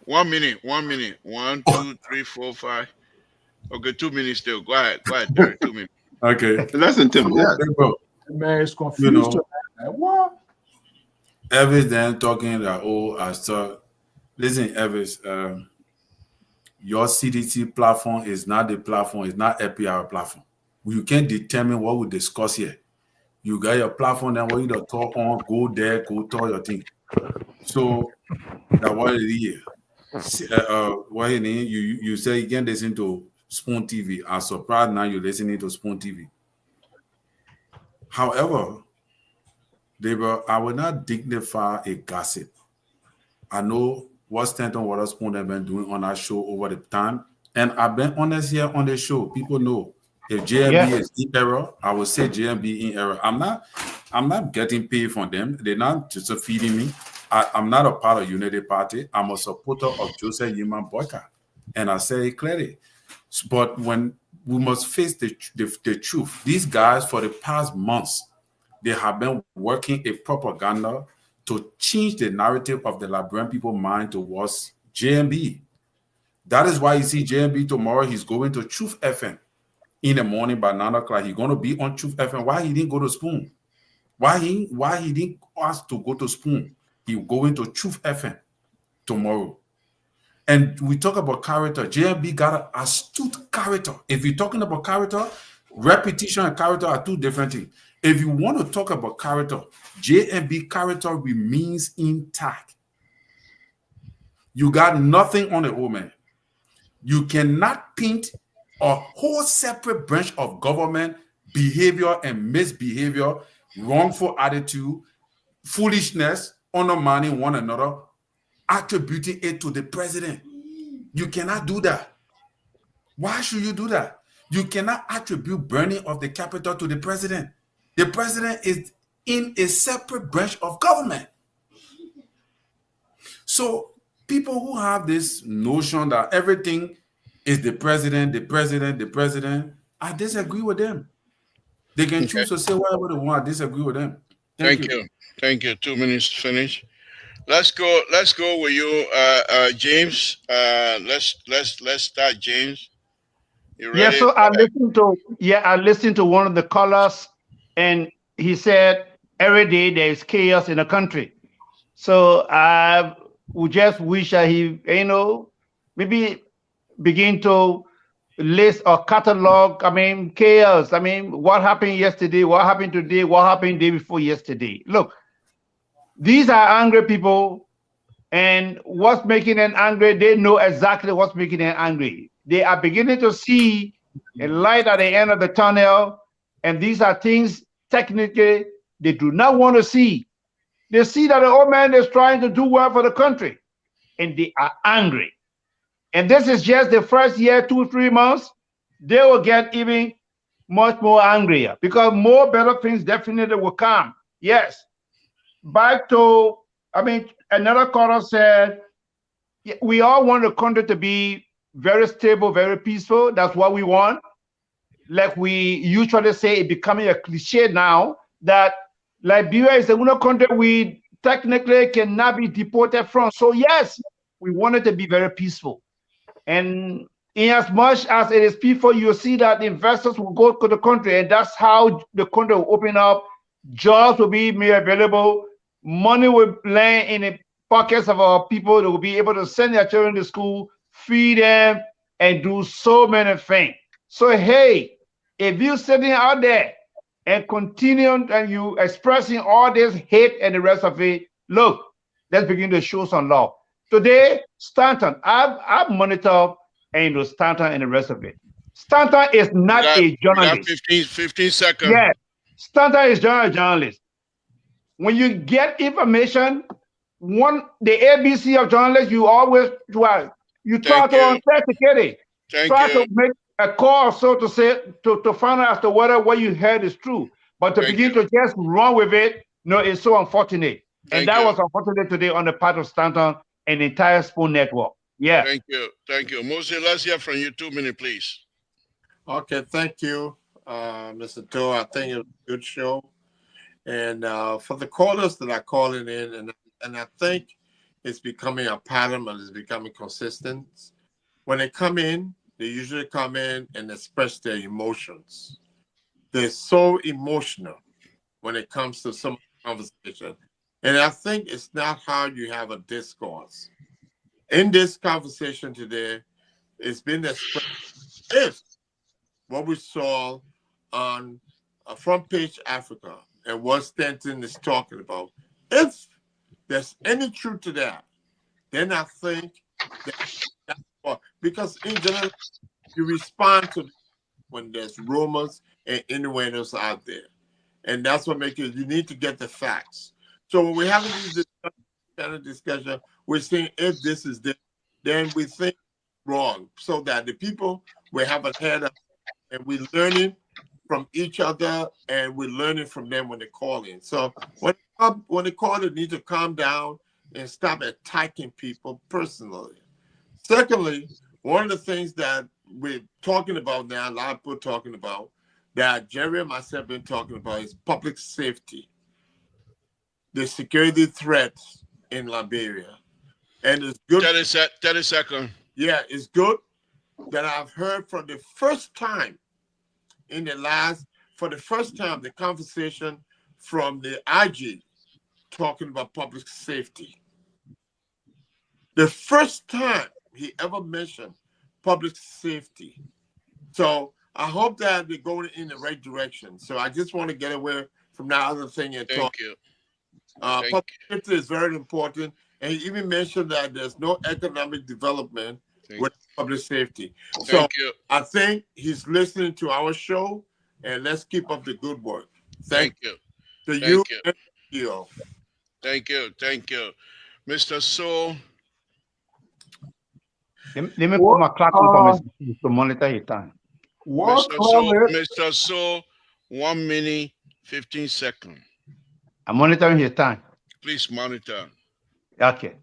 1 minute. 1 minute. 1, 2, 3, 4, 5. Okay, 2 minutes still. Go ahead, Terry. 2 minutes. Okay. Listen to me. Yeah. Man, it's confused. What? Elvis then talking that, I saw. Listen, Elvis, your CDC platform is not the platform, it's not APR platform. You can't determine what we discuss here. You got your platform, then what you talk on, go there, go talk your thing. So that what it is. What you say you can listen to Spoon TV. I'm surprised now you're listening to Spoon TV. However, I will not dignify a gossip. I know what Stanton Waterspoon have been doing on our show over the time. And I've been honest here on the show. People know if JMB is in error, I will say JMB in error. I'm not getting paid from them. They're not just feeding me. I'm not a part of Unity Party. I'm a supporter of Joseph Yeman Boyka. And I say it clearly. But when we must face the truth, these guys for the past months, they have been working a propaganda to change the narrative of the Liberian people's mind towards JMB. That is why you see JMB tomorrow, he's going to Truth FM in the morning by 9 o'clock. He's going to be on Truth FM. Why he didn't go to Spoon? Why he didn't ask to go to Spoon? He's going to Truth FM tomorrow. And we talk about character. JMB got an astute character. If you're talking about character, repetition and character are two different things. If you want to talk about character, JMB character remains intact. You got nothing on the old man. You cannot paint a whole separate branch of government behavior and misbehavior, wrongful attitude, foolishness, undermining one another, attributing it to the president. You cannot do that. Why should you do that? You cannot attribute burning of the Capitol to the president. The president is in a separate branch of government. So people who have this notion that everything is the president, I disagree with them. They can choose to say whatever they want. I disagree with them. Thank you. Thank you. 2 minutes finished. Let's go with you, James. Let's start, James. You ready? Yeah, so I listened to one of the callers, and he said every day there is chaos in the country. So I would just wish that he, maybe begin to list or catalog. I mean, chaos. I mean, what happened yesterday? What happened today? What happened the day before yesterday? Look, these are angry people, and what's making them angry? They know exactly what's making them angry. They are beginning to see a light at the end of the tunnel, and these are things technically they do not want to see. They see that the old man is trying to do well for the country, and they are angry. And this is just the first year, 2, 3 months. They will get even much more angrier because more better things definitely will come. Yes. Back to, I mean, another caller said, we all want the country to be very stable, very peaceful. That's what we want. Like we usually say, it becoming a cliche now that Liberia is the only country we technically cannot be deported from. So yes, we want it to be very peaceful. And in as much as it is peaceful, you see that investors will go to the country, and that's how the country will open up. Jobs will be made available. Money will land in the pockets of our people. They will be able to send their children to school, feed them, and do so many things. So hey, if you're sitting out there and continuing and you expressing all this hate and the rest of it, look, let's begin to show some love. Today, Stanton, I've monitored and Stanton and the rest of it. Stanton is not a We got journalist. 15 seconds. Yeah, Stanton is not a journalist. When you get information, the ABC of journalists, you always try. You try Thank to you. authenticate it. Thank Try you. to make a call, so to say, to find out as to whether what you heard is true. But to Thank begin you. to just run with it, no, it's so unfortunate. And Thank that you. was unfortunate today on the part of Stanton and the entire Spoon Network. Yeah. Thank you. Thank you. Moses, let's hear from you. 2 minutes, please. Okay, thank you, Mr. Toe. I think it was a good show. And for the callers that are calling in, and I think it's becoming a pattern, but it's becoming consistent. When they come in, they usually come in and express their emotions. They're so emotional when it comes to some conversation. And I think it's not how you have a discourse. In this conversation today, it's been expressed if what we saw on Front Page Africa and what Stanton is talking about, if there's any truth to that, then I think that's what, because in general, you respond to when there's rumors and innuendos out there. And that's what makes you need to get the facts. So when we're having these kind of discussion, we're saying if this is this, then we think wrong. So that the people we have ahead of and we're learning from each other and we're learning from them when they call in. So when they call, they need to calm down and stop attacking people personally. Secondly, one of the things that we're talking about now, a lot of people talking about, that Jerry and myself have been talking about is public safety, the security threats in Liberia. And it's good. 30 seconds. Yeah, it's good that I've heard for the first time the conversation from the IG talking about public safety. The first time he ever mentioned public safety. So I hope that they're going in the right direction. So I just want to get away from that other thing and talk. Thank you. Public safety is very important. And he even mentioned that there's no economic development with public safety. So I think he's listening to our show, and let's keep up the good work. Thank you. Thank you. Thank you. Thank you. Mr. So. Let me put my clock on to monitor your time. Mr. So, 1 minute, 15 seconds. I'm monitoring your time. Please monitor. Okay.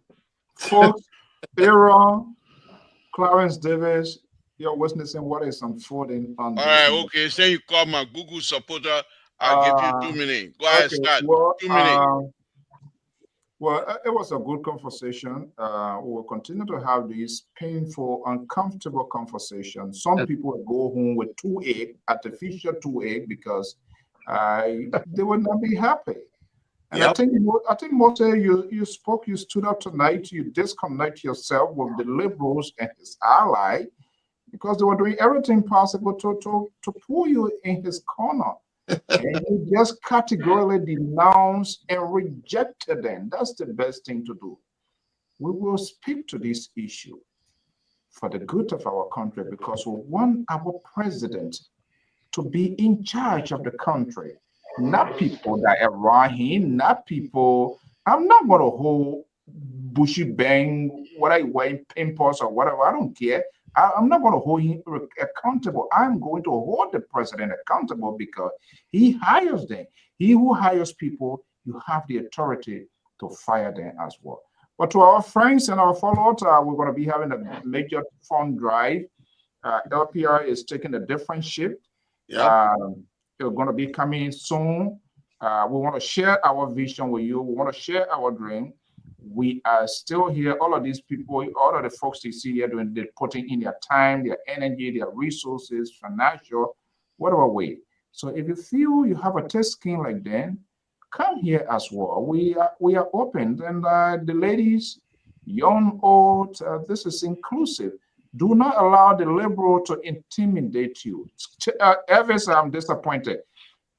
Folks, Aaron, Clarence Davis, you're witnessing what is unfolding on all right, okay. Say you call my Google supporter. I'll give you 2 minutes. Go ahead, start. Well, 2 minutes. Well, it was a good conversation. We will continue to have these painful, uncomfortable conversations. Some people will go home with toothache, artificial toothache, because they will not be happy. And I think Moses, you spoke, you stood up tonight, you disconnect yourself with the liberals and his ally. because they were doing everything possible to pull you in his corner. And you just categorically denounced and rejected them. That's the best thing to do. We will speak to this issue for the good of our country because we want our president to be in charge of the country, not people that are around him, not people. I'm not going to hold bushy bang, what I wear, pimples or whatever. I don't care. I'm not going to hold him accountable. I'm going to hold the president accountable because he hires them. He who hires people, you have the authority to fire them as well. But to our friends and our followers, we're going to be having a major fund drive. LPR is taking a different shift. They're going to be coming soon. We want to share our vision with you. We want to share our dream. We are still here. All of these people, all of the folks you see here, they're putting in their time, their energy, their resources, financial, whatever way. So if you feel you have a test skin like that, come here as well. We are open, and the ladies, young, old, this is inclusive. Do not allow the liberal to intimidate you. Elvis, I'm disappointed.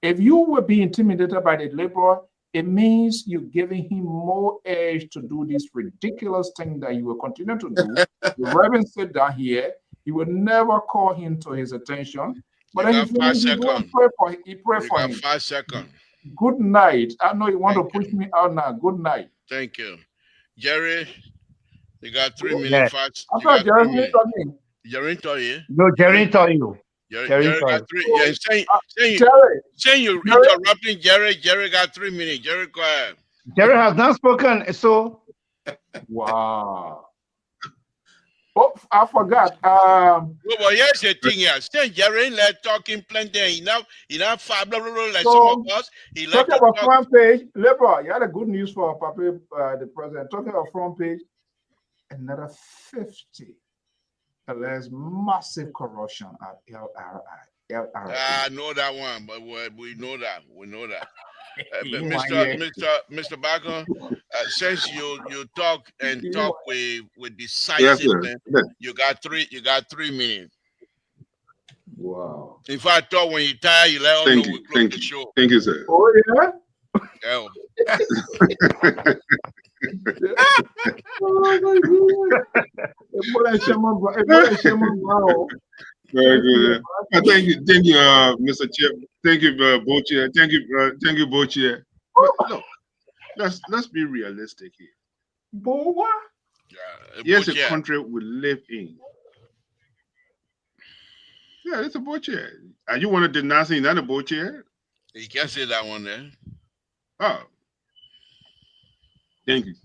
If you will be intimidated by the liberal, it means you're giving him more edge to do this ridiculous thing that you will continue to do. The Reverend sit down here. He will never call him to his attention. But then he finishes, go and pray for him. He pray for him. 5 seconds. Good night. I know you want to push me out now. Good night. Thank you. Jerry, you got 3 minutes. Yes. I thought Jerry told me. Jerry told you. No, Jerry told you. Jerry got 3. Yeah, saying you're interrupting Jerry. Jerry got 3 minutes. Jerry, go ahead. Jerry has not spoken, so. Wow. Oh, I forgot. Well, here's the thing here. Saying Jerry like talking plenty enough blah, blah, blah, like some of us. He like talking about front page, liberal. You had a good news for our Papa, the president. Talking about front page, another 50. There's massive corruption at LRI. I know that one, but we know that. We know that. Mr. Baker, since you talk and talk with decisiveness, you got 3 minutes. Wow. In fact, talk when you're tired, you let us know we close the show. Thank you, sir. Oh yeah. Yeah. Oh my God. Very good. Thank you, Mr. Chair. Thank you, Bo-Chair. Thank you, Bo-Chair. Look, let's be realistic here. Bo, Here's a country we live in. Yeah, it's a Bo-Chair. And you want to denounce it, not a Bo-Chair? You can't say that one there. Oh. Thank you.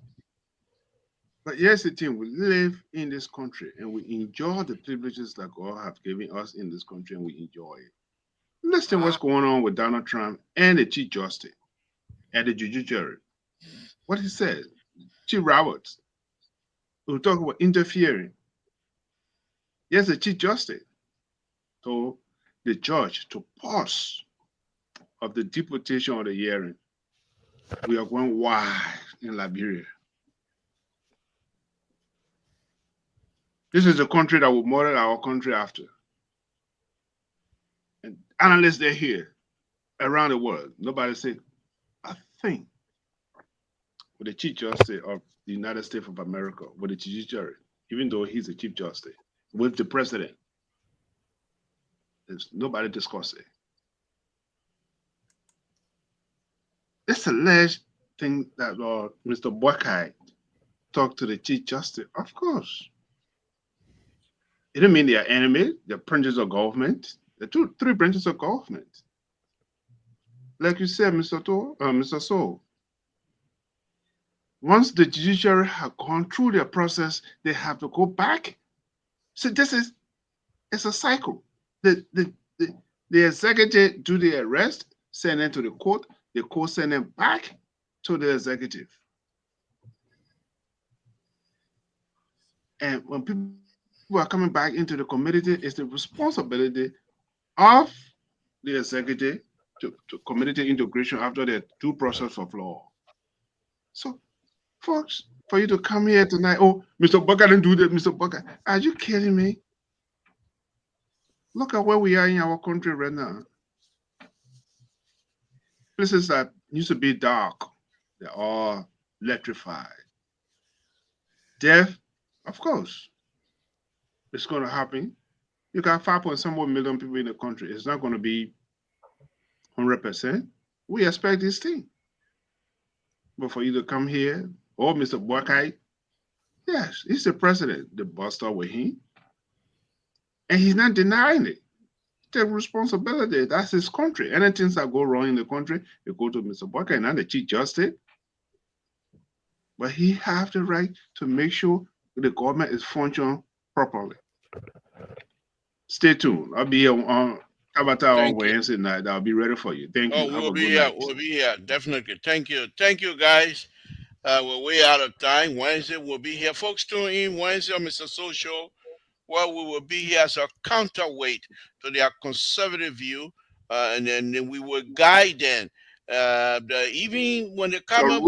But here's the thing, we live in this country and we enjoy the privileges that God have given us in this country and we enjoy it. Listen what's going on with Donald Trump and the Chief Justice and the judiciary. What he said, Chief Roberts, we talk about interfering. Yes, the Chief Justice told the judge to pause of the deportation of the hearing. We are going wide in Liberia. This is the country that will model our country after. And analysts, they're here around the world. Nobody said a thing with the Chief Justice of the United States of America, with the judiciary, even though he's the Chief Justice, with the president. There's nobody discussing. This alleged thing that Mr. Buckeye talked to the Chief Justice, of course. It didn't mean they are enemies, they're branches of government. They're 3 branches of government. Like you said, Mr. Soul. Once the judiciary have gone through their process, they have to go back. So it's a cycle. The executive do the arrest, send them to the court send them back to the executive. And when people are coming back into the community, it's the responsibility of the executive to community integration after the due process of law. So, folks, for you to come here tonight, oh, Mr. Bucker didn't do that, Mr. Bucker, are you kidding me? Look at where we are in our country right now. Places that used to be dark, they're all electrified. Death, of course, it's going to happen. You got 5.somewhat million people in the country. It's not going to be 100%. We expect this thing. But for you to come here, oh, Mr. Boakai, yes, he's the president. The buster with him. And he's not denying it. Take responsibility. That's his country. Anything that go wrong in the country, you go to Mr. Boakai, not the Chief Justice. But he have the right to make sure the government is functioning properly. Stay tuned. I'll be on Avatar on Wednesday night. I'll be ready for you. Thank you. We'll be here. We'll be here. Definitely. Thank you. Thank you, guys. We're way out of time. Wednesday we'll be here. Folks, tune in Wednesday on Mr. Social, where we will be here as a counterweight to their conservative view, and then we will guide them. Even when they come up,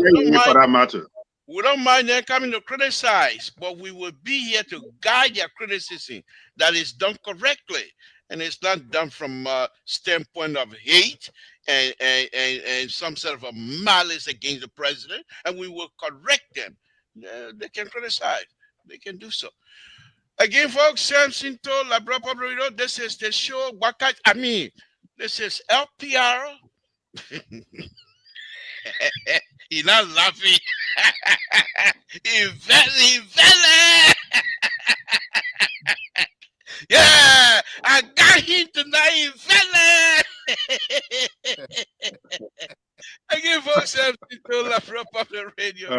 we don't mind them coming to criticize, but we will be here to guide their criticism that is done correctly. And it's not done from a standpoint of hate and some sort of a malice against the president. And we will correct them. They can criticize. They can do so. Again, folks, Samson told Labrador Public Radio, this is the show. This is LPR. He's not laughing. Yeah, I got him tonight, fella. Again, folks, Samson told Labrador Public Radio.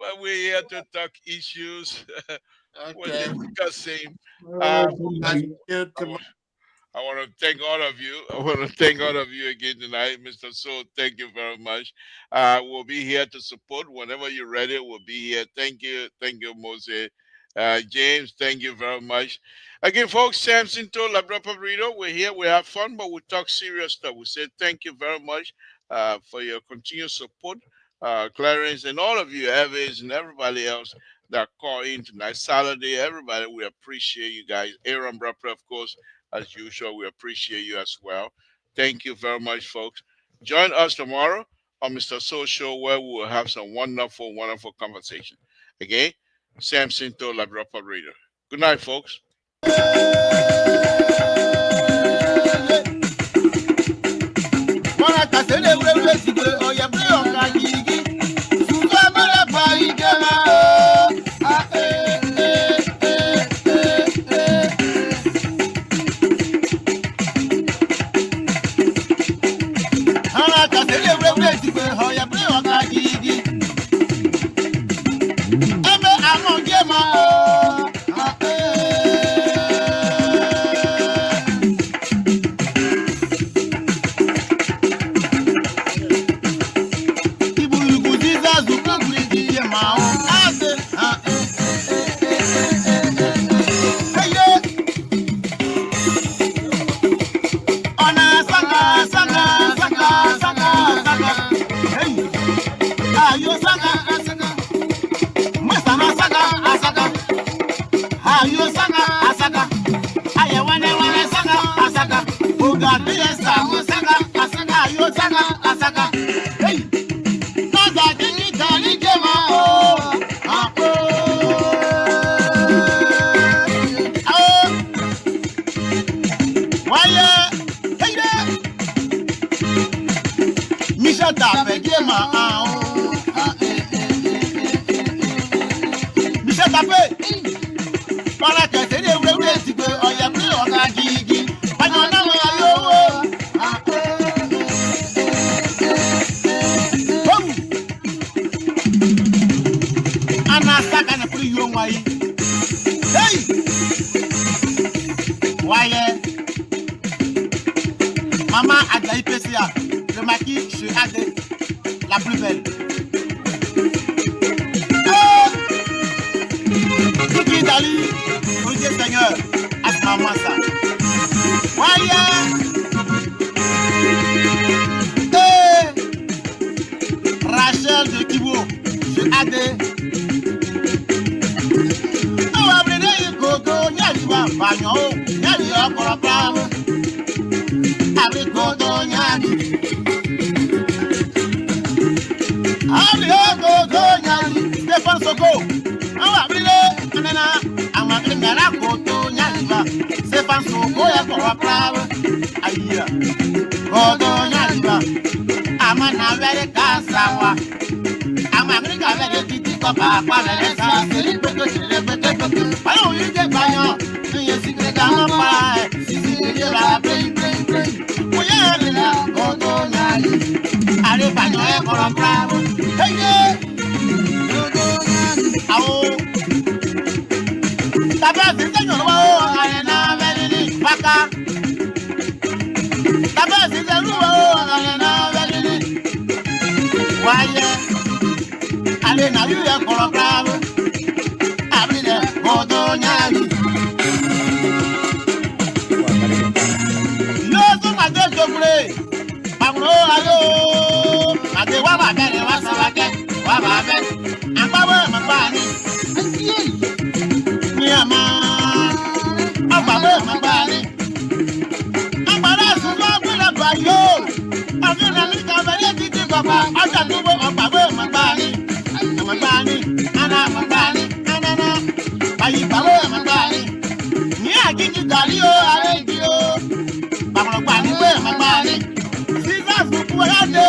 Well, we're here to talk issues. Okay. Discussing. I want to thank all of you. I want to thank all of you again tonight, Mr. So. Thank you very much. We'll be here to support whenever you're ready. We'll be here. Thank you, Moses. James, thank you very much. Again, folks, Samson told Labrador Radio, we're here. We have fun, but we talk serious stuff. We say thank you very much for your continued support, Clarence, and all of you, Evans, and everybody else that call in tonight. Saturday, everybody, we appreciate you guys. Aaron Brapper, of course, as usual, we appreciate you as well. Thank you very much, folks. Join us tomorrow on Mr. Social, where we will have some wonderful, wonderful conversation. Again, Samson to Labrador Radio. Good night, folks. Maman a de la IPCA, le maquis, je suis Adé, la plus belle. Kiki Dali, oh Dieu Seigneur, à maman ça. Rachel de Kibo, je suis Adé. Oh, après, il y a Coco, il y a du Bagnon, il y a du Apollo. abri godo nyani. Abri godo nyani. Stefan Soko. Abri le anana. Amagri ngara godo nyani ba. Stefan Soko ya kwa prawo. Aya. Godo nyani ba. Amana vere kasawa. Amagri ka vere titi ko pa vere sa. Seri peke. Ayo yije bayo. Ye sikre ka pa. Sisi ye la play. Oye la godo nyani. Are bayo e ko prawo. Hey godo nyani. Awo. Taba sisi yo wo arena vere ni paka. Taba sisi yo wo arena vere ni. Why ale na yu ya ko prawo. Abile godo nyani. Lozo made jogre. Pamro ayo. Ade wa ba bere wa sawake. Wa ba be. Agbawo mabani. Ni ama. Agbawo mabani. Agbara suwo gbele bayo. Agena ni ka bere titi baba. Aja tuwo agbawo mabani. Mabani. Ana mabani. Anana. Bayi bawo mabani. Ni agiji dari o are di o. Pamro gbani we mabani. Siza fuku ade.